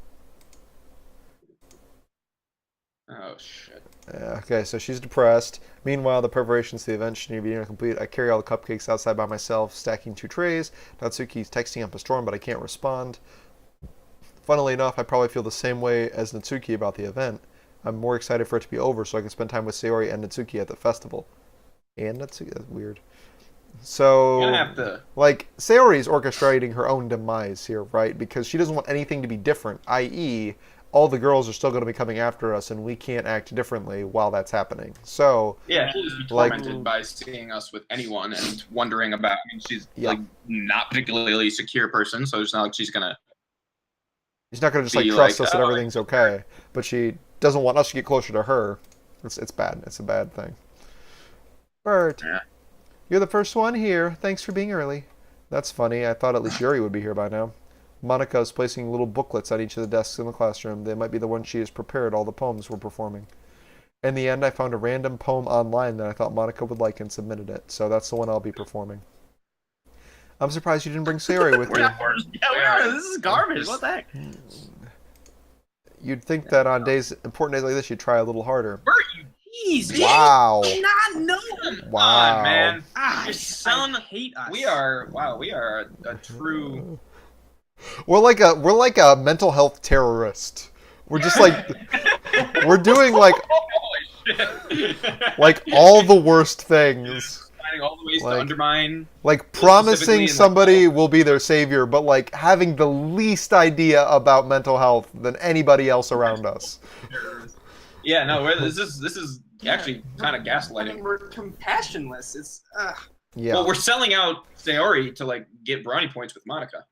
Oh shit. Okay, so she's depressed. Meanwhile, the preparations to the event should be complete. I carry all the cupcakes outside by myself, stacking 2 trays. Natsuki's texting up a storm, but I can't respond. Funnily enough, I probably feel the same way as Natsuki about the event. I'm more excited for it to be over so I can spend time with Sayori and Natsuki at the festival. And Natsuki? That's weird. So, You're gonna have to. like, Sayori's orchestrating her own demise here, right? Because she doesn't want anything to be different, i.e., all the girls are still going to be coming after us, and we can't act differently while that's happening. So, Yeah, she'll just be Like- tormented by seeing us with anyone and wondering about. I mean, she's Yeah. like not particularly secure person, so it's not like she's gonna. she's not going to just, like, Be trust like, us that "Oh, everything's okay. But she doesn't want us to get closer to her. It's bad. It's a bad thing. Bert, Yeah. you're the first one here. Thanks for being early. That's funny. I thought at least Yuri would be here by now. Monica is placing little booklets on each of the desks in the classroom. They might be the ones she has prepared all the poems we're performing. In the end, I found a random poem online that I thought Monica would like and submitted it. So that's the one I'll be performing. I'm surprised you didn't bring Sayori with you. Yeah, we are. This is garbage. What the heck? You'd think that on important days like this, you'd try a little harder. Bert, you Jeez, Wow. man. Not know. Wow. on, man. Ah, Your son- I hate us. We are a true. We're like a mental health terrorist. We're just like we're doing like Holy shit. all the worst things. Finding all the ways ways to undermine. Like specifically promising in, somebody will be their savior, but like having the least idea about mental health than anybody else around us. Yeah, no, this is actually kind of gaslighting. I mean, we're compassionless. It's Yeah. Well, we're selling out Sayori to like get brownie points with Monica.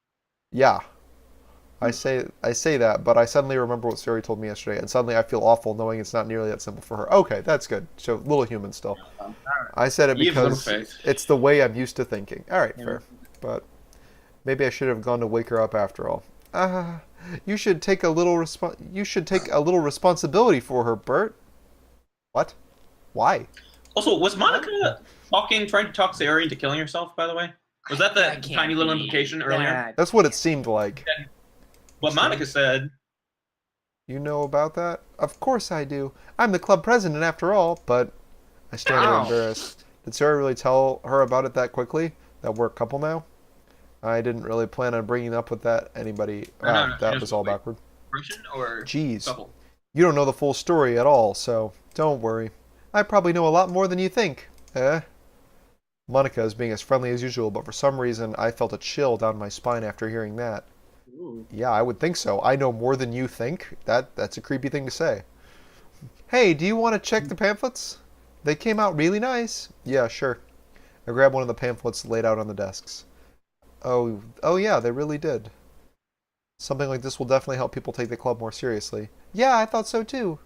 Yeah. I say that, but I suddenly remember what Sayori told me yesterday, and suddenly I feel awful knowing it's not nearly that simple for her. Okay, that's good. So little human still. I said it because it's the way I'm used to thinking. All right, fair. But maybe I should have gone to wake her up after all. You should take a little responsibility for her, Bert. What? Why? Also, was Monica trying to talk Sayori into killing herself, by the way? Was that the tiny little implication earlier? That's what it seemed like. What Monica said. You know about that? Of course I do. I'm the club president after all, but I stand there embarrassed. Did Sayori really tell her about it that quickly? That we're a couple now? I didn't really plan on bringing up with that anybody. No, that was all backward. Or Jeez. couple? You don't know the full story at all, so don't worry. I probably know a lot more than you think. Monica is being as friendly as usual, but for some reason I felt a chill down my spine after hearing that. Ooh. Yeah, I would think so. I know more than you think. That's a creepy thing to say. Hey, do you want to check the pamphlets? They came out really nice. Yeah, sure. I grabbed one of the pamphlets laid out on the desks. Oh yeah, they really did. Something like this will definitely help people take the club more seriously. Yeah, I thought so too.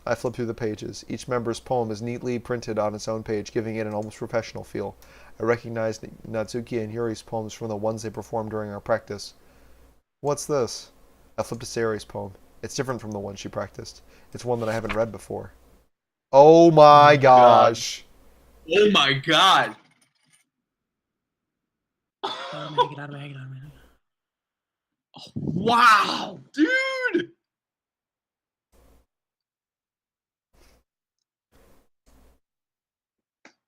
I flipped through the pages. Each member's poem is neatly printed on its own page, giving it an almost professional feel. I recognized Natsuki and Yuri's poems from the ones they performed during our practice. What's this? I flipped to Sayori's poem. It's different from the one she practiced. It's one that I haven't read before. Oh my gosh. Oh my god. Wow, dude.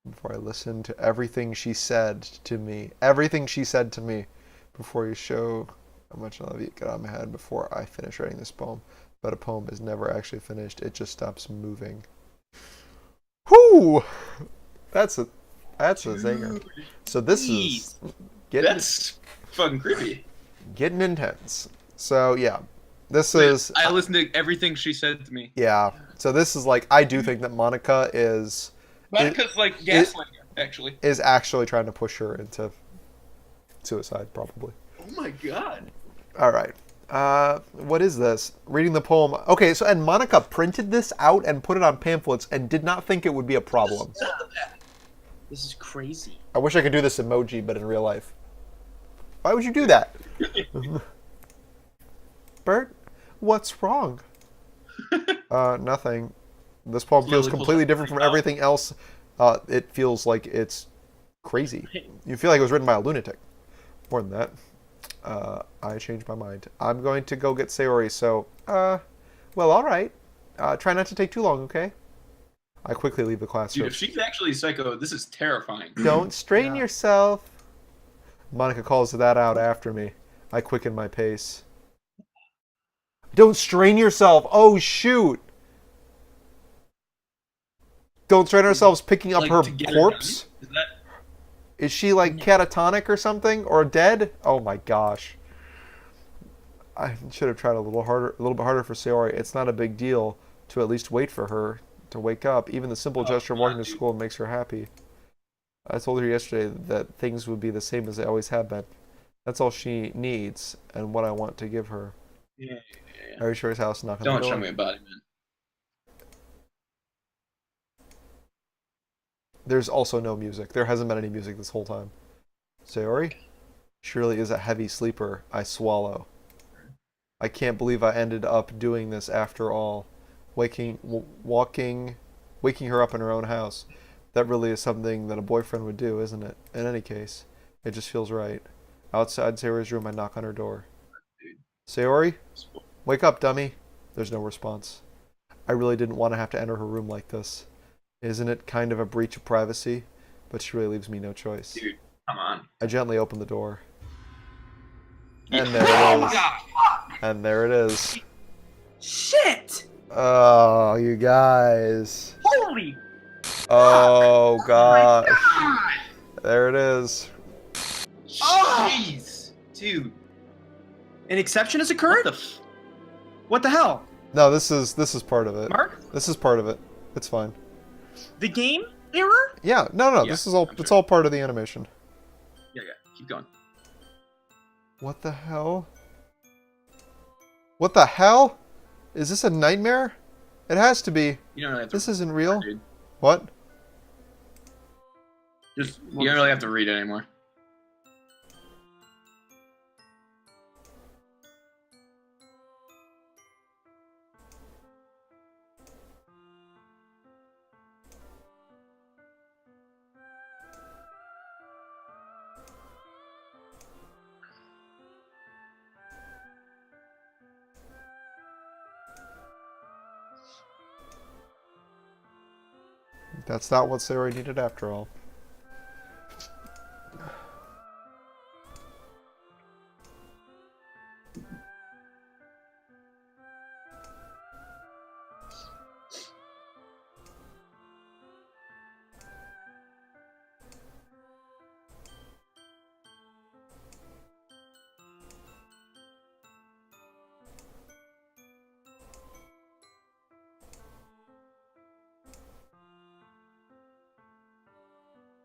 Before I listened to everything she said to me. Everything she said to me. Before you show how much I love you, get out of my head before I finish writing this poem. But a poem is never actually finished. It just stops moving. Whoo! That's a zinger. So this is that's fucking creepy. Getting intense. So yeah. I listened to everything she said to me. Yeah. So this is like, I do think that Monica's like gaslighting her, actually. Is actually trying to push her into suicide, probably. Oh my god. Alright. What is this? Reading the poem. Okay, so and Monica printed this out and put it on pamphlets and did not think it would be a problem. This is crazy. I wish I could do this emoji, but in real life. Why would you do that? Bert, what's wrong? Nothing. This poem feels completely different from everything else. It feels like it's crazy. You feel like it was written by a lunatic. More than that. I changed my mind. I'm going to go get Sayori, so, well, alright. Try not to take too long, okay? I quickly leave the classroom. Dude, if she's actually psycho, this is terrifying. Don't strain yourself. Monica calls that out after me. I quicken my pace. Don't strain yourself! Oh, shoot! Don't strain ourselves picking up her corpse? Is she like catatonic or something? Or dead? Oh my gosh. I should have tried a little bit harder for Sayori. It's not a big deal to at least wait for her to wake up. Even the simple gesture of walking to school makes her happy. I told her yesterday that things would be the same as they always have been. That's all she needs and what I want to give her. Yeah. Are you sure his house knocking on the door? Don't show me a body, man. There's also no music. There hasn't been any music this whole time. Sayori? She really is a heavy sleeper. I swallow. I can't believe I ended up doing this after all. Waking her up in her own house. That really is something that a boyfriend would do, isn't it? In any case, it just feels right. Outside Sayori's room, I knock on her door. Sayori? Wake up, dummy. There's no response. I really didn't want to have to enter her room like this. Isn't it kind of a breach of privacy? But she really leaves me no choice. Dude, come on. I gently open the door. And there it is. And there it is. Shit! Oh, you guys. Holy! Oh, gosh. There it is. Jeez, dude. An exception has What occurred? the? What the hell? No, this is part of it. Mark? This is part of it. It's fine. The game error? Yeah, no, Yeah, this is all. I'm It's sure. all part of the animation. Yeah. Keep going. What the hell? What the hell? Is this a nightmare? It has to be. You don't really have to. This isn't real. Dude. What? Just you don't really have to read it anymore. That's not what Sayori needed after all.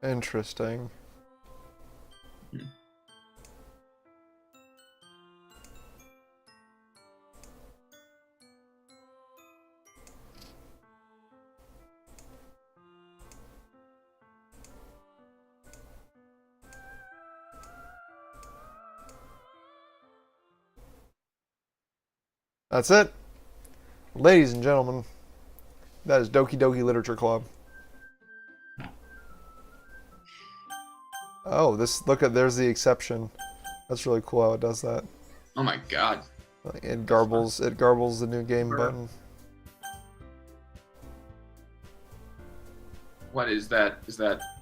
Interesting. That's it. Ladies and gentlemen, that is Doki Doki Literature Club. Oh, there's the exception. That's really cool how it does that. Oh my god. It garbles the new game button. What is that?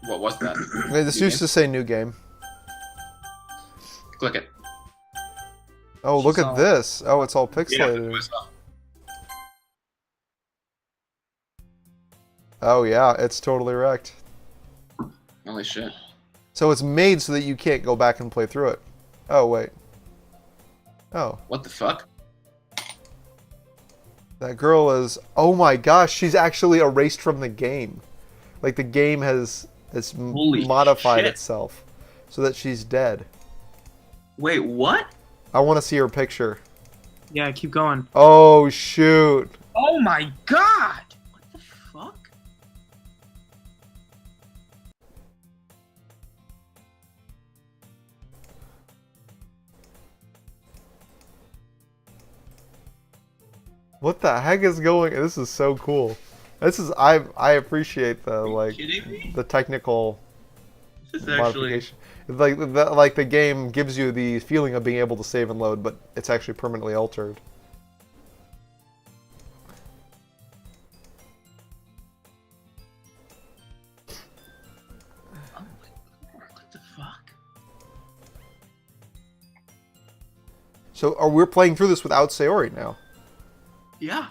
What was that? Wait, this New used game? to say new game. Click it. Oh, look She's at all- this. Oh, it's all Yeah, pixelated. it's up. Oh yeah, it's totally wrecked. Holy shit. So it's made so that you can't go back and play through it. Oh wait. Oh, What the fuck? that girl is. Oh my gosh, she's actually erased from the game. Like the game has Holy modified shit. itself so that she's dead. Wait, what? I want to see her picture. Yeah, keep going. Oh shoot. Oh my god! What the fuck? What the heck is going? This is so cool. I appreciate the Are you kidding me? the technical This is actually. modification. Like the game gives you the feeling of being able to save and load, but it's actually permanently altered. Oh my lord, what the fuck? So we're playing through this without Sayori now. Yeah.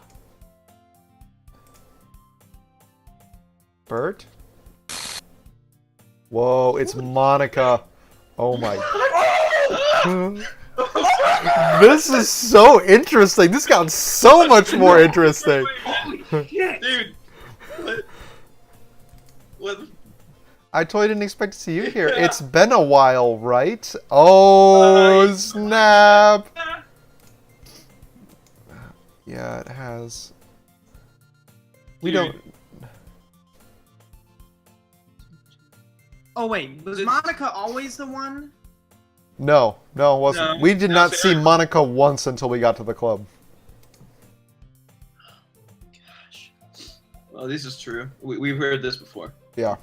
Bert? Whoa, it's Monica. Oh my. This is so interesting. This got so much more interesting. Holy shit, dude. What? I totally didn't expect to see you here. It's been a while, right? Oh, snap. Yeah, it has. We Dude. don't. Oh wait, was Monica always the one? No, it wasn't. No, We did no, not see Sarah. Monica once until we got to the club. Gosh. Well, this is true. We've heard this before. Yeah.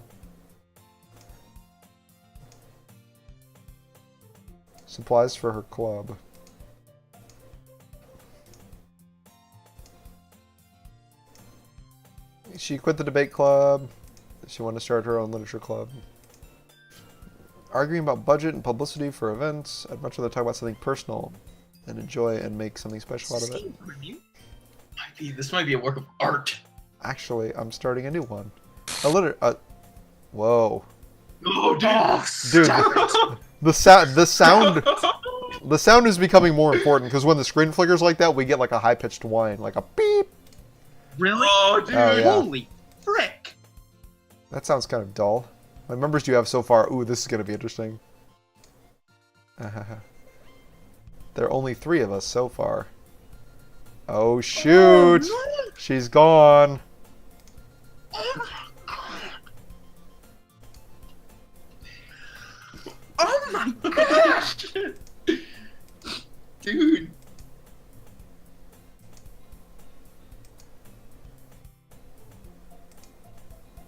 Supplies for her club. She quit the debate club. She wanted to start her own literature club. Arguing about budget and publicity for events. I'd much rather talk about something personal and enjoy and make something special out of it. This might be a work of art. Actually, I'm starting a new one. Whoa. Oh, dude. Dude, Stop it. the sound is becoming more important because when the screen flickers like that, we get like a high pitched whine, like a beep. Really? Oh, dude. Oh, yeah. Holy frick. That sounds kind of dull. What members do you have so far? Ooh, this is gonna be interesting. There are only 3 of us so far. Oh shoot! Oh, no. She's gone. Oh my gosh! Dude.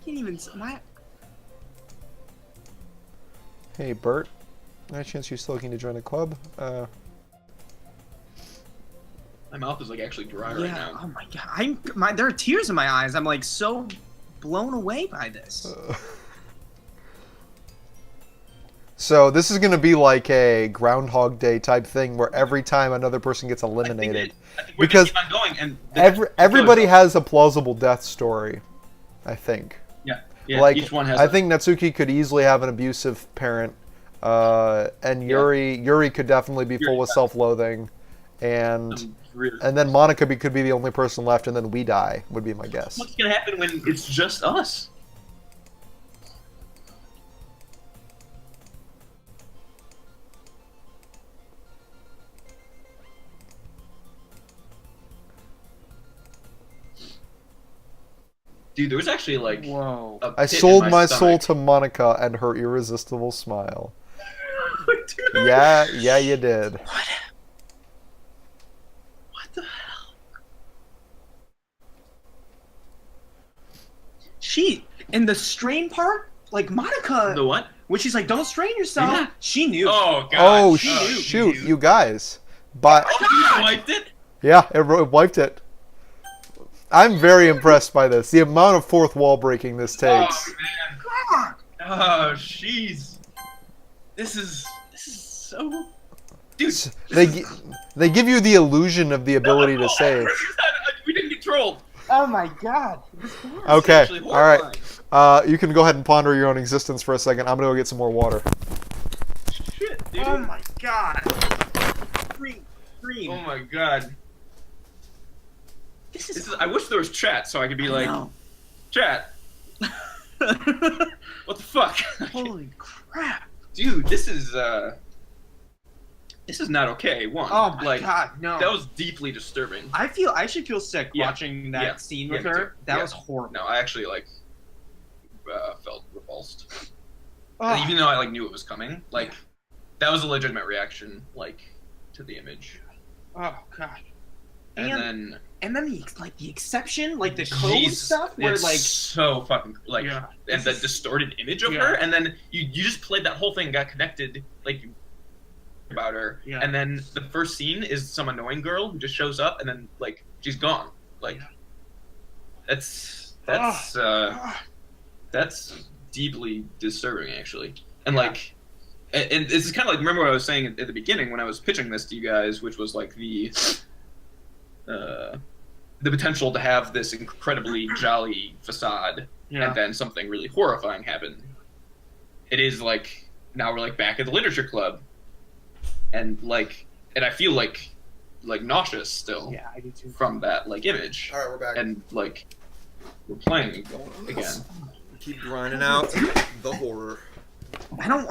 Can't even. My. Hey Bert, any chance you're still looking to join the club? My mouth is like actually dry right Yeah. now. Oh my god. There are tears in my eyes. I'm like so blown away by this. So this is gonna be like a Groundhog Day type thing where every time another person gets I think eliminated, we're because gonna keep on going, and everybody has a plausible death story, I think. Yeah, like each one has. I think Natsuki could easily have an abusive parent, and Yuri could definitely be full with self-loathing, and Really. and then Monica could be the only person left, and then we die would be my guess. What's gonna happen when it's just us? Dude, there was actually like Whoa. a I pit in sold my soul stomach. to Monica and her irresistible smile. Dude, Yeah, you did. What? What the hell? She in the strain part, like Monica, The what? when she's like, "Don't strain yourself," Yeah. she knew. Oh god. Oh she knew. shoot, dude. you guys! But Oh, you wiped it? yeah, it wiped it. I'm very impressed by this. The amount of fourth wall breaking this takes. Oh man. God. Oh jeez. This is so. Dude. They give you the illusion of the ability to save. We didn't get trolled. Oh my god. Okay, Actually all right. horrifying. You can go ahead and ponder your own existence for a second. I'm gonna go get some more water. Shit, dude. Oh my god. Green. Oh my god. This This is. is. I wish there was chat so I could be like, No. chat. What the fuck? Holy crap. Dude, this is not okay. One. Oh my like, god, no. That was deeply disturbing. I should feel sick Yeah. watching that Yeah. scene with Yeah, me her. too. That Yeah. was horrible. No, I actually like felt repulsed. Oh. Even though I like knew it was coming, like that was a legitimate reaction, like to the image. Oh god. And And then the exception, like the code Jeez, stuff, where it's like so fucking like, Yeah. and the distorted image of Yeah. her, and then you just played that whole thing, got connected, like about her, Yeah. and then the first scene is some annoying girl who just shows up, and then like she's gone. Like that's that's deeply disturbing, actually, and Yeah. like. And this is kind of like, remember what I was saying at the beginning when I was pitching this to you guys, which was like the potential to have this incredibly jolly facade, yeah. and then something really horrifying happen. It is like, now we're like back at the literature club, and I feel like nauseous still Yeah, I do too. from that like image, All right, we're back. and like we're playing again. Keep grinding out the horror. I don't.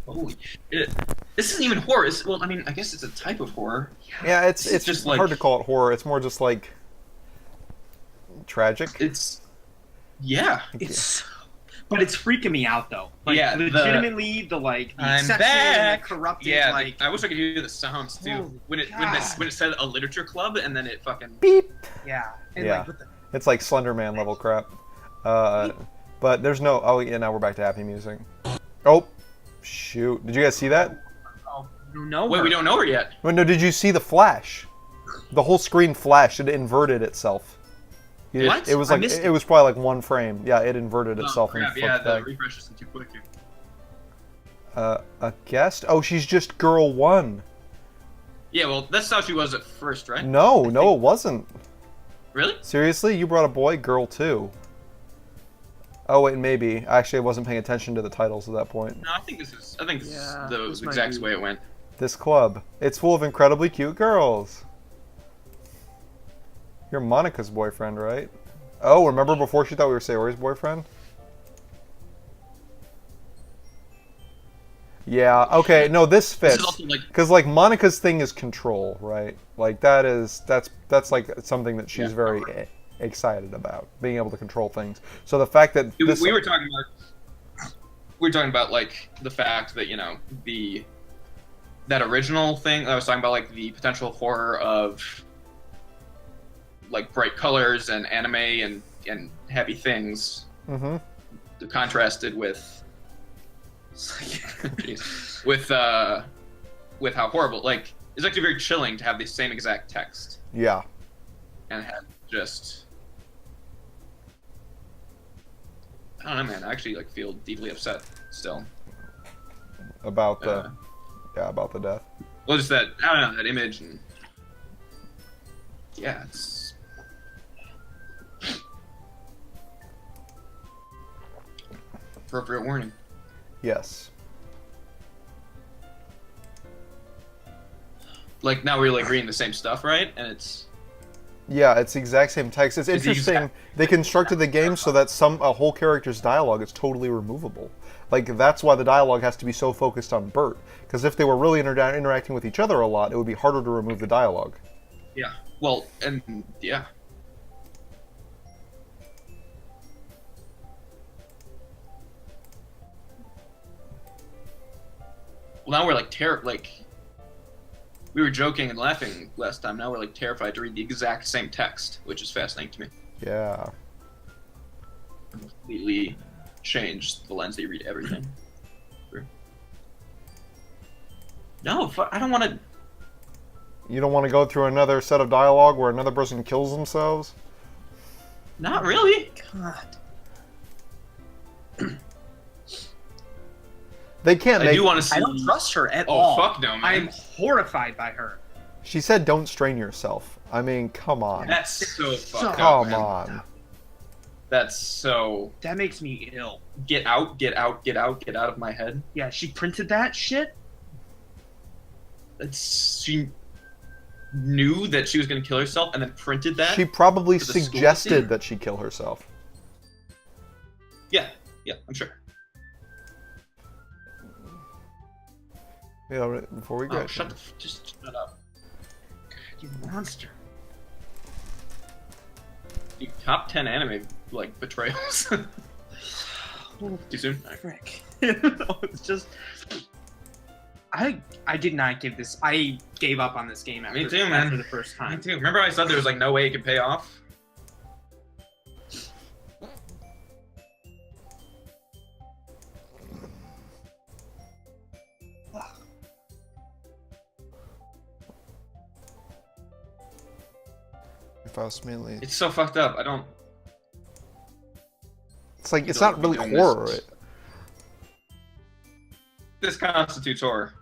Holy shit! This isn't even horror. Well, I mean, I guess it's a type of horror. Yeah, it's It's just like- hard to call it horror. It's more just like tragic. It's yeah. It's. But it's freaking me out though. Like, Yeah, legitimately, the I'm exception, back! the corrupted, Yeah, like. I wish I could hear the sounds too. Holy When it God. when it said a literature club and then it fucking Beep. Yeah. And Yeah. like with the. It's like Slender Man level crap. But there's no. Oh yeah, now we're back to happy music. Oh, shoot! Did you guys see that? Oh, no. wait, we don't know her yet. Oh, no, did you see the flash? The whole screen flashed. It inverted itself. What? It was I like missed it was probably like one frame. Yeah, it inverted Oh, itself crap, and yeah, flipped the back. refresh isn't too quick here. A guest? Oh, she's just girl one. Yeah, well, that's how she was at first, right? No, it wasn't. Really? Seriously, you brought a boy, girl two. Oh wait, maybe. Actually, I wasn't paying attention to the titles at that point. No, I think this is the this might exact be- way it went. This club. It's full of incredibly cute girls. You're Monica's boyfriend, right? Oh, remember before she thought we were Sayori's boyfriend? Yeah, okay, no, this This is fits. also like Because, like, Monica's thing is control, right? Like, that's like, something that she's Yeah. very excited about, being able to control things. So the fact that this... we were talking about like the fact that that original thing I was talking about, like the potential horror of like bright colors and anime and heavy things, Mm-hmm. contrasted with jeez, with how horrible, like it's actually very chilling to have the same exact text Yeah. and have just I don't know, man. I actually like feel deeply upset still. About the... about the death. Well, just that I don't know, that image and yeah, it's appropriate warning. Yes. Like now we're like reading the same stuff, right? And it's Yeah, it's the exact same text. It's It's the interesting. exact- They constructed the game so that a whole character's dialogue is totally removable. Like, that's why the dialogue has to be so focused on Bert. Because if they were really interacting with each other a lot, it would be harder to remove the dialogue. yeah. Well, and yeah. Well, now we're like we were joking and laughing last time. Now we're like terrified to read the exact same text, which is fascinating to me. Yeah. Completely changed the lens that you read everything. No, I don't want to. You don't want to go through another set of dialogue where another person kills themselves? Not really. God. They can't I make... do want to see. I don't trust her at Oh, all. fuck no, man. I'm horrified by her. She said don't strain yourself. I mean, come on. That's so fucked Come up, man. on. That's so. That makes me ill. Get out, get out, get out, get out of my head. Yeah, she printed that shit. She knew that she was going to kill herself and then printed that. She probably For the school suggested team? that she kill herself. Yeah, I'm sure. Yeah, before we Oh, get... just shut up. You monster. Dude, top 10 anime like betrayals. Too soon. Frick. No, it's just. I did not give this. I gave up on this game after, Me too, man. after the first Me time. too. Remember I said there was like no way it could pay off? If I was mainly... It's so fucked up. I don't. It's like, it's don't not really doing horror. this. This constitutes horror.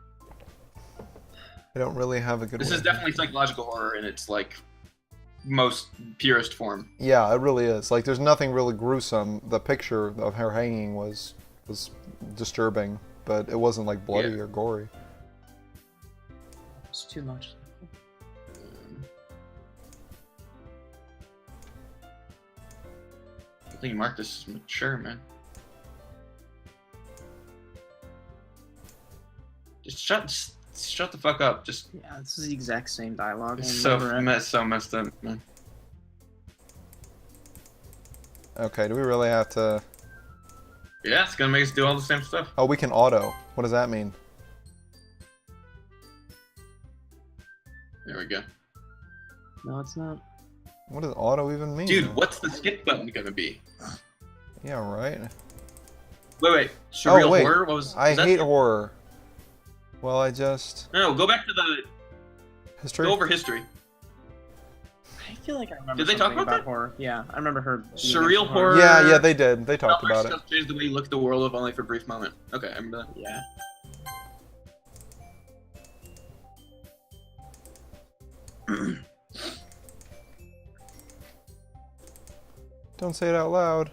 I don't really have a good This way. is definitely psychological horror in its like most purest form. Yeah, it really is. Like, there's nothing really gruesome. The picture of her hanging was disturbing, but it wasn't like bloody Yeah. or gory. It's too much. I think you marked this as mature, man. Just shut the fuck up. Just Yeah, this is the exact same dialogue. it's over so and- messed up, man. Okay, do we really have to... Yeah, it's gonna make us do all the same stuff. Oh, we can auto. What does that mean? There we go. No, it's not. What does auto even mean? Dude, what's the skip button gonna be? Yeah, right. Wait. Surreal wait. horror? What was I was that- hate horror. Well, I just... No, go back to the History? go over history. I feel like I remember. Did they talk something about that? horror? Yeah, I remember her. being Surreal into horror? Yeah, they did. They talked Complex about it. stuff changed the way you look at the world, if only for a brief moment. Okay, I remember that. Yeah. Don't say it out loud.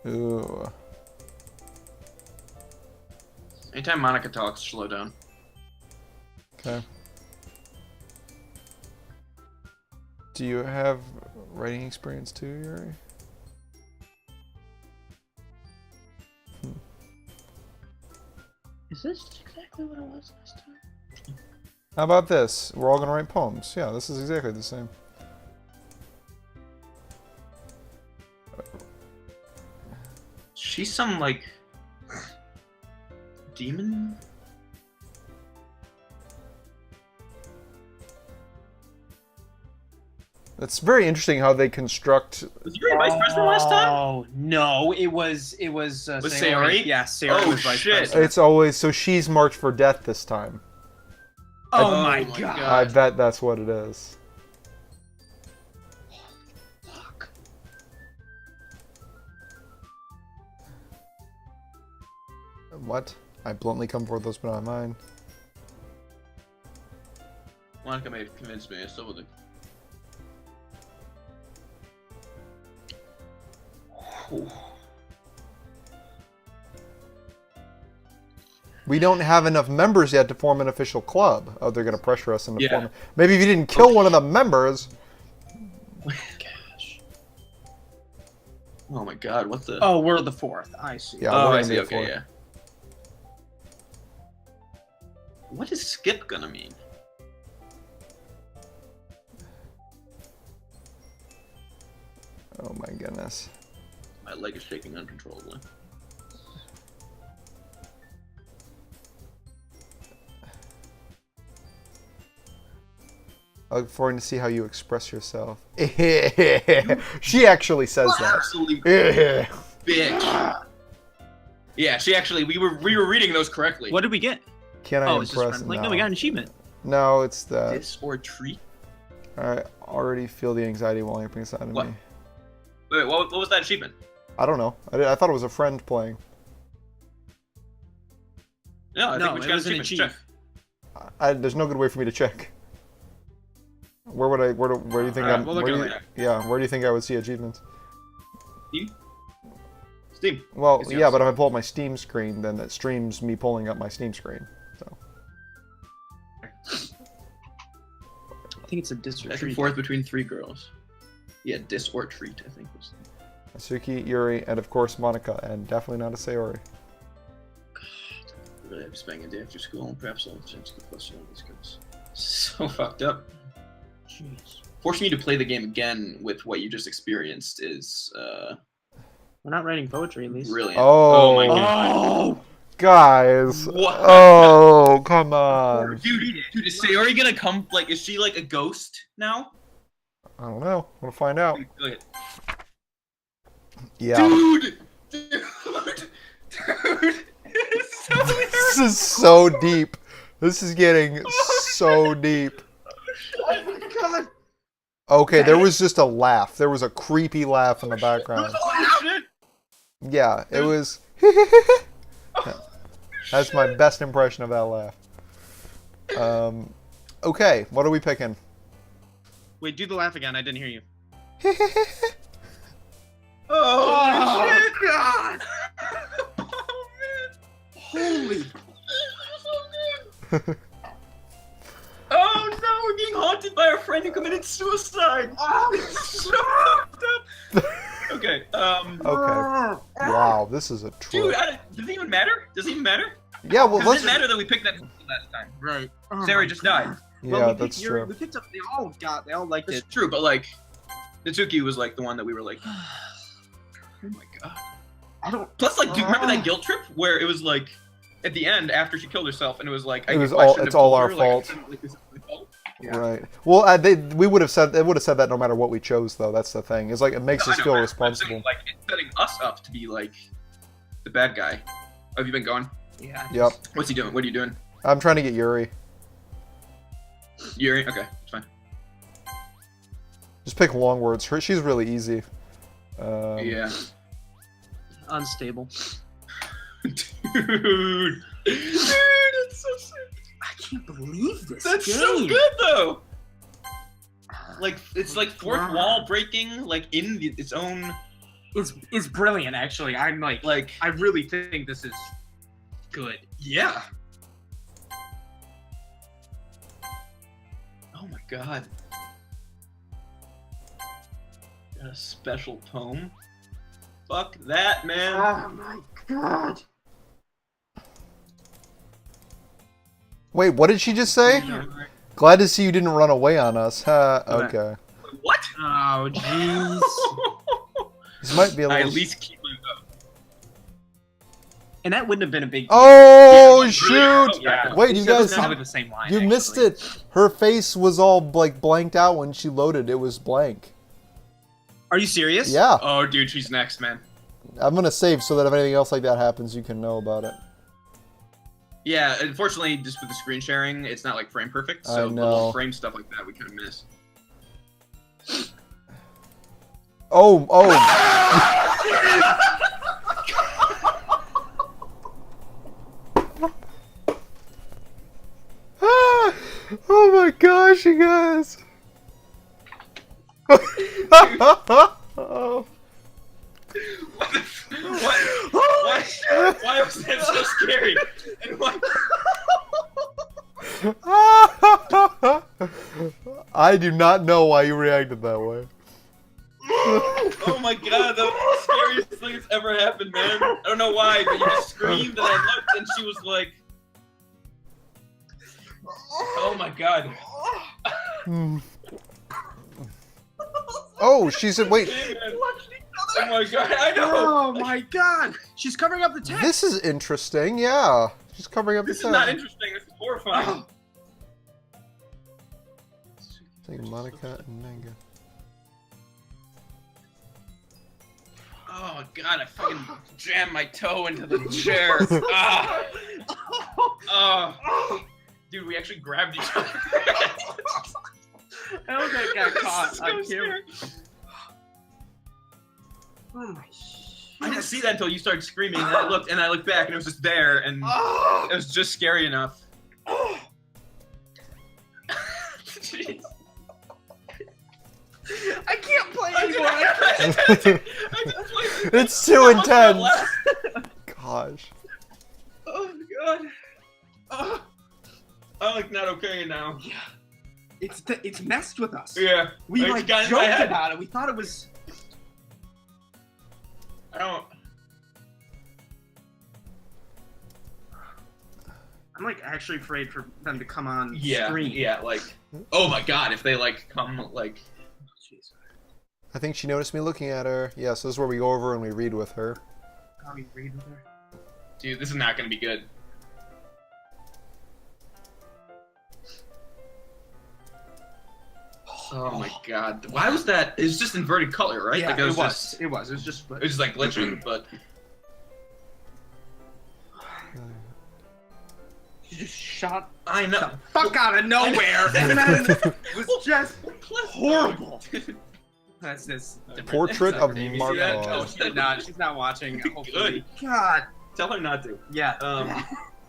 Ooh. Anytime Monica talks, slow down. Okay. Do you have writing experience too, Yuri? Is this exactly what it was last time? How about this? We're all gonna write poems. Yeah, this is exactly the same. She's some, like, demon? It's very interesting how they construct. Was Yuri vice president last time? Oh no, it was Sayori? Yeah, Sayori Oh, was vice shit. president. It's always so she's marked for death this time. Oh, Oh my my god. God. I bet that's what it is. Fuck. What? I bluntly come forth those, but not mine. Monica may have convinced me. I still would. We don't have enough members yet to form an official club. Oh, they're gonna pressure us into Yeah. forming. Maybe if you didn't kill one of the members. Gosh. Oh my god, what the? Oh, we're the fourth. I see. Yeah, Oh, we're I gonna be see. a Okay, fourth. yeah. What is skip gonna mean? Oh my goodness. My leg is shaking uncontrollably. I look forward to see how you express yourself. She actually says that. Absolute Yeah. bitch. Yeah, she actually. We were reading those correctly. What did we get? Can I Oh, it's just impress? friendly. No, we got an achievement. No, it's that. This or treat? I already feel the anxiety welling up inside of What? me. Wait, what was that achievement? I don't know. I thought it was a friend playing. No, I No, think we it just got was an achievement. Check. There's no good way for me to check. Where would I? Where do you think Alright, I'm? we'll look where at do it you, later. yeah, where do you think I would see achievements? Steam. Well, It's yeah, yours. but if I pull up my Steam screen, then it streams me pulling up my Steam screen. So I think it's a dis or Back and treat. forth between three girls. Yeah, dis or treat, I think was. Asuki, Yuri, and of course Monica, and definitely not a Sayori. I really have to spend a day after school, and perhaps I'll change the question on these girls. So fucked up. Jeez. Forcing you to play the game again with what you just experienced is We're not writing poetry, at least. brilliant. Oh. my god. Oh! Guys! What? Oh, come on! Dude, is Sayori gonna come? Like, is she like a ghost now? I don't know. We'll find out. Look at- Yeah. Dude, it's so weird. This is so deep. This is getting so deep. Oh my god. Okay, there was just a laugh. There was a creepy laugh in the background. Oh shit. Yeah, it was. That's my best impression of that laugh. Okay, what are we picking? Wait, do the laugh again. I didn't hear you. Oh, shit. God! Oh man. Holy! Oh no, we're being haunted by our friend who committed suicide. Oh, it's so fucked up. Okay. Okay. Wow, this is a trip. Dude, does it even matter? Does it even matter? Yeah, well, Does let's. it matter that we picked that last time? Right. Sarah just died. Yeah, we that's picked Yuri, true. We picked up. They all liked That's it. true, but like, Natsuki was like the one that we were like, oh my god. I don't. Plus, like, do you remember that guilt trip where it was like, at the end after she killed herself, and it was like, It was I all- shouldn't it's have all told our her, fault. Like, this is my fault. Yeah. Right. Well, we would have said that no matter what we chose, though. That's the thing. It's like it makes No, us I know, feel I'm responsible. saying, like, it's setting us up to be like the bad guy. Oh, have you been going? Yeah. Yep. What's he doing? What are you doing? I'm trying to get Yuri. Yuri? Okay, it's fine. Just pick long words. She's really easy. Yeah. Unstable. Dude. Dude, it's so sick. I can't believe this. That's game. so good, though. Like, it's like fourth wall breaking, like, in its own is brilliant. Actually, I'm like I really think this is good. Yeah. Oh my god. Got a special poem. Fuck that, man. Oh my god. Wait, what did she just say? Glad to see you didn't run away on us. Okay. What? Oh jeez. This might be a I little... at least keep my vote. And that wouldn't have been a big. Oh, Yeah, shoot! Yeah. Wait, you That was guys... probably the same line. You actually. missed it. Her face was all, like, blanked out when she loaded. It was blank. Are you serious? Yeah. Oh, dude, she's next, man. I'm gonna save so that if anything else like that happens, you can know about it. Yeah, unfortunately, just with the screen sharing, it's not like frame perfect, I so the know. little frame stuff like that we kind of miss. Oh. Oh my gosh, you guys. Oh. Why was that so scary? And why? I do not know why you reacted that way. Oh my god, the scariest thing that's ever happened, man. I don't know why, but you just screamed and I looked and she was like... Oh my god. Hmm. Oh, she said, wait. Oh my god, I know! Oh my god! She's covering up the text. This is interesting, yeah. She's covering up This the is not text. interesting, this is horrifying. Saying Monica and Manga. Oh god, I fucking jammed my toe into the chair. Ah. Oh. Dude, we actually grabbed each other. I don't think I got caught So on camera. scary. Oh my I didn't see that until you started screaming, and I looked back, and it was just there, and it was just scary enough. Jeez. I can't play I anymore. didn't play It's too intense. Gosh. Oh god. Oh. I'm like not okay now. Yeah. It's messed with us. Yeah. We It's like got in my joked head. about it. We thought it was. I don't. I'm like actually afraid for them to come on Yeah. screen. Yeah. Like. Oh my god! If they like come like. Jeez. I think she noticed me looking at her. Yeah, so this is where we go over and we read with her. How we read with her? Dude, this is not gonna be good. Oh my god. Why was that? It was just inverted color, right? Yeah, like it was. just, It was. It was just. it was just like glitching, but. She just shot I know. the fuck out of nowhere, and then it was just horrible. That's this. Portrait of Amy, see Markov. that? No, she's not. She's not watching. Hopefully. Good. God. Tell her not to. Yeah.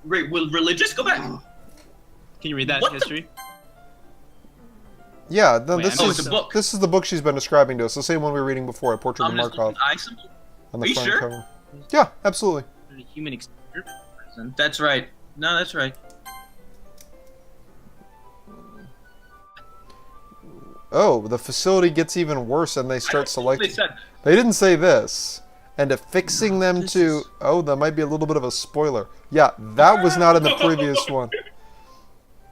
Wait, will religious go back? Can you read that What the- history? Yeah, no, Wait, this oh, is it's a book. this is the book she's been describing to us. The same one we were reading before, Portrait of Ominous Markov, eye symbol? on the Are you front sure? cover. Yeah, absolutely. A human experiment person. That's right. No, that's right. Oh, the facility gets even worse, and they I start don't know what selecting. They said. They didn't say this. And affixing them this to... is- Oh, that might be a little bit of a spoiler. Yeah, that was not in the previous one.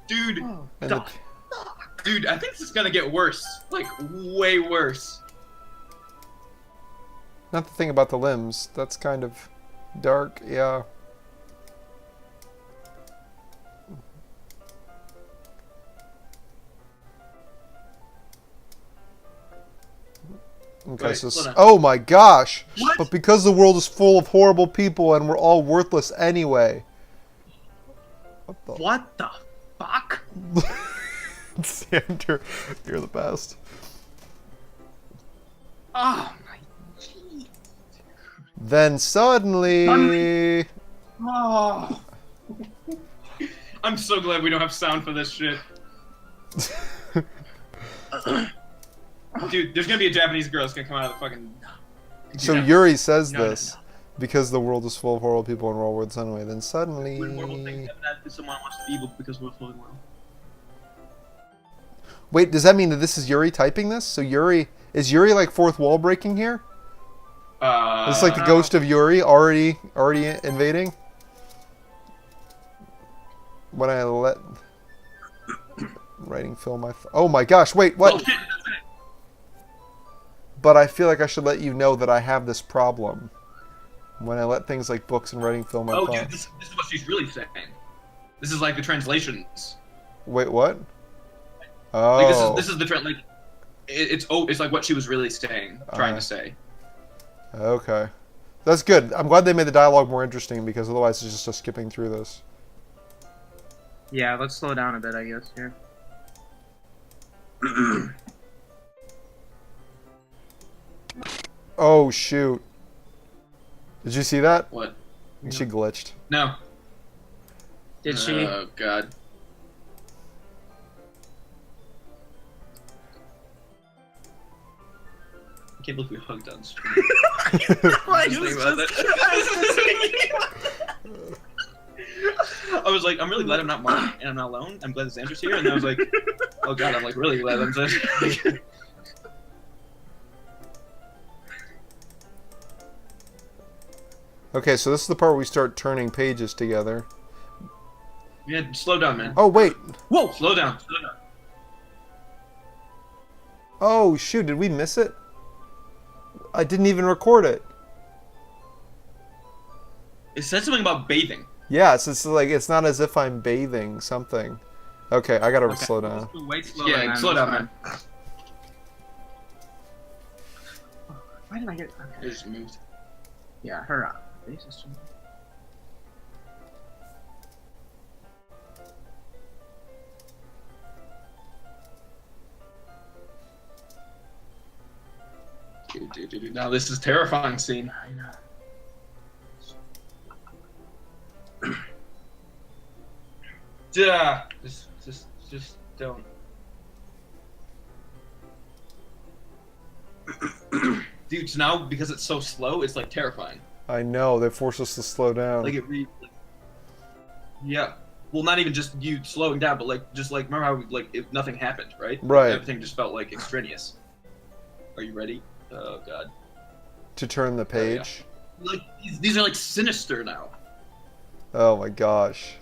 Dude, Oh, And the- dude, I think this is gonna get worse. Like, way worse. not the thing about the limbs. That's kind of dark, yeah. Okay, Wait, so... slow down. Oh my gosh! What? But because the world is full of horrible people and we're all worthless anyway. What the... What the fuck? Xander, you're the best. Oh my jeez. Then suddenly... Oh. I'm so glad we don't have sound for this shit. Dude, there's gonna be a Japanese girl that's gonna come out of the fucking So Yeah. Yuri says No, no, this because the world is full of horrible people and we're all worlds anyway. Then suddenly. When horrible things happen, that someone wants to be evil because we're flowing well. Wait, does that mean that this is Yuri typing this? So Yuri is Yuri like fourth wall breaking here? Is this like the ghost of Yuri already invading? When I let writing fill my oh my gosh, wait, what? Oh, shit. But I feel like I should let you know that I have this problem. When I let things like books and writing fill my Oh, thoughts. dude, this is what she's really saying. This is like the translations. Wait, what? Oh. Like this is the trend. Like it's like what she was really saying, trying to say. Okay. That's good. I'm glad they made the dialogue more interesting because otherwise it's just us skipping through this. Yeah, let's slow down a bit, I guess, here. Oh, shoot. Did you see that? What? She glitched. No. Did she? Oh god. I can't believe we hugged on stream. I was like, I'm really glad I'm not Mark and I'm not alone. I'm glad Xander's here, and I was like, oh god, I'm like really glad I'm Xander. Okay, so this is the part where we start turning pages together. Yeah, slow down, man. Oh, wait. Whoa, slow down, slow down. Oh, shoot. Did we miss it? I didn't even record it. It said something about bathing. Yeah, it's like it's not as if I'm bathing something. Okay, I gotta slow down. Wait, Yeah, slow down, man. Why did I get? It Okay. just moved. Yeah, her face is. Dude. Now this is terrifying scene. I know. Yeah. Just don't. Dude, so now because it's so slow, it's like terrifying. I know, they force us to slow down. Like yeah. Well, not even just you slowing down, but like just like remember how like if nothing happened, right? Right. Everything just felt like extraneous. Are you ready? Oh god. To turn the page. Like these are like sinister now. Oh my gosh.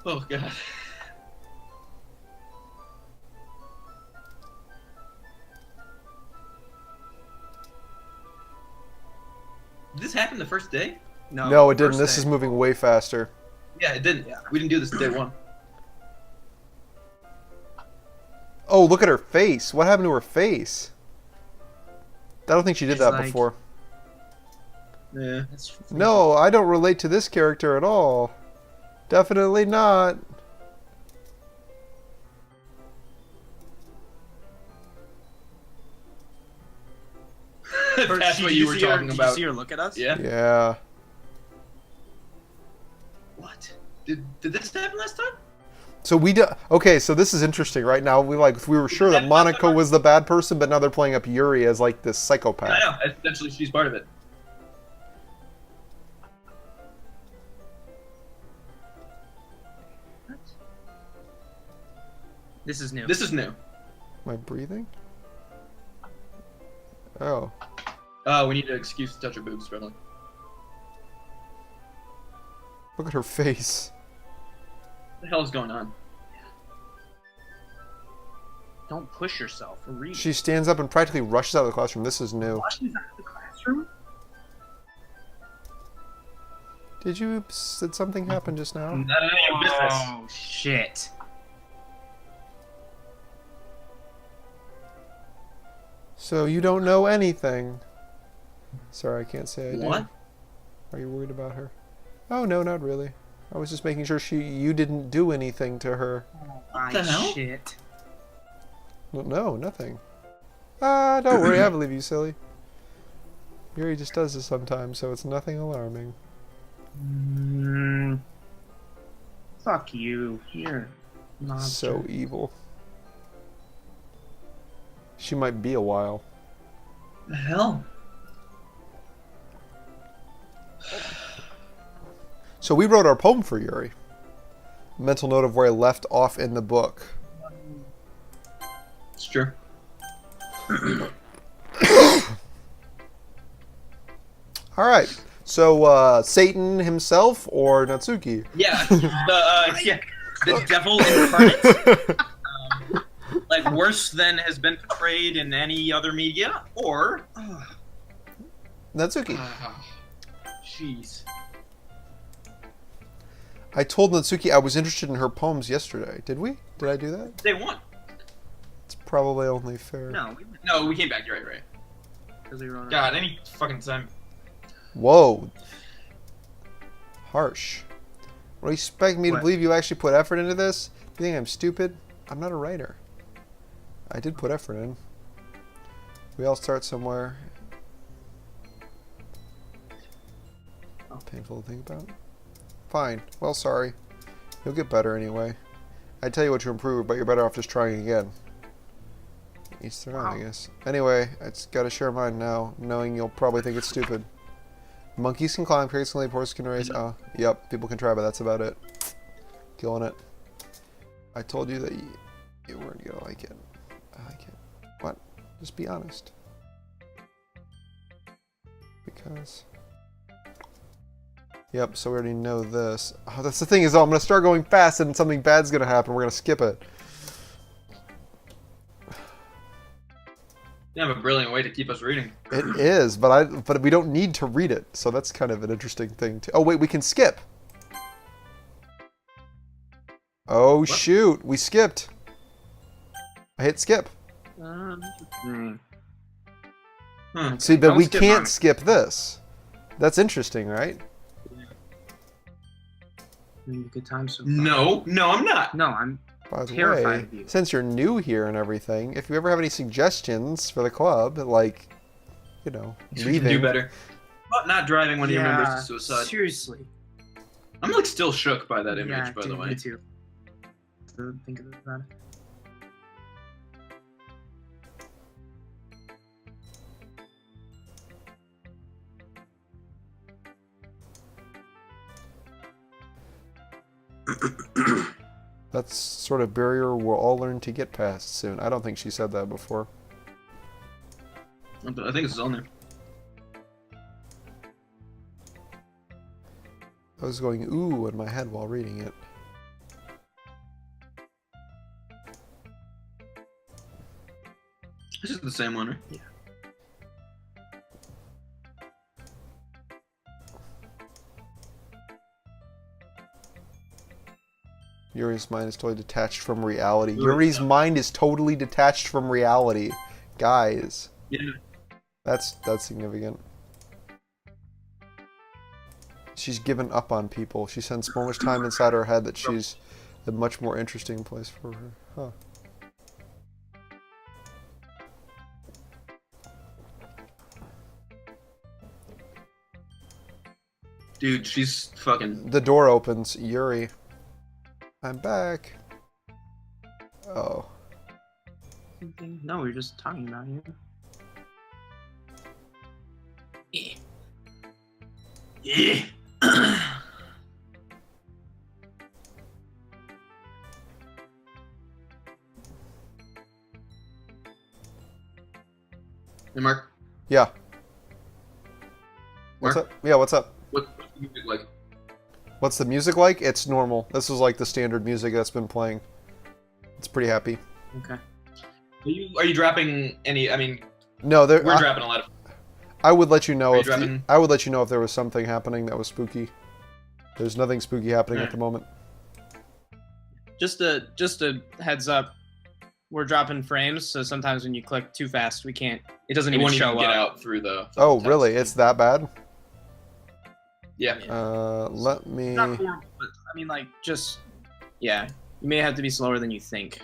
Oh god. Did this happen the first day? No, it didn't. first This day. is moving way faster. Yeah, it didn't. Yeah. We didn't do this day one. Oh, look at her face. What happened to her face? I don't think she did She's that like- before. Yeah. No, I don't relate to this character at all. Definitely not. That's what you were talking Did about. you see her look at us? Yeah. Yeah. What? Did this happen last time? So we do. Okay, so this is interesting. Right now, we were sure that Monica was the bad person, but now they're playing up Yuri as like this psychopath. I know. Essentially, she's part of it. This is new. This is new. Am I breathing? Oh. Oh, we need an excuse to touch her boobs, apparently. Look at her face. What the hell is going on? Don't push yourself. Read. She stands up and practically rushes out of the classroom. This is new. She's out of the classroom. Did something happen just now? None of your business. Oh shit! So you don't know anything. Sorry, I can't say I do. What? Are you worried about her? Oh no, not really. I was just making sure you didn't do anything to her. Oh, the hell? shit. Well, no, nothing. Don't worry, I believe you, silly. Yuri just does this sometimes, so it's nothing alarming. Fuck you. You're a monster. So evil. She might be a while. The hell? So we wrote our poem for Yuri. Mental note of where I left off in the book. It's true. All right. So Satan himself or Natsuki? Yeah, the devil incarnate. Like worse than has been portrayed in any other media, or Natsuki. Jeez. I told Natsuki I was interested in her poems yesterday. Did we? Did I do that? They won. It's probably only fair. No, we came back. You're right. Because they wrote God, any fucking time. Whoa. Harsh. What do you expect me to What? believe you actually put effort into this? You think I'm stupid? I'm not a writer. I did put effort in. We all start somewhere. Painful to think about. Fine. Well, sorry. You'll get better anyway. I'd tell you what to improve, but you're better off just trying again. Each their own, I guess. Anyway, I just gotta share mine now, knowing you'll probably think it's stupid. Monkeys can climb, crickets can leap, horses can race. Oh, yep, people can try, but that's about it. Killing it. I told you that you weren't gonna like it. I like it. What? Just be honest. Because... Yep, so we already know this. Oh, that's the thing is, I'm gonna start going fast and something bad's gonna happen. We're gonna skip it. You have a brilliant way to keep us reading. It is, but we don't need to read it, so that's kind of an interesting thing too. Oh wait, we can skip. Oh What? shoot, we skipped. I hit skip. See, but Don't we skip can't mine. skip this. That's interesting, right? Having a good time so far. No, I'm not. No, I'm By the terrified way, of you. since you're new here and everything, if you ever have any suggestions for the club, like, you know, We can leaving. do better. But not driving one of your members to suicide. Seriously. I'm like still shook by that image, by dude, the way. Me too. So think about it. That's sort of barrier we'll all learn to get past soon. I don't think she said that before. I think it's on there. I was going ooh in my head while reading it. This is the same one, right? Yeah. Yuri's mind is totally detached from reality. Yuri's mind is totally detached from reality. Guys. Yeah. That's significant. She's given up on people. She spends so much time inside her head that she's a much more interesting place for her. Huh. Dude, she's fucking... The door opens. Yuri. I'm back. Oh. No, we were just talking about you. Yeah. Hey, Mark. Yeah. What's Mark? up? Yeah, what's up? What's the music like? What's the music like? It's normal. This is like the standard music that's been playing. It's pretty happy. Okay. Are you dropping any? I mean, No, we're dropping a lot of. I would let you know Are you if dropping- I would let you know if there was something happening that was spooky. There's nothing spooky happening at the moment. Just a heads up. We're dropping frames, so sometimes when you click too fast, we can't. It doesn't It even won't show even get up. out through the. Oh, text. really? It's that bad? Yeah. Let me. Not horrible, but I mean, like, just yeah. You may have to be slower than you think.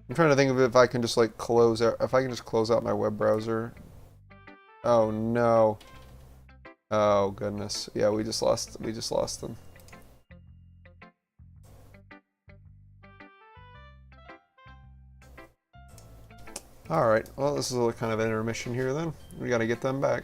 I'm trying to think of if I can just like close out. If I can just close out my web browser. Oh no. Oh goodness. Yeah, we just lost them. Alright, well this is a kind of intermission here then. We gotta get them back.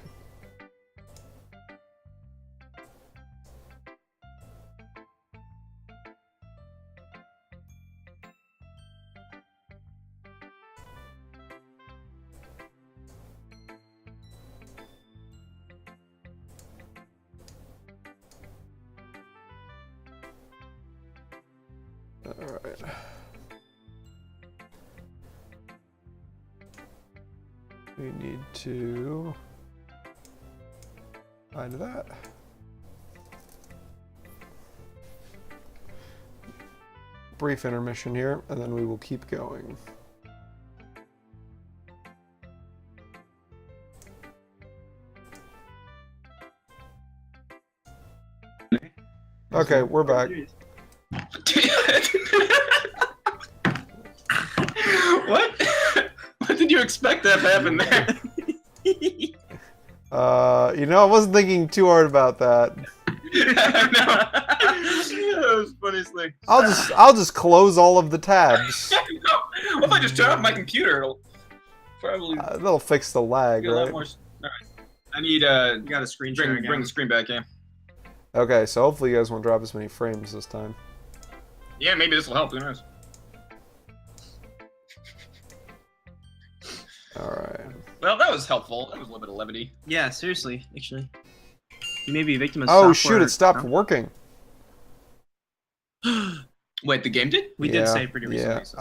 Alright. We need to find that. Brief intermission here, and then we will keep going. Okay, we're back. What? What did you expect to have happened there? You know, I wasn't thinking too hard about that. That was the funniest thing. I'll just close all of the tabs. Well, if I just turn off my computer, it'll probably That'll fix the lag, get a lot right? more. All right. I need You got a screen share bring the screen back in. Okay, so hopefully you guys won't drop as many frames this time. Yeah, maybe this will help. Who knows? Alright. Well, that was helpful. That was a little bit of levity. Yeah, seriously, actually. You may be a victim of Oh software. shoot, it stopped Huh? working. Wait, the game did? We did save pretty recently. Yeah. So.